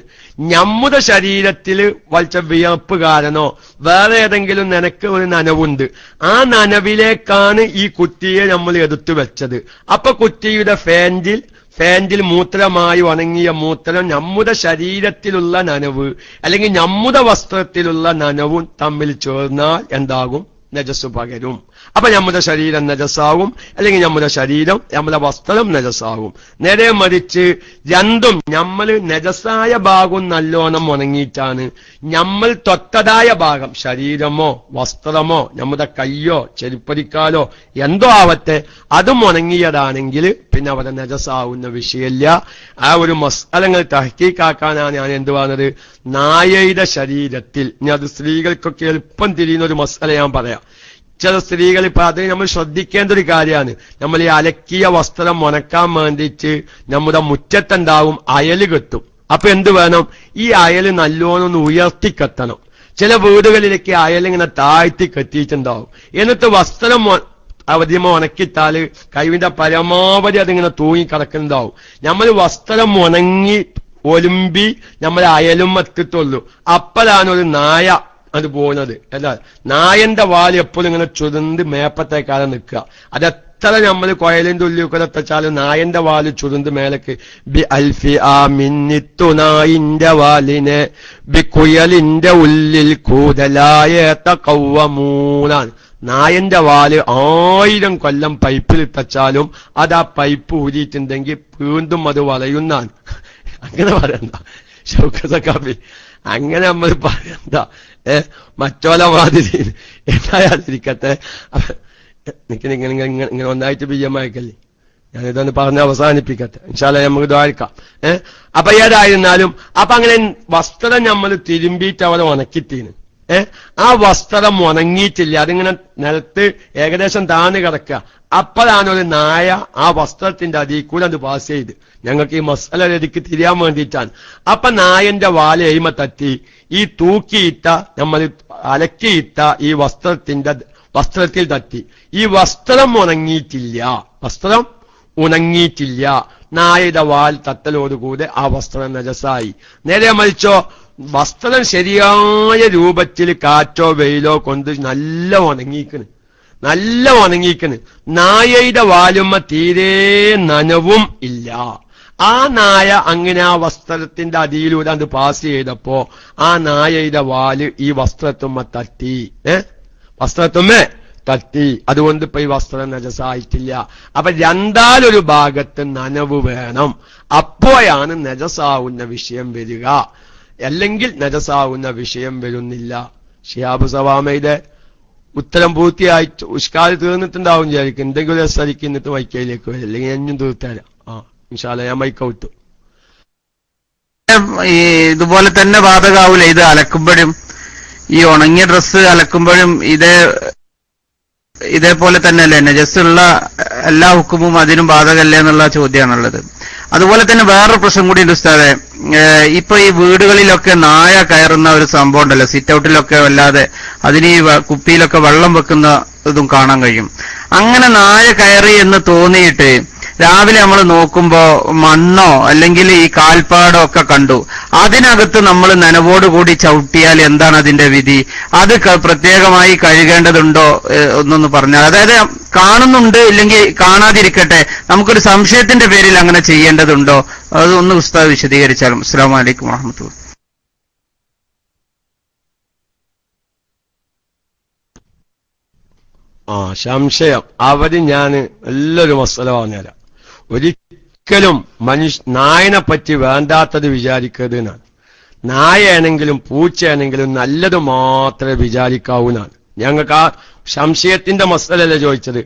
നമ്മുടെ ശരീരത്തിൽ വലിച്ച വിയർപ്പ് കാരണോ വേറെ ഏതെങ്കിലും നിനക്ക് ഒരു നനവുണ്ട്, ആ നനവിലേക്കാണ് ഈ കുട്ടിയെ നമ്മൾ എടുത്തു വെച്ചത്. അപ്പൊ കുട്ടിയുടെ ഫാൻറ്റിൽ മൂത്രമായി ഉണങ്ങിയ മൂത്രം നമ്മുടെ ശരീരത്തിലുള്ള നനവ് അല്ലെങ്കിൽ നമ്മുടെ വസ്ത്രത്തിലുള്ള നനവും തമ്മിൽ ചേർന്നാൽ എന്താകും? നജസ് പകരും. അപ്പൊ നമ്മുടെ ശരീരം നജസാകും, അല്ലെങ്കിൽ നമ്മുടെ ശരീരം നമ്മുടെ വസ്ത്രം നജസാകും. നേരെ മറിച്ച് രണ്ടും നമ്മൾ നജസായ ഭാഗം നല്ലോണം ഉണങ്ങിയിട്ടാണ് നമ്മൾ തൊട്ടതായ ഭാഗം, ശരീരമോ വസ്ത്രമോ നമ്മുടെ കയ്യോ ചെരുപ്പരിക്കാലോ എന്തോ ആവട്ടെ, അതും ഉണങ്ങിയതാണെങ്കിൽ പിന്നെ അവിടെ നജസാവുന്ന വിഷയമില്ല. ആ ഒരു മസ്അലകൾ തഹ്ഖീഖാക്കാനാണ് ഞാൻ എന്ത് പറഞ്ഞത്, നായയുടെ ശരീരത്തിൽ, ഇനി അത് സ്ത്രീകൾക്കൊക്കെ എളുപ്പം തിരിയുന്ന ഒരു മസ്അല ഞാൻ പറയാം. ചില സ്ത്രീകൾ ഇപ്പൊ അത് നമ്മൾ ശ്രദ്ധിക്കേണ്ട ഒരു കാര്യമാണ്. നമ്മൾ ഈ അലക്കിയ വസ്ത്രം ഉണക്കാൻ വേണ്ടിയിട്ട് നമ്മുടെ മുറ്റത്തുണ്ടാവും അയല് കെട്ടും. അപ്പൊ എന്ത് വേണം, ഈ അയല് നല്ലോണം ഒന്ന് ഉയർത്തി കെട്ടണം. ചില വീടുകളിലേക്ക് അയലിങ്ങനെ താഴ്ത്തി കെട്ടിയിട്ടുണ്ടാവും. എന്നിട്ട് വസ്ത്രം അവധിമ ഉണക്കിത്താല് കഴിവിന്റെ പരമാവധി അതിങ്ങനെ തൂങ്ങി കിടക്കുന്നുണ്ടാവും. നമ്മൾ വസ്ത്രം ഉണങ്ങി ഒലുമ്പി നമ്മൾ അയലും എത്തിട്ടുള്ളൂ, അപ്പോഴാണ് ഒരു നായ അത് പോകുന്നത്. അല്ല, നായന്റെ വാല് എപ്പോഴും ഇങ്ങനെ ചുരുണ്ട് മേപ്പത്തേക്കാലം നിൽക്കുക. അതെത്ര നമ്മൾ കൊയലിന്റെ ഉള്ളിൽ എത്തച്ചാലും നായന്റെ വാല് ചുരുണ്ട് മേലക്ക്. ബി അൽഫി ആ മിന്നിത്തു നായിന്റെ വാലിനെ ബി കുയലിന്റെ ഉള്ളിൽ കൂതലായേത്ത കൗവമൂന്നാണ്. നായന്റെ വാല് 1000 കൊല്ലം പൈപ്പിൽ ഇട്ടച്ചാലും അത് ആ പൈപ്പ് ഊരിയിട്ടുണ്ടെങ്കിൽ വീണ്ടും അത് വളയുന്നാണ്. അങ്ങനെ പറയണ്ട ഷൗക്കത്തക്കാപ്പി, അങ്ങനെ നമ്മൾ പറയണ്ട. മറ്റോല മാതിരി എന്തായാലിരിക്കട്ടെ. ഇങ്ങനെ ഒന്നായിട്ട് ബിജമായിക്കല്ലേ, ഞാനിതൊന്ന് പറഞ്ഞ് അവസാനിപ്പിക്കട്ടെ, ഇൻഷാ അല്ലാഹ് നമുക്ക് ദ്വാരക്കാം. അപ്പൊ ഏതായിരുന്നാലും അപ്പൊ അങ്ങനെ വസ്ത്രം നമ്മൾ തിരുമ്പിയിട്ട് അവരെ ഉണക്കിത്തീന്. ആ വസ്ത്രം ഉണങ്ങിയിട്ടില്ല, അതിങ്ങനെ നിലത്ത് ഏകദേശം താന്ന് കിടക്കുക. അപ്പോഴാണ് ഒരു നായ ആ വസ്ത്രത്തിന്റെ അതിൽ കൂടെ അത് പാസ് ചെയ്ത്. ഞങ്ങൾക്ക് ഈ മസാല രതിക്ക് തിരിയാൻ വേണ്ടിയിട്ടാണ്. അപ്പൊ നായന്റെ വാല എയ്മ തട്ടി ഈ തൂക്കിയിട്ട നമ്മൾ അലക്കിയിട്ട ഈ വസ്ത്രത്തിൽ തട്ടി. ഈ വസ്ത്രം ഉണങ്ങിയിട്ടില്ല. നായയുടെ വാൽ തട്ടലോടുകൂടെ ആ വസ്ത്രം നജസായി. നേരെ മറിച്ചോ വസ്ത്രം ശരിയായ രൂപത്തിൽ കാറ്റോ വെയിലോ കൊണ്ട് നല്ല ഉണങ്ങിക്കണ്. നായയുടെ വാലുമ്മ തീരെ നനവും ഇല്ല. ആ നായ അങ്ങനെ ആ വസ്ത്രത്തിന്റെ അടിയിലൂടെ അത് പാസ് ചെയ്തപ്പോ ആ നായയുടെ വാല് ഈ വസ്ത്രത്തുമ്മ തട്ടി. അതുകൊണ്ട് ഇപ്പൊ ഈ വസ്ത്രം നജസായിട്ടില്ല. അപ്പൊ രണ്ടാലൊരു ഭാഗത്ത് നനവ് വേണം, അപ്പോഴാണ് നജസാവുന്ന വിഷയം വരിക, അല്ലെങ്കിൽ നജസാവുന്ന വിഷയം വരുന്നില്ല. ഷിഹാബ് സവാമയുടെ ഉത്തരം പൂർത്തിയായിട്ട് ഉഷ്കാൽ തീർന്നിട്ടുണ്ടാവും വിചാരിക്കും. എന്തെങ്കിലും സ്ഥലിക്ക് ഇന്നിട്ട് വൈക്കയിലേക്ക് വരും, അല്ലെങ്കിൽ എന്നും തീർത്തരാം. ഇൻഷാ അല്ലാഹ് ഞാൻ മൈക്ക് ഔട്ടു. ഇതുപോലെ തന്നെ ബാധകാവൂല ഇത് അലക്കുമ്പോഴും, ഈ ഉണങ്ങിയ ഡ്രസ്സ് അലക്കുമ്പോഴും ഇതേപോലെ തന്നെയല്ലേ നജസ്സുള്ള എല്ലാ ഹുക്കുമും അതിനും ബാധകല്ലേ എന്നുള്ള ചോദ്യമാണുള്ളത്. അതുപോലെ തന്നെ വേറൊരു പ്രശ്നം കൂടി ഉണ്ട് ഉസ്താദെ. ഇപ്പൊ ഈ വീടുകളിലൊക്കെ നായ കയറുന്ന ഒരു സംഭവം ഉണ്ടല്ലോ, സിറ്റ് ഔട്ടിലൊക്കെ വല്ലാതെ അതിന് ഈ കുപ്പിയിലൊക്കെ വെള്ളം വെക്കുന്ന ഇതും കാണാൻ കഴിയും. അങ്ങനെ നായ കയറി എന്ന് തോന്നിയിട്ട് രാവിലെ നമ്മൾ നോക്കുമ്പോ മണ്ണോ അല്ലെങ്കിൽ ഈ കാൽപ്പാടോ ഒക്കെ കണ്ടു. അതിനകത്ത് നമ്മൾ നനവോടുകൂടി ചവിട്ടിയാൽ എന്താണ് അതിന്റെ വിധി? അത് പ്രത്യേകമായി കഴുകേണ്ടതുണ്ടോ എന്നൊന്ന് പറഞ്ഞാൽ. അതായത് കാണുന്നുണ്ട് ഇല്ലെങ്കിൽ കാണാതിരിക്കട്ടെ, നമുക്കൊരു സംശയത്തിന്റെ പേരിൽ അങ്ങനെ ചെയ്യേണ്ടതുണ്ടോ? അതൊന്ന് ഉസ്താദ് വിശദീകരിച്ചാലും. അസ്സലാമു അലൈക്കും വറഹ്മത്തുള്ളാഹി. സംശയം ഞാൻ എല്ലാവരും മസല പറഞ്ഞുതരാം. ഒരിക്കലും നായനെ പറ്റി വേണ്ടാത്തത് വിചാരിക്കരുത് എന്നാണ്. നായയാണെങ്കിലും പൂച്ചയാണെങ്കിലും നല്ലത് മാത്രമേ വിചാരിക്കാവൂന്നാണ്. ഞങ്ങൾക്ക് ആ സംശയത്തിന്റെ മസലല്ല ചോദിച്ചത്.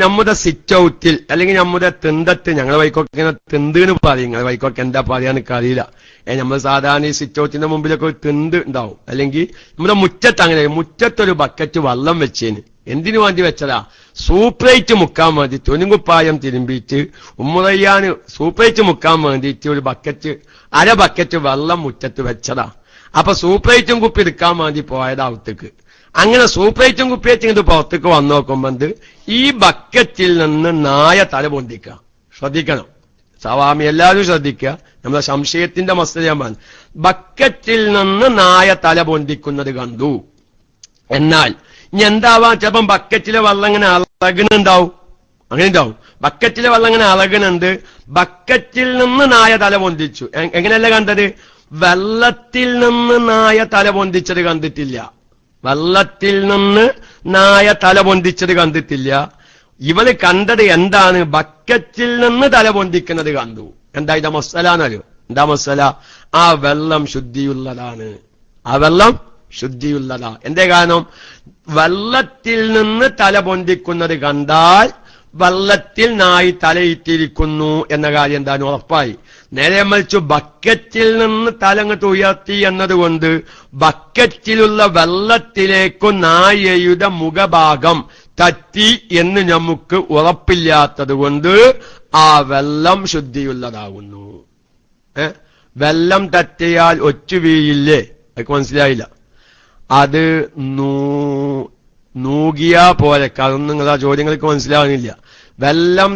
നമ്മുടെ സിറ്റ് ഔട്ടിൽ അല്ലെങ്കിൽ നമ്മുടെ തിണ്ടത്ത്, ഞങ്ങളെ വൈക്കൊക്കെ ഇങ്ങനെ തിന്തെന്ന് പറയും, നിങ്ങളെ വൈക്കൊക്കെ എന്താ പറയാന്ന് അറിയില്ല. നമ്മൾ സാധാരണ ഈ സിറ്റ് ഔട്ടിന്റെ മുമ്പിലൊക്കെ ഒരു തിണ്ട് ഉണ്ടാവും. അല്ലെങ്കിൽ നമ്മുടെ മുറ്റത്ത് അങ്ങനെ മുറ്റത്തൊരു ബക്കറ്റ് വെള്ളം വെച്ചേന്. എന്തിനു വേണ്ടി വെച്ചതാ? സൂപ്പറേറ്റ് മുക്കാൻ വേണ്ടി തൊനുകുപ്പായം തിരുമ്പിയിട്ട് ഉമ്മുറയ്യാന് സൂപ്പറേറ്റ് മുക്കാൻ വേണ്ടിയിട്ട് ഒരു അര ബക്കറ്റ് വെള്ളം മുറ്റത്ത് വെച്ചതാ. അപ്പൊ സൂപ്പറേറ്റും കുപ്പി എടുക്കാൻ വേണ്ടി പോയതാ അകത്തേക്ക്. അങ്ങനെ സൂപ്പറേറ്റും കുപ്പിയേറ്റ് ഇത് പുറത്തേക്ക് വന്നു നോക്കുമ്പോൾ ഈ ബക്കറ്റിൽ നിന്ന് നായ തല പൊന്തിക്കുക. ശ്രദ്ധിക്കണം സവാമി, എല്ലാവരും ശ്രദ്ധിക്കുക. നമ്മളെ സംശയത്തിന്റെ മസ്തയാൻ ബക്കറ്റിൽ നിന്ന് നായ തല പൊന്തിക്കുന്നത് കണ്ടു. എന്നാൽ ഇനി എന്താവാം, ചിലപ്പം ബക്കറ്റിലെ വെള്ളം ഇങ്ങനെ അളകണുണ്ടാവും, അങ്ങനെ ഉണ്ടാവും. ബക്കറ്റിലെ വെള്ളം ഇങ്ങനെ അളകണുണ്ട്. ബക്കറ്റിൽ നിന്ന് നായ തല പൊന്തിച്ചു. എങ്ങനെയല്ല കണ്ടത്? വെള്ളത്തിൽ നിന്ന് നായ തല പൊന്തിച്ചത് കണ്ടിട്ടില്ല. വെള്ളത്തിൽ നിന്ന് നായ തല പൊന്തിച്ചത് കണ്ടിട്ടില്ല. ഇവള് കണ്ടത് എന്താണ്? ബക്കറ്റിൽ നിന്ന് തല പൊന്തിക്കുന്നത് കണ്ടു. എന്താ ഇത് മസലാന്നറിയോ? എന്താ മസല? ആ വെള്ളം ശുദ്ധിയുള്ളതാണ്. ആ വെള്ളം ശുദ്ധിയുള്ളതാ. എന്തേ കാരണം? വെള്ളത്തിൽ നിന്ന് തല പൊന്തിക്കുന്നത് കണ്ടാൽ വെള്ളത്തിൽ നായി തലയിട്ടിരിക്കുന്നു എന്ന കാര്യം എന്താണ്? ഉറപ്പായി. നേരെ മറിച്ചു ബക്കറ്റിൽ നിന്ന് തലങ്ങട്ട് ഉയർത്തി എന്നതുകൊണ്ട് ബക്കറ്റിലുള്ള വെള്ളത്തിലേക്കു നായയുടെ മുഖഭാഗം തട്ടി എന്ന് നമുക്ക് ഉറപ്പില്ലാത്തത് കൊണ്ട് ആ വെള്ളം ശുദ്ധിയുള്ളതാകുന്നു. വെള്ളം തട്ടിയാൽ ഒറ്റ വീഴില്ലേ? അതൊക്കെ മനസ്സിലായില്ല. അത് നൂകിയാ പോലെ. അതൊന്നും നിങ്ങൾ ആ ചോദ്യങ്ങൾക്ക് മനസ്സിലാവുന്നില്ല. വെള്ളം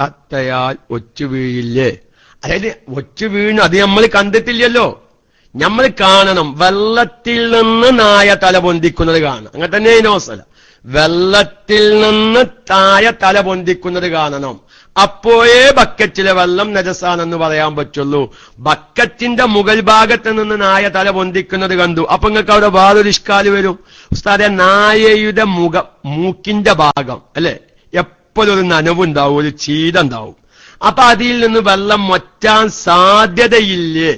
തട്ടയാൽ ഒറ്റ വീഴില്ലേ? അതായത് ഒറ്റ വീണ് അത് നമ്മൾ കണ്ടിട്ടില്ലല്ലോ. നമ്മൾ കാണണം. വെള്ളത്തിൽ നിന്ന് നായ തല പൊന്തിക്കുന്നത് കാണണം. അങ്ങനെ തന്നെ നോസല. വെള്ളത്തിൽ നിന്ന് നായ തല പൊന്തിക്കുന്നത് കാണണം. അപ്പോഴേ ബക്കറ്റിലെ വെള്ളം നജസാണെന്ന് പറയാൻ പറ്റുള്ളൂ. ബക്കറ്റിന്റെ മുകൾ ഭാഗത്ത് നിന്ന് നായ തല പൊന്തിക്കുന്നത് കണ്ടു. അപ്പൊ നിങ്ങൾക്ക് അവിടെ വേറൊരു ഇഷ്കാല് വരും. ഉസ്താദെ, നായയുടെ മൂക്കിന്റെ ഭാഗം അല്ലെ എപ്പോഴും ഒരു നനവുണ്ടാവും, ഒരു ചീടുണ്ടാവും. അപ്പൊ അതിൽ നിന്ന് വെള്ളം മൊറ്റാൻ സാധ്യതയില്ലേ?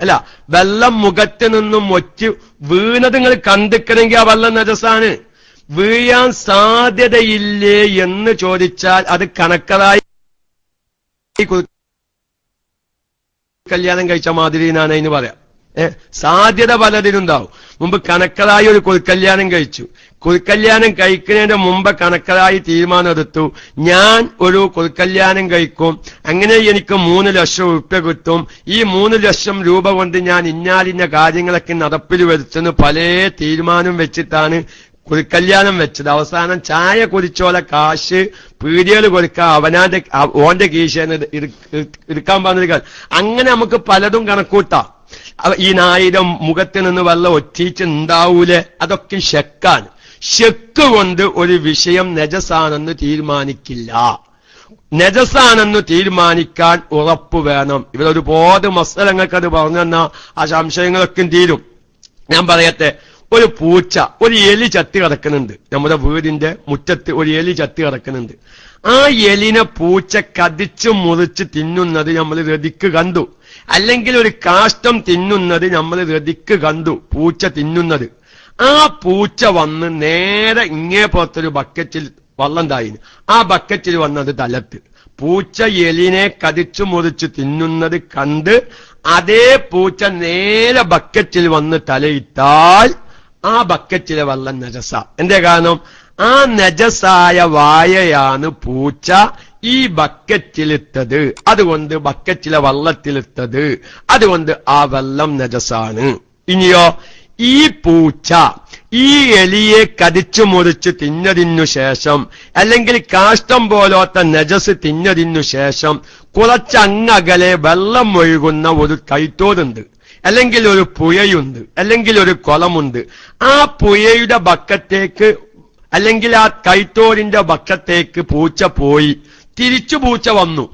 അല്ല, വെള്ളം മുഖത്ത് നിന്നും മൊറ്റ് വീണത് നിങ്ങൾ കണ്ടിക്കണമെങ്കിൽ ആ വെള്ളം നജസാണ്. വീഴാൻ സാധ്യതയില്ലേ എന്ന് ചോദിച്ചാൽ അത് കണക്കതായി കല്യാണം കഴിച്ച മാതിരി എന്നാണ് അതിന് പറയാം. സാധ്യത പലതിനുണ്ടാവും. മുമ്പ് കണക്കതായി ഒരു കുൽക്കല്യാണം കഴിച്ചു. കുൽക്കല്യാണം കഴിക്കുന്നതിന്റെ മുമ്പ് കണക്കതായി തീരുമാനം എടുത്തു, ഞാൻ ഒരു കുൽക്കല്യാണം കഴിക്കും, അങ്ങനെ എനിക്ക് 3 ലക്ഷം രൂപ കിട്ടും, ഈ 3 ലക്ഷം രൂപ കൊണ്ട് ഞാൻ ഇന്നാലിന്ന കാര്യങ്ങളൊക്കെ നടപ്പിൽ വരുത്തുന്നു പല തീരുമാനം വെച്ചിട്ടാണ് കുൽക്കല്യാണം വെച്ചത്. അവസാനം ചായ കുടിച്ചോല കാശ് പീടികയിൽ കൊടുക്കാൻ അവനാന്റെ ഓന്റെ കീശേന്ന് എടുക്കാൻ പറഞ്ഞിരിക്കാൻ. അങ്ങനെ നമുക്ക് പലതും കണക്കൂട്ടാം. ഈ 1000 മുഖത്ത് നിന്ന് വെള്ളം ഒറ്റിച്ചുണ്ടാവൂലേ, അതൊക്കെ ഷെക്കാണ്. ഷെക്ക് കൊണ്ട് ഒരു വിഷയം നജസാണെന്ന് തീരുമാനിക്കില്ല. നജസാണെന്ന് തീരുമാനിക്കാൻ ഉറപ്പ് വേണം. ഇവിടെ ഒരുപാട് മസലങ്ങൾക്കത് പറഞ്ഞെന്നാ ആ സംശയങ്ങളൊക്കെ തീരും. ഞാൻ പറയട്ടെ, ഒരു പൂച്ച, ഒരു എലി ചത്തി കിടക്കുന്നുണ്ട്. നമ്മുടെ വീടിന്റെ മുറ്റത്ത് ഒരു എലി ചത്തി കിടക്കുന്നുണ്ട്. ആ എലിനെ പൂച്ച കടിച്ചു മുറിച്ച് തിന്നുന്നത് നമ്മൾ രതിക്ക് കണ്ടു. അല്ലെങ്കിൽ ഒരു കാഷ്ടം തിന്നുന്നത് നമ്മൾ രതിക്ക് കണ്ടു, പൂച്ച തിന്നുന്നത്. ആ പൂച്ച വന്ന് നേരെ ഇങ്ങേ പുറത്തൊരു ബക്കറ്റിൽ വെള്ളം തായിന്. ആ ബക്കറ്റിൽ വന്നത് തലത്ത്. പൂച്ച എലിനെ കടിച്ചു മുറിച്ച് തിന്നുന്നത് കണ്ട് അതേ പൂച്ച നേരെ ബക്കറ്റിൽ വന്ന് തലയിട്ടാൽ ആ ബക്കറ്റിലെ വെള്ളം നജസ. എന്തേ കാരണം? ആ നജസായ വായയാണ് പൂച്ച ഈ ബക്കറ്റിലിട്ടത്, അതുകൊണ്ട് ബക്കറ്റിലെ വെള്ളത്തിലിട്ടത്, അതുകൊണ്ട് ആ വെള്ളം നജസാണ്. ഇനിയോ, ഈ പൂച്ച ഈ എലിയെ കടിച്ചു മുറിച്ച് തിന്നതിനു ശേഷം, അല്ലെങ്കിൽ കാഷ്ടം പോലത്തെ നജസ് തിന്നതിനു ശേഷം കുറച്ചങ്ങകലെ വെള്ളം ഒഴുകുന്ന ഒരു കൈത്തോടുണ്ട്, അല്ലെങ്കിൽ ഒരു പുഴയുണ്ട്, അല്ലെങ്കിൽ ഒരു കുളമുണ്ട്. ആ പുഴയുടെ ബക്കത്തേക്ക് അല്ലെങ്കിൽ ആ കൈത്തോടിന്റെ ബക്കത്തേക്ക് പൂച്ച പോയി. തിരിച്ചു പൂച്ച വന്നു.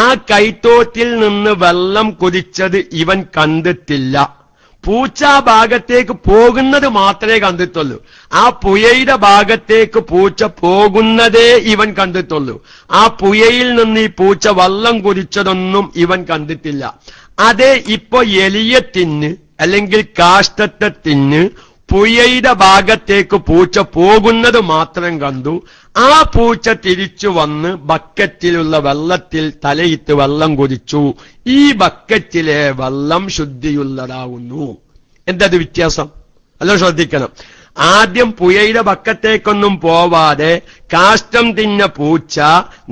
ആ കൈത്തോട്ടിൽ നിന്ന് വെള്ളം കുടിച്ചത് ഇവൻ കണ്ടിട്ടില്ല. പൂച്ച ആ ഭാഗത്തേക്ക് പോകുന്നത് മാത്രമേ കണ്ടിട്ടുള്ളൂ. ആ പുഴയുടെ ഭാഗത്തേക്ക് പൂച്ച പോകുന്നതേ ഇവൻ കണ്ടിട്ടുള്ളൂ. ആ പുഴയിൽ നിന്ന് ഈ പൂച്ച വെള്ളം കുടിച്ചതൊന്നും ഇവൻ കണ്ടിട്ടില്ല. അതെ, ഇപ്പൊ എലിയെ തിന്ന് അല്ലെങ്കിൽ കാഷ്ടത്തെ തിന്ന് പുഴയുടെ ഭാഗത്തേക്ക് പൂച്ച പോകുന്നത് മാത്രം കണ്ടു. ആ പൂച്ച തിരിച്ചു വന്ന് ബക്കറ്റിലുള്ള വെള്ളത്തിൽ തലയിട്ട് വെള്ളം കുടിച്ചു. ഈ ബക്കറ്റിലെ വെള്ളം ശുദ്ധിയുള്ളതാവുന്നു. എന്തത് വ്യത്യാസം? അല്ല, ശ്രദ്ധിക്കണം. ആദ്യം പുഴയുടെ ബക്കത്തേക്കൊന്നും പോവാതെ കാഷ്ടം തിന്ന പൂച്ച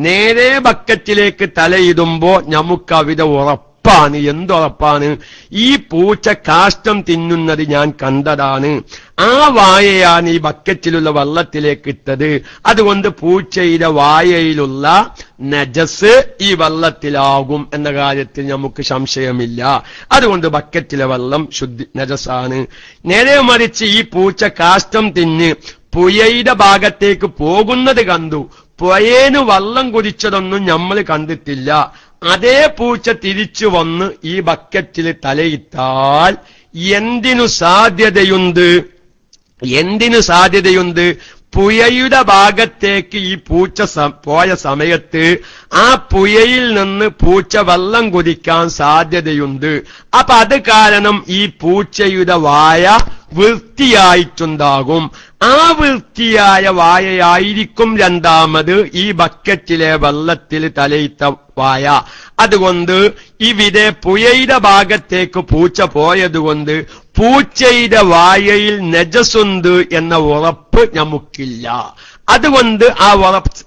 നേരെ ബക്കറ്റിലേക്ക് തലയിടുമ്പോ നമുക്ക് അവിടെ ഉറപ്പാണ്. എന്തുറപ്പാണ്? ഈ പൂച്ച കാഷ്ടം തിന്നുന്നത് ഞാൻ കണ്ടതാണ്. ആ വായയാണ് ഈ ബക്കറ്റിലുള്ള വെള്ളത്തിലേക്ക് ഇട്ടത്. അതുകൊണ്ട് പൂച്ചയുടെ വായയിലുള്ള നജസ് ഈ വെള്ളത്തിലാകും എന്ന കാര്യത്തിൽ നമുക്ക് സംശയമില്ല. അതുകൊണ്ട് ബക്കറ്റിലെ വെള്ളം നജസാണ്. നേരെ മറിച്ച് ഈ പൂച്ച കാഷ്ടം തിന്ന് പുഴയുടെ ഭാഗത്തേക്ക് പോകുന്നത് കണ്ടു. പുഴേന് വെള്ളം കുടിച്ചതൊന്നും നമ്മൾ കണ്ടിട്ടില്ല. അതേ പൂച്ച തിരിച്ചു വന്ന് ഈ ബക്കറ്റിൽ തലയിട്ടാൽ എന്തിനു സാധ്യതയുണ്ട്? പുഴയുടെ ഭാഗത്തേക്ക് ഈ പൂച്ച പോയ സമയത്ത് ആ പുഴയിൽ നിന്ന് പൂച്ച വെള്ളം കുടിക്കാൻ സാധ്യതയുണ്ട്. അപ്പൊ അത് കാരണം ഈ പൂച്ചയുടെ വായ വൃത്തിയായിട്ടുണ്ടാകും. ആ വൃത്തിയായ വായയായിരിക്കും രണ്ടാമത് ഈ ബക്കറ്റിലെ വെള്ളത്തിൽ തലയിട്ട വായ. അതുകൊണ്ട് ഇവിടെ പുഴയുടെ ഭാഗത്തേക്ക് പൂച്ച പോയതുകൊണ്ട് പൂച്ചയുടെ വായയിൽ നജസുണ്ട് എന്ന ഉറപ്പ് നമുക്കില്ല. അതുകൊണ്ട് ആ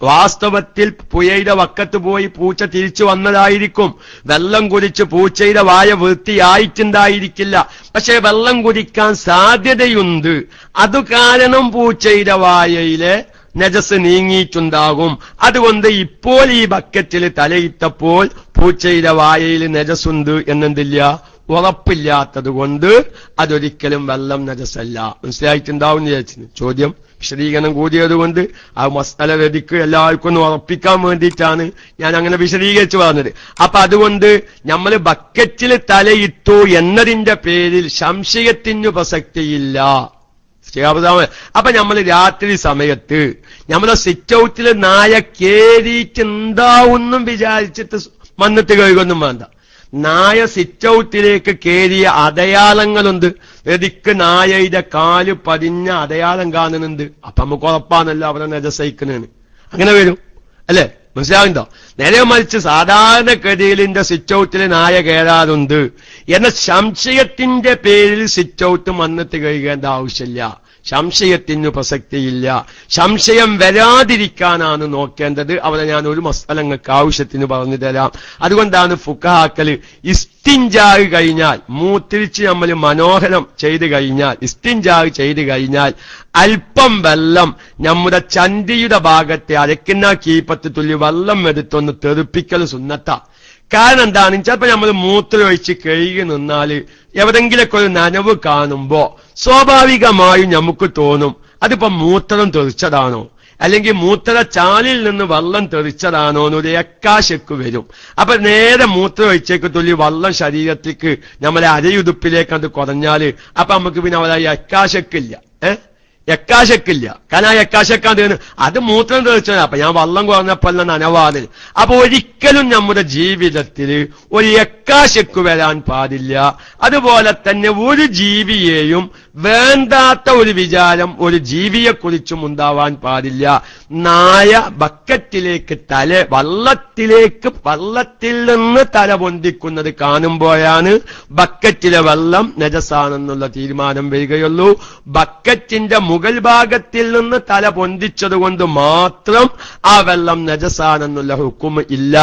വാസ്തവത്തിൽ പുഴയുടെ വക്കത്ത് പോയി പൂച്ച തിരിച്ചു വന്നതായിരിക്കും. വെള്ളം കുടിച്ച് പൂച്ചയുടെ വായ വൃത്തിയായിട്ടുണ്ടായിരിക്കില്ല. പക്ഷെ വെള്ളം കുടിക്കാൻ സാധ്യതയുണ്ട്. അത് കാരണം പൂച്ചയുടെ വായയിലെ നജസ് നീങ്ങിയിട്ടുണ്ടാകും. അതുകൊണ്ട് ഇപ്പോൾ ഈ ബക്കറ്റിൽ തലയിട്ടപ്പോൾ പൂച്ചയുടെ വായയിൽ നജസുണ്ട് എന്നെന്തില്ല, ഉറപ്പില്ലാത്തത് കൊണ്ട് അതൊരിക്കലും വെള്ളം നജസല്ല. മനസ്സിലായിട്ടുണ്ടാവും വിചാരിച്ചു. ചോദ്യം വിശദീകരണം കൂടിയതുകൊണ്ട് ആ മസാല രതിക്ക് എല്ലാവർക്കും ഒന്ന് ഉറപ്പിക്കാൻ വേണ്ടിയിട്ടാണ് ഞാൻ അങ്ങനെ വിശദീകരിച്ചു പറഞ്ഞത്. അപ്പൊ അതുകൊണ്ട് നമ്മൾ ബക്കറ്റിൽ തലയിട്ടു എന്നതിന്റെ പേരിൽ സംശയത്തിന് പ്രസക്തിയില്ല. അപ്പൊ നമ്മൾ രാത്രി സമയത്ത് നമ്മളെ സിറ്റ് ഔട്ടിൽ നായ കേറിയിട്ടുണ്ടാവുന്നും വിചാരിച്ചിട്ട് വന്നിട്ട് കഴുകൊന്നും വേണ്ട. നായ സിറ്റൗട്ടിലേക്ക് കേറിയ അടയാളങ്ങളുണ്ട്. എതിക്ക് നായയുടെ കാല് പതിഞ്ഞ അടയാളം കാണുന്നുണ്ട്. അപ്പൊ നമുക്ക് ഉറപ്പാണല്ലോ അവരെ നജസയിക്കുന്നതിന്. അങ്ങനെ വരും അല്ലെ? മനസ്സിലാവുണ്ടോ? നേരെ മറിച്ച് സാധാരണഗതിയിലിന്റെ സിറ്റൗട്ടിൽ നായ കയറാറുണ്ട് എന്ന സംശയത്തിന്റെ പേരിൽ സിറ്റൗട്ട് മണ്ണിട്ട് കഴുകേണ്ട ആവശ്യമില്ല. സംശയത്തിന് പ്രസക്തിയില്ല. സംശയം വരാതിരിക്കാനാണ് നോക്കേണ്ടത്. അവിടെ ഞാൻ ഒരു മസ്അലങ്ങൾക്ക് ആവശ്യത്തിന് പറഞ്ഞു തരാം. അതുകൊണ്ടാണ് ഫുഖഹാക്കള് ഇസ്തിൻജാഹ് കഴിഞ്ഞാൽ, മൂത്രിച്ച് നമ്മൾ മനോഹരം ചെയ്തു കഴിഞ്ഞാൽ, ഇസ്തിൻജാഹ് ചെയ്തു കഴിഞ്ഞാൽ അല്പം വെള്ളം നമ്മുടെ ചന്തിയുടെ ഭാഗത്തെ അരക്കുന്ന കീപ്പത്ത് തുള്ളി വെള്ളം എടുത്തൊന്ന് തെറിപ്പിക്കൽ സുന്നത്താ. കാരണം എന്താണ്? ചിലപ്പോ നമ്മൾ മൂത്രമൊഴിച്ച് കഴുകി നിന്നാല് എവിടെങ്കിലൊക്കെ ഒരു നനവ് കാണുമ്പോ സ്വാഭാവികമായും നമുക്ക് തോന്നും അതിപ്പോ മൂത്രം തെറിച്ചതാണോ, അല്ലെങ്കിൽ മൂത്ര ചാലിൽ നിന്ന് വെള്ളം തെറിച്ചതാണോ എന്നൊരു എക്കാശക്ക് വരും. അപ്പൊ നേരെ മൂത്രമൊഴിച്ചേക്ക് തുള്ളി വെള്ളം ശരീരത്തിലേക്ക് നമ്മളെ അരയുടുപ്പിലേക്ക് അത് കുറഞ്ഞാല് അപ്പൊ നമുക്ക് പിന്നെ അവിടെ എക്കാശക്കില്ല. എക്കാശക്കില്ല. കാരണം ആ എക്കാശക്കാണ് അത് മൂത്രം തെറിച്ചത്. അപ്പൊ ഞാൻ വള്ളം കുറഞ്ഞപ്പോൾ നനവാതിൽ. അപ്പൊ ഒരിക്കലും നമ്മുടെ ജീവിതത്തിൽ ഒരു എക്കാശക്ക് വരാൻ പാടില്ല. അതുപോലെ തന്നെ ഒരു ജീവിയെയും വേണ്ടാത്ത ഒരു വിചാരം ഒരു ജീവിയെക്കുറിച്ചും ഉണ്ടാവാൻ പാടില്ല. നായ ബക്കറ്റിലേക്ക് വള്ളത്തിൽ നിന്ന് തല പൊന്തിക്കുന്നത് കാണുമ്പോഴാണ് ബക്കറ്റിലെ വെള്ളം നജസാണെന്നുള്ള തീരുമാനം വരികയുള്ളൂ. ബക്കറ്റിന്റെ മുകൾ ഭാഗത്തിൽ നിന്ന് തല പൊന്തിച്ചത് കൊണ്ട് മാത്രം ആ വെള്ളം നജസാണെന്നുള്ള ഹുക്കും ഇല്ല.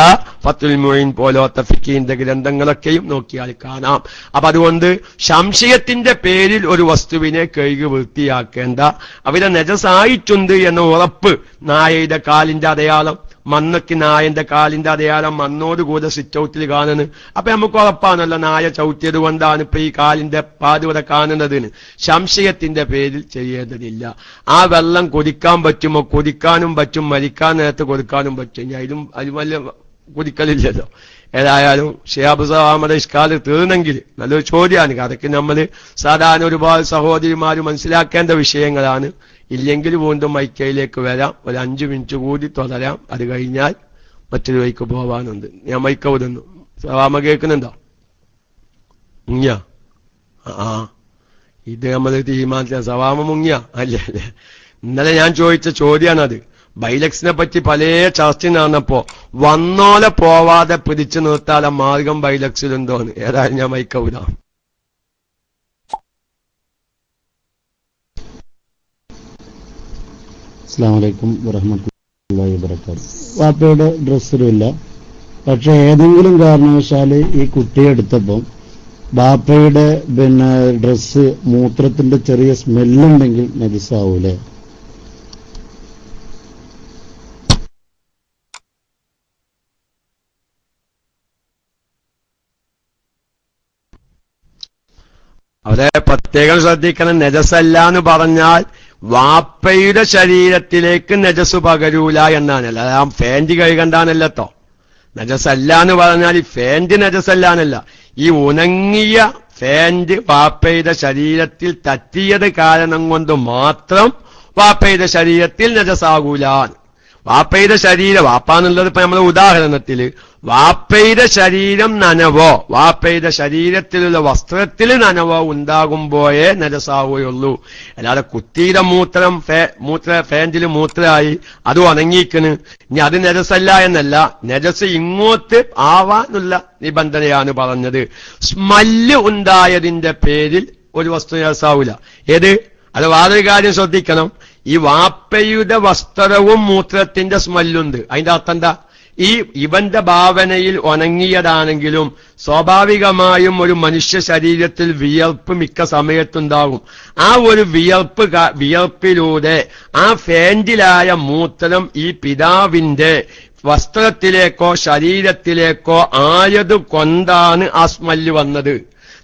ഫത്തുൽ മുഈൻ പോലത്തെ ഫിഖിന്റെ ഗ്രന്ഥങ്ങളൊക്കെയും നോക്കിയാൽ കാണാം. അപ്പൊ അതുകൊണ്ട് സംശയത്തിന്റെ പേരിൽ ഒരു വസ്തുവിനെ കഴുകി വൃത്തിയാക്കേണ്ട. അവിടെ നജസായിട്ടുണ്ട് എന്ന ഉറപ്പ്, നായയുടെ കാലിന്റെ അടയാളം, മണ്ണൊക്കെ നായന്റെ കാലിന്റെ അടയാളം മണ്ണോടുകൂടെ സിറ്റൗട്ടിൽ കാണുന്നത്. അപ്പൊ നമുക്ക് ഉറപ്പാണല്ലോ നായ ചവിട്ടിയത് കൊണ്ടാണ് ഇപ്പൊ ഈ കാലിന്റെ പാതുവരെ കാണുന്നതിന്. സംശയത്തിന്റെ പേരിൽ ചെയ്യേണ്ടതില്ല. ആ വെള്ളം കുടിക്കാൻ പറ്റുമോ? കുടിക്കാനും പറ്റും, മരിക്കാൻ നേരത്ത് കൊടുക്കാനും പറ്റും. അതിലും വലിയ കുടിക്കലില്ലല്ലോ. ഏതായാലും ഷിഹാബ് സാമയുടെ ഇഷ്കാല് തീർന്നെങ്കിൽ നല്ലൊരു ചോദ്യമാണ്. അതൊക്കെ നമ്മൾ സാധാരണ ഒരുപാട് സഹോദരിമാര് മനസ്സിലാക്കേണ്ട വിഷയങ്ങളാണ്. ഇല്ലെങ്കിൽ വീണ്ടും മൈക്കയിലേക്ക് വരാം. ഒരു 5 മിനിറ്റ് കൂടി തുടരാം. അത് കഴിഞ്ഞാൽ മറ്റൊരു വഴിക്ക് പോവാനുണ്ട്. ഞാൻ മൈക്ക വിടുന്നു. സവാമ കേൾക്കുന്നുണ്ടോ? മുങ്ങിയ ഇത് നമ്മൾ തീരുമാനിച്ച സവാമ മുങ്ങിയ അല്ലേ? ഇന്നലെ ഞാൻ ചോദിച്ച ചോദ്യമാണത്. ബൈലക്സിനെ പറ്റി പല ചർച്ച നടന്നപ്പോ വന്നോലെ പോവാതെ പിടിച്ചു നിർത്താതെ മാർഗം ബൈലക്സിലുണ്ടോന്ന്. ഏതായാലും ഞാൻ മൈക്ക വിടാം. അസ്സലാമു അലൈക്കും വറഹ്മത്തുള്ളാഹി വബറകാതുഹു. വാപ്പയുടെ ഡ്രസ്സിലുമില്ല. പക്ഷെ ഏതെങ്കിലും കാരണവശാല് ഈ കുട്ടിയെ എടുത്തപ്പം ബാപ്പയുടെ ഡ്രസ്സ് മൂത്രത്തിന്റെ ചെറിയ സ്മെല്ലുണ്ടെങ്കിൽ നജിസാവൂലേ? അവിടെ പ്രത്യേകം ശ്രദ്ധിക്കണം. നജസല്ല എന്ന് പറഞ്ഞാൽ വാപ്പയുടെ ശരീരത്തിലേക്ക് നജസ് പകരൂല എന്നാണ്. അല്ലാതെ ഫാൻറ് കഴുകണ്ടാന്നല്ലോ. നജസല്ല എന്ന് പറഞ്ഞാൽ ഈ ഫാൻറ് നജസല്ലാന്നല്ല. ഈ ഉണങ്ങിയ ഫാൻറ് വാപ്പയുടെ ശരീരത്തിൽ തട്ടിയത് കാരണം കൊണ്ട് മാത്രം വാപ്പയുടെ ശരീരത്തിൽ നജസാകൂല. വാപ്പയുടെ ശരീരം, വാപ്പാന്നുള്ളത് ഇപ്പൊ നമ്മളെ ഉദാഹരണത്തില് വാപ്പയുടെ ശരീരം നനവോ വാപ്പയുടെ ശരീരത്തിലുള്ള വസ്ത്രത്തിൽ നനവോ ഉണ്ടാകുമ്പോഴേ നജസാവുകയുള്ളൂ. അല്ലാതെ കുത്തിയുടെ ഫാൻറ്റിൽ മൂത്രമായി അത് ഉണങ്ങിക്കണ്, ഇനി അത് നജസല്ല എന്നല്ല. നജസ് ഇങ്ങോട്ട് ആവാനുള്ള നിബന്ധനയാണ് പറഞ്ഞത്. സ്മെല്ല് ഉണ്ടായതിന്റെ പേരിൽ ഒരു വസ്തു നജസാവൂല. ഏത്? അത് വേറൊരു കാര്യം ശ്രദ്ധിക്കണം. ഈ വാപ്പയുടെ വസ്ത്രവും മൂത്രത്തിന്റെ സ്മെല്ലുണ്ട്. അതിന്റെ അർത്ഥം എന്താ? ഇവന്റെ ഭാവനയിൽ ഉണങ്ങിയതാണെങ്കിലും സ്വാഭാവികമായും ഒരു മനുഷ്യ ശരീരത്തിൽ വിയർപ്പ് മിക്ക സമയത്തുണ്ടാകും. ആ ഒരു വിയർപ്പിലൂടെ ആ ഫാൻറ്റിലായ മൂത്രം ഈ പിതാവിന്റെ വസ്ത്രത്തിലേക്കോ ശരീരത്തിലേക്കോ ആയത് കൊണ്ടാണ് ആ സ്മെല്ല് വന്നത്.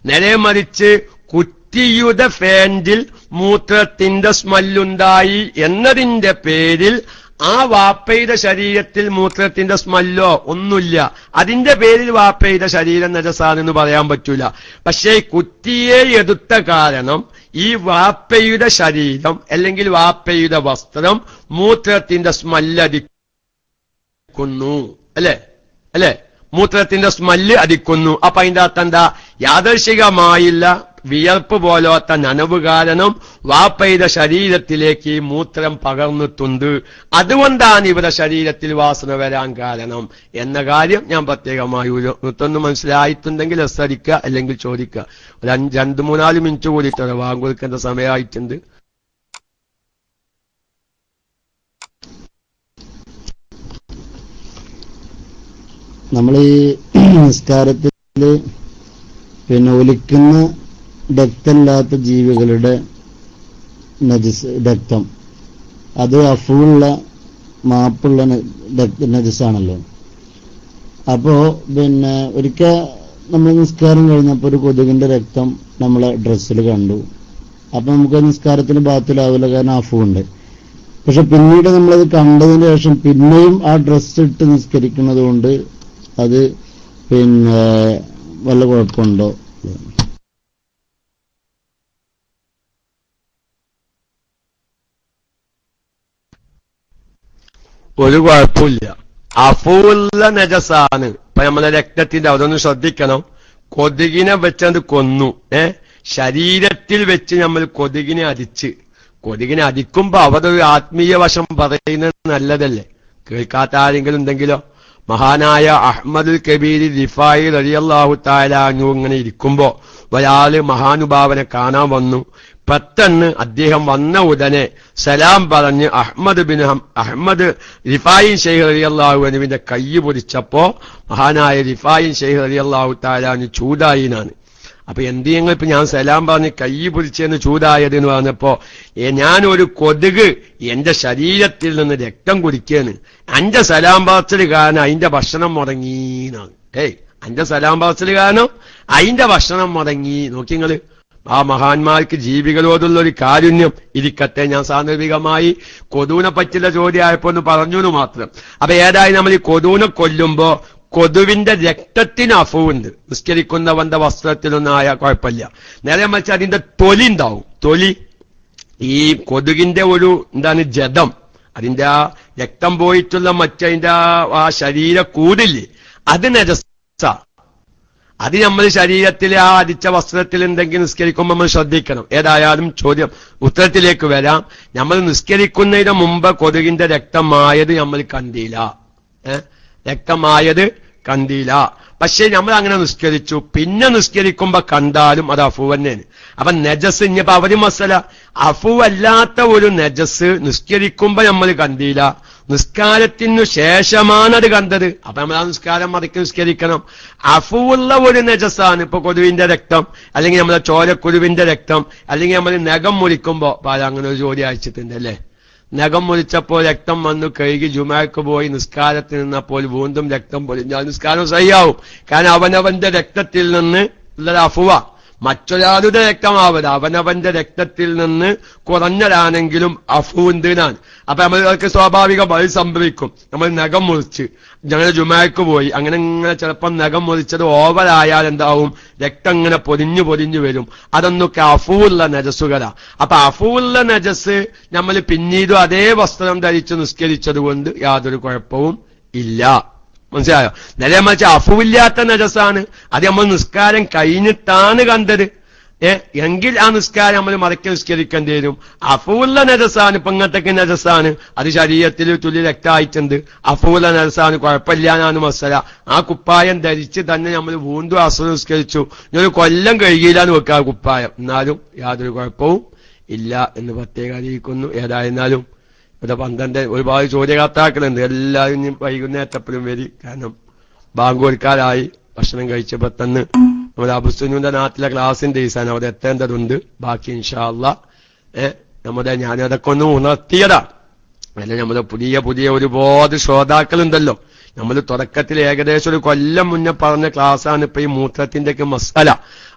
നേരെ മറിച്ച് കുറ്റിയുടെ ഫാൻറ്റിൽ മൂത്രത്തിന്റെ സ്മെല്ലുണ്ടായി എന്നതിന്റെ പേരിൽ ആ വാപ്പയുടെ ശരീരത്തിൽ മൂത്രത്തിന്റെ സ്മെല്ലോ ഒന്നുമില്ല. അതിന്റെ പേരിൽ വാപ്പയുടെ ശരീരം നജസാണെന്ന് പറയാൻ പറ്റൂല. പക്ഷേ കുറ്റിയെ എടുത്ത കാരണം ഈ വാപ്പയുടെ ശരീരം അല്ലെങ്കിൽ വാപ്പയുടെ വസ്ത്രം മൂത്രത്തിന്റെ സ്മെല്ലടിക്കുന്നു. അല്ലേ? മൂത്രത്തിന്റെ സ്മെല്ല് അടിക്കുന്നു. അപ്പൊ അതിന്റെ അർത്ഥം എന്താ? യാദർശികമായില്ല വിയർപ്പ് പോലത്തെ നനവ് കാരണം വാപ്പയുടെ ശരീരത്തിലേക്ക് ഈ മൂത്രം പകർന്നിട്ടുണ്ട്. അതുകൊണ്ടാണ് ഇവരുടെ ശരീരത്തിൽ വാസന വരാൻ കാരണം എന്ന കാര്യം ഞാൻ പ്രത്യേകമായി ഒന്ന് മനസ്സിലായിട്ടുണ്ടെങ്കിൽ എസ്സരിക്കുക, അല്ലെങ്കിൽ ചോദിക്കുക. ഒരു 2-3-4 മിനിറ്റ് കൂടിയിട്ട് വാങ്ങുകൊടുക്കേണ്ട സമയമായിട്ടുണ്ട്. നമ്മൾ ഈ നിസ്കാരത്തിൽ ഒലിക്കുന്ന രക്തമില്ലാത്ത ജീവികളുടെ രക്തം അത് അഫുള്ള മാപ്പുള്ള നജസാണല്ലോ. അപ്പോ ഒരിക്കൽ നമ്മൾ നിസ്കാരം കഴിഞ്ഞപ്പോൾ ഒരു കൊതുകിന്റെ രക്തം നമ്മളെ ഡ്രസ്സിൽ കണ്ടു. അപ്പൊ നമുക്ക് നിസ്കാരത്തിന് ബാത്തിലാവില്ല, കാരണം അഫുണ്ട്. പക്ഷെ പിന്നീട് നമ്മളത് കണ്ടതിന് ശേഷം പിന്നെയും ആ ഡ്രസ്സ് ഇട്ട് നിസ്കരിക്കുന്നത് കൊണ്ട് അത് വല്ല കുഴപ്പമുണ്ടോ? ഒരു കുഴപ്പമില്ല. അഫുള്ള നജസാണ്. ഇപ്പൊ നമ്മളെ രക്തത്തിന്റെ അതൊന്ന് ശ്രദ്ധിക്കണം. കൊതുകിനെ വെച്ചത് കൊന്നു, ശരീരത്തിൽ വെച്ച് നമ്മൾ കൊതുകിനെ അടിക്കുമ്പോ അവരൊരു ആത്മീയ വശം പറയുന്നത് നല്ലതല്ലേ? കേൾക്കാത്ത ആരെങ്കിലും ഉണ്ടെങ്കിലോ? മഹാനായ അഹ്മദുൽ കബീർ റിഫായി റളിയല്ലാഹു തആല അൻഹു ഇങ്ങനെ ഇരിക്കുമ്പോ ഒരാള് മഹാനുഭാവനെ കാണാൻ വന്നു. പെട്ടെന്ന് അദ്ദേഹം വന്ന ഉടനെ സലാം പറഞ്ഞ് അഹ്മദ് റിഫായി ശൈഖ് റളിയല്ലാഹു അൻഹുവിന്റെ കൈ പൊരിച്ചപ്പോ മഹാനായ റിഫായി ശൈഖ് റളിയല്ലാഹു തആല അൻഹു ചൂടായിനാണ്. അപ്പൊ എന്തെങ്കിലും ഇപ്പൊ ഞാൻ സലാം പറഞ്ഞ് കൈ പൊരിച്ചെന്ന് ചൂടായത് എന്ന് പറഞ്ഞപ്പോ ഞാനൊരു കൊതുക് എന്റെ ശരീരത്തിൽ നിന്ന് രക്തം കുടിക്കാണ്, അന്റെ സലാം പറച്ചിൽ കാരണം അതിന്റെ ഭക്ഷണം മുടങ്ങിന്നാണ്. അന്റെ സലാം പറച്ചിൽ കാരണം അതിന്റെ ഭക്ഷണം മുടങ്ങി. നോക്കിങ്ങള് ആ മഹാന്മാർക്ക് ജീവികളോടുള്ള ഒരു കാരുണ്യം ഇരിക്കട്ടെ. ഞാൻ സാന്ദർഭികമായി കൊതുവിനെ പറ്റിയുള്ള ചോദ്യമായപ്പോ ഒന്ന് പറഞ്ഞു മാത്രം. അപ്പൊ ഏതായാലും നമ്മൾ ഈ കൊതുവിനെ കൊല്ലുമ്പോ കൊതുവിന്റെ രക്തത്തിന് അഫുണ്ട്. നിസ്കരിക്കുന്നവന്റെ വസ്ത്രത്തിലൊന്നും ആയാൽ കുഴപ്പമില്ല. നേരെ മറിച്ച് അതിന്റെ തൊലി ഉണ്ടാവും. തൊലി ഈ കൊതുകിന്റെ ഒരു ജഡം, അതിന്റെ ആ രക്തം പോയിട്ടുള്ള മറ്റതിന്റെ ആ ശരീര കൂടില്ലേ, അത് നജസ. അത് നമ്മൾ ശരീരത്തിൽ ആ അടിച്ച വസ്ത്രത്തിൽ എന്തെങ്കിലും നിസ്കരിക്കുമ്പോൾ നമ്മൾ ശ്രദ്ധിക്കണം. ഏതായാലും ചോദ്യം ഉത്തരത്തിലേക്ക് വരാം. നമ്മൾ നിസ്കരിക്കുന്നതിന് മുമ്പ് കൊതുകിന്റെ രക്തമായത് നമ്മൾ കണ്ടില്ല, പക്ഷെ നമ്മൾ അങ്ങനെ നിസ്കരിച്ചു. പിന്നെ നിസ്കരിക്കുമ്പോ കണ്ടാലും അത് അഫു തന്നെയാണ്. അപ്പൊ നജസ് ഇനിയിപ്പോ അവര് മസല അഫു അല്ലാത്ത ഒരു നജസ് നിസ്കരിക്കുമ്പോ നമ്മൾ കണ്ടില്ല, നിസ്കാരത്തിനു ശേഷമാണ് അത് കണ്ടത്. അപ്പൊ നമ്മൾ ആ നിസ്കാരം മറിക്ക് നിസ്കരിക്കണം. അഫുള്ള ഒരു നജസാണ് ഇപ്പൊ കൊതുവിന്റെ രക്തം, അല്ലെങ്കിൽ നമ്മളെ ചോരക്കുരുവിന്റെ രക്തം, അല്ലെങ്കിൽ നമ്മൾ നഖം മുറിക്കുമ്പോ അങ്ങനെ ഒരു ജോലി അയച്ചിട്ടുണ്ട് അല്ലേ? നഖം മുറിച്ചപ്പോൾ രക്തം വന്നു, കഴുകി ജുമാക്ക് പോയി, നിസ്കാരത്തിൽ നിന്നപ്പോൾ വീണ്ടും രക്തം പൊലിഞ്ഞാൽ നിസ്കാരം സഹിയാവും. കാരണം അവനവന്റെ രക്തത്തിൽ നിന്ന് ഉള്ളത് അഫുവ, മറ്റൊരാളുടെ രക്തമാവരുത്. അവനവന്റെ രക്തത്തിൽ നിന്ന് കുറഞ്ഞതാണെങ്കിലും അഫുവിന്തിനാണ്. അപ്പൊ നമ്മൾക്ക് സ്വാഭാവികമായി സംഭവിക്കും. നമ്മൾ നഖം മുറിച്ച് ഞങ്ങൾ ജുമാക്ക് പോയി, അങ്ങനെ ഇങ്ങനെ ചിലപ്പം നഖം മുറിച്ചത് ഓവറായാൽ എന്താവും, രക്തം ഇങ്ങനെ പൊരിഞ്ഞു വരും. അതൊന്നൊക്കെ അഫുവുള്ള നജസുകളാ. അപ്പൊ അഫുവുള്ള നജസ് നമ്മൾ പിന്നീടും അതേ വസ്ത്രം ധരിച്ച് നിസ്കരിച്ചത് കൊണ്ട് യാതൊരു കുഴപ്പവും ഇല്ല. മനസ്സിലായോ? നേരെ മറിച്ച് അഫുവില്ലാത്ത നജസാണ്, അത് നമ്മൾ നിസ്കാരം കഴിഞ്ഞിട്ടാണ് കണ്ടത് എങ്കിൽ ആ നിസ്കാരം നമ്മൾ മറക്കി നിസ്കരിക്കേണ്ടി വരും. അഫുവുള്ള നജസാണ്, ഇപ്പൊ ഇങ്ങനത്തെ നജസാണ്, അത് ശരീരത്തിൽ തുള്ളി രക്തമായിട്ടുണ്ട്, അഫുവുള്ള നജസാണ്, കുഴപ്പമില്ലാന്നാണ് മസല. ആ കുപ്പായം ധരിച്ച് തന്നെ നമ്മൾ വീണ്ടും അസുഖം നിസ്കരിച്ചു, ഒരു കൊല്ലം കഴുകിയില്ലാന്ന് വെക്കുക ആ കുപ്പായം, എന്നാലും യാതൊരു കുഴപ്പവും ഇല്ല എന്ന് പ്രത്യേകം അറിയിക്കുന്നു. ഏതായിരുന്നാലും ഇവിടെ 12 ഒരുപാട് ചോദ്യകർത്താക്കളുണ്ട്. എല്ലാവരും വൈകുന്നേരത്തെപ്പോഴും വരി, കാരണം ബാങ്ക് കൊടുക്കാറായി. ഭക്ഷണം കഴിച്ചപ്പോ തന്നെ നമ്മുടെ അബുസുനുവിന്റെ നാട്ടിലെ ക്ലാസിന്റെ ദിവസമാണ് അവിടെ എത്തേണ്ടതുണ്ട്. ബാക്കി ഇൻഷാ അല്ലാഹ് ഞാനതൊക്കെ ഒന്ന് ഉണർത്തിയതാ. അല്ല നമ്മള് പുതിയ ഒരുപാട് ശ്രോതാക്കളുണ്ടല്ലോ. നമ്മൾ തുടക്കത്തിൽ ഏകദേശം ഒരു കൊല്ലം മുന്നേ പറഞ്ഞ ക്ലാസ്സാണ് ഇപ്പൊ ഈ മൂത്രത്തിന്റെ ഒക്കെ മസാല.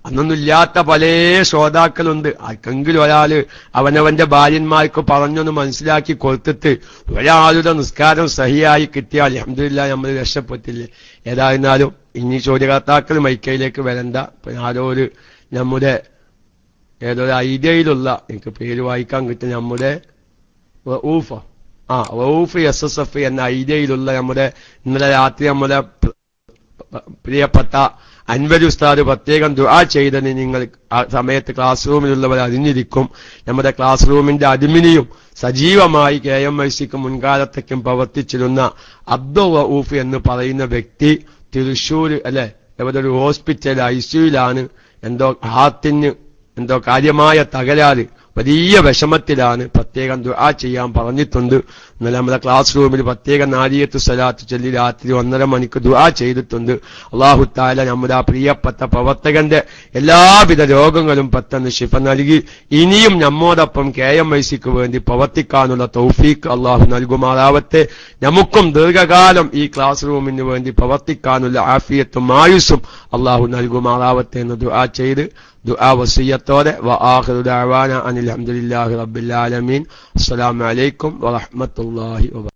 അന്നൊന്നും ഇല്ലാത്ത പല ശ്രോതാക്കളുണ്ട്. ആർക്കെങ്കിലും ഒരാള് അവനവന്റെ ഭാര്യന്മാർക്ക് പറഞ്ഞൊന്ന് മനസ്സിലാക്കി കൊടുത്തിട്ട് ഒരാളുടെ നിസ്കാരം സഹിയായി കിട്ടിയാൽ അൽഹംദുലില്ലാഹ് നമ്മൾ രക്ഷപ്പെട്ടില്ലേ. ഏതായിരുന്നാലും ഇനി ചോദ്യകർത്താക്കൾ മൈക്കയിലേക്ക് വരണ്ട. ആരോ നമ്മുടെ ഏതൊരു ഐഡിയയിലുള്ള, എനിക്ക് പേര് വായിക്കാൻ കിട്ടും, നമ്മുടെ റഊഫ് SSF എന്ന ഐഡിയയിലുള്ള നമ്മുടെ ഇന്നലെ രാത്രി നമ്മുടെ പ്രിയപ്പെട്ട അൻവർ ഉസ്താദ് പ്രത്യേകം ദുആ ചെയ്തതിന് നിങ്ങൾ ആ സമയത്ത് ക്ലാസ് റൂമിലുള്ളവർ അറിഞ്ഞിരിക്കും. നമ്മുടെ ക്ലാസ് റൂമിന്റെ അഡ്മിനിയും സജീവമായി KMICക്ക് മുൻകാലത്തേക്കും പ്രവർത്തിച്ചിരുന്ന അബ്ദുൾ റഊഫ് എന്ന് പറയുന്ന വ്യക്തി തൃശ്ശൂർ അല്ലെ ഇവിടെ ഒരു ഹോസ്പിറ്റൽ ICUലാണ്. എന്തോ ഹാർട്ടിന് എന്തോ കാര്യമായ തകരാറ്, വലിയ വിഷമത്തിലാണ്. പ്രത്യേകം ദുആ ചെയ്യാൻ പറഞ്ഞിട്ടുണ്ട്. ഇന്നലെ നമ്മുടെ ക്ലാസ് റൂമിൽ പ്രത്യേകം നാരിയത്ത് സ്വലാത്ത് ചൊല്ലി രാത്രി 1.5 മണിക്ക് ദുആ ചെയ്തിട്ടുണ്ട്. അല്ലാഹു തആല നമ്മുടെ ആ പ്രിയപ്പെട്ട പ്രവർത്തകന്റെ എല്ലാവിധ രോഗങ്ങളും പെട്ടെന്ന് ശിഫ നൽകി ഇനിയും നമ്മോടൊപ്പം KMICക്ക് വേണ്ടി പ്രവർത്തിക്കാനുള്ള തൗഫീഖ് അല്ലാഹു നൽകുമാറാവട്ടെ. നമുക്കും ദീർഘകാലം ഈ ക്ലാസ് റൂമിന് വേണ്ടി പ്രവർത്തിക്കാനുള്ള ആഫിയത്തും ആയുസ്സും അല്ലാഹു നൽകുമാറാവട്ടെ എന്ന് ദുആ ചെയ്ത് ദുആ വസിയ്യത്തോടെ വആഖിറു ദഅവാന അനിൽ ഹംദുലില്ലാഹി റബ്ബിൽ ആലമീൻ. അസ്സലാമു അലൈക്കും വറഹ്മത്തുള്ളാഹി വബറകാതുഹു.